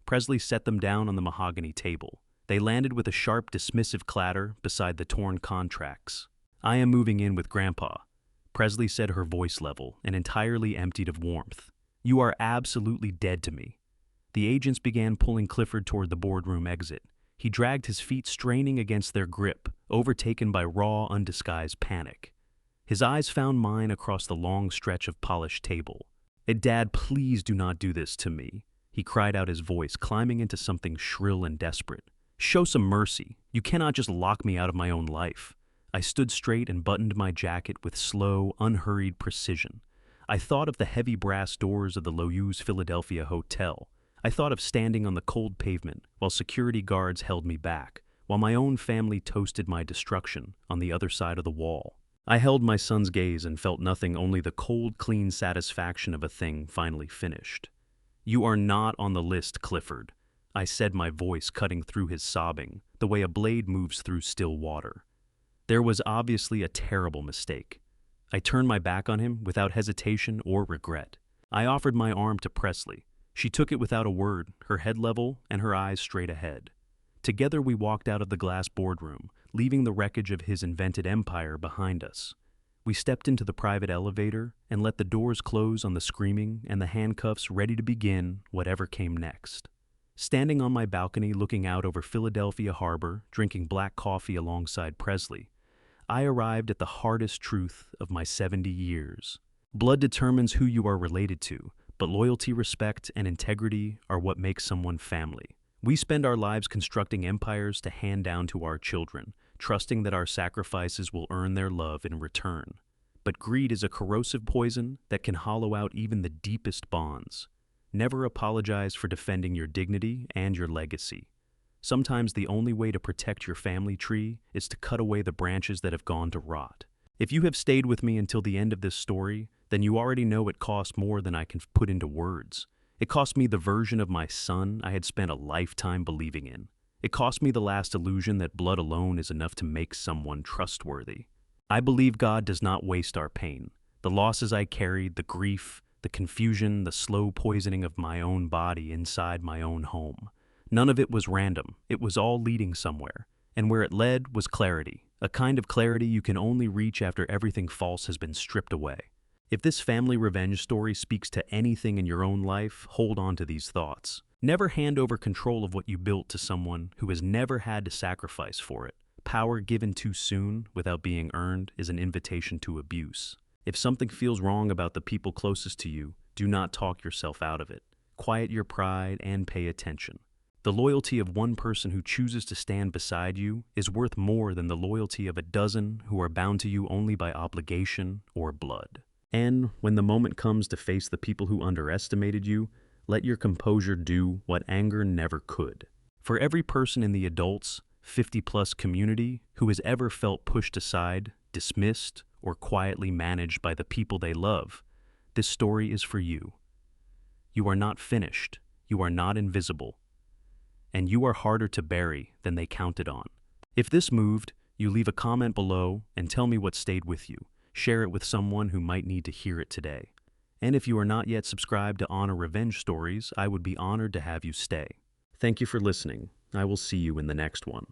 Speaker 1: Presley set them down on the mahogany table. They landed with a sharp, dismissive clatter beside the torn contracts. I am moving in with Grandpa, Presley said, her voice level and entirely emptied of warmth. You are absolutely dead to me. The agents began pulling Clifford toward the boardroom exit. He dragged his feet straining against their grip, overtaken by raw, undisguised panic. His eyes found mine across the long stretch of polished table. "Dad, please do not do this to me," he cried out, his voice climbing into something shrill and desperate. "Show some mercy. You cannot just lock me out of my own life." I stood straight and buttoned my jacket with slow, unhurried precision. I thought of the heavy brass doors of the Loews Philadelphia Hotel. I thought of standing on the cold pavement while security guards held me back, while my own family toasted my destruction on the other side of the wall. I held my son's gaze and felt nothing, only the cold, clean satisfaction of a thing finally finished. "You are not on the list, Clifford," I said, my voice cutting through his sobbing, the way a blade moves through still water. There was obviously a terrible mistake. I turned my back on him without hesitation or regret. I offered my arm to Presley. She took it without a word, her head level and her eyes straight ahead. Together we walked out of the glass boardroom, leaving the wreckage of his invented empire behind us. We stepped into the private elevator and let the doors close on the screaming and the handcuffs, ready to begin whatever came next. Standing on my balcony looking out over Philadelphia Harbor, drinking black coffee alongside Presley, I arrived at the hardest truth of my 70 years. Blood determines who you are related to, but loyalty, respect, and integrity are what make someone family. We spend our lives constructing empires to hand down to our children, trusting that our sacrifices will earn their love in return. But greed is a corrosive poison that can hollow out even the deepest bonds. Never apologize for defending your dignity and your legacy. Sometimes the only way to protect your family tree is to cut away the branches that have gone to rot. If you have stayed with me until the end of this story, then you already know it cost more than I can put into words. It cost me the version of my son I had spent a lifetime believing in. It cost me the last illusion that blood alone is enough to make someone trustworthy. I believe God does not waste our pain. The losses I carried, the grief, the confusion, the slow poisoning of my own body inside my own home. None of it was random. It was all leading somewhere. And where it led was clarity, a kind of clarity you can only reach after everything false has been stripped away. If this family revenge story speaks to anything in your own life, hold on to these thoughts. Never hand over control of what you built to someone who has never had to sacrifice for it. Power given too soon without being earned is an invitation to abuse. If something feels wrong about the people closest to you, do not talk yourself out of it. Quiet your pride and pay attention. The loyalty of one person who chooses to stand beside you is worth more than the loyalty of a dozen who are bound to you only by obligation or blood. And when the moment comes to face the people who underestimated you, let your composure do what anger never could. For every person in the adults, 50-plus community who has ever felt pushed aside, dismissed, or quietly managed by the people they love, this story is for you. You are not finished, you are not invisible, and you are harder to bury than they counted on. If this moved, you leave a comment below and tell me what stayed with you. Share it with someone who might need to hear it today. And if you are not yet subscribed to Honor Revenge Stories, I would be honored to have you stay. Thank you for listening. I will see you in the next one.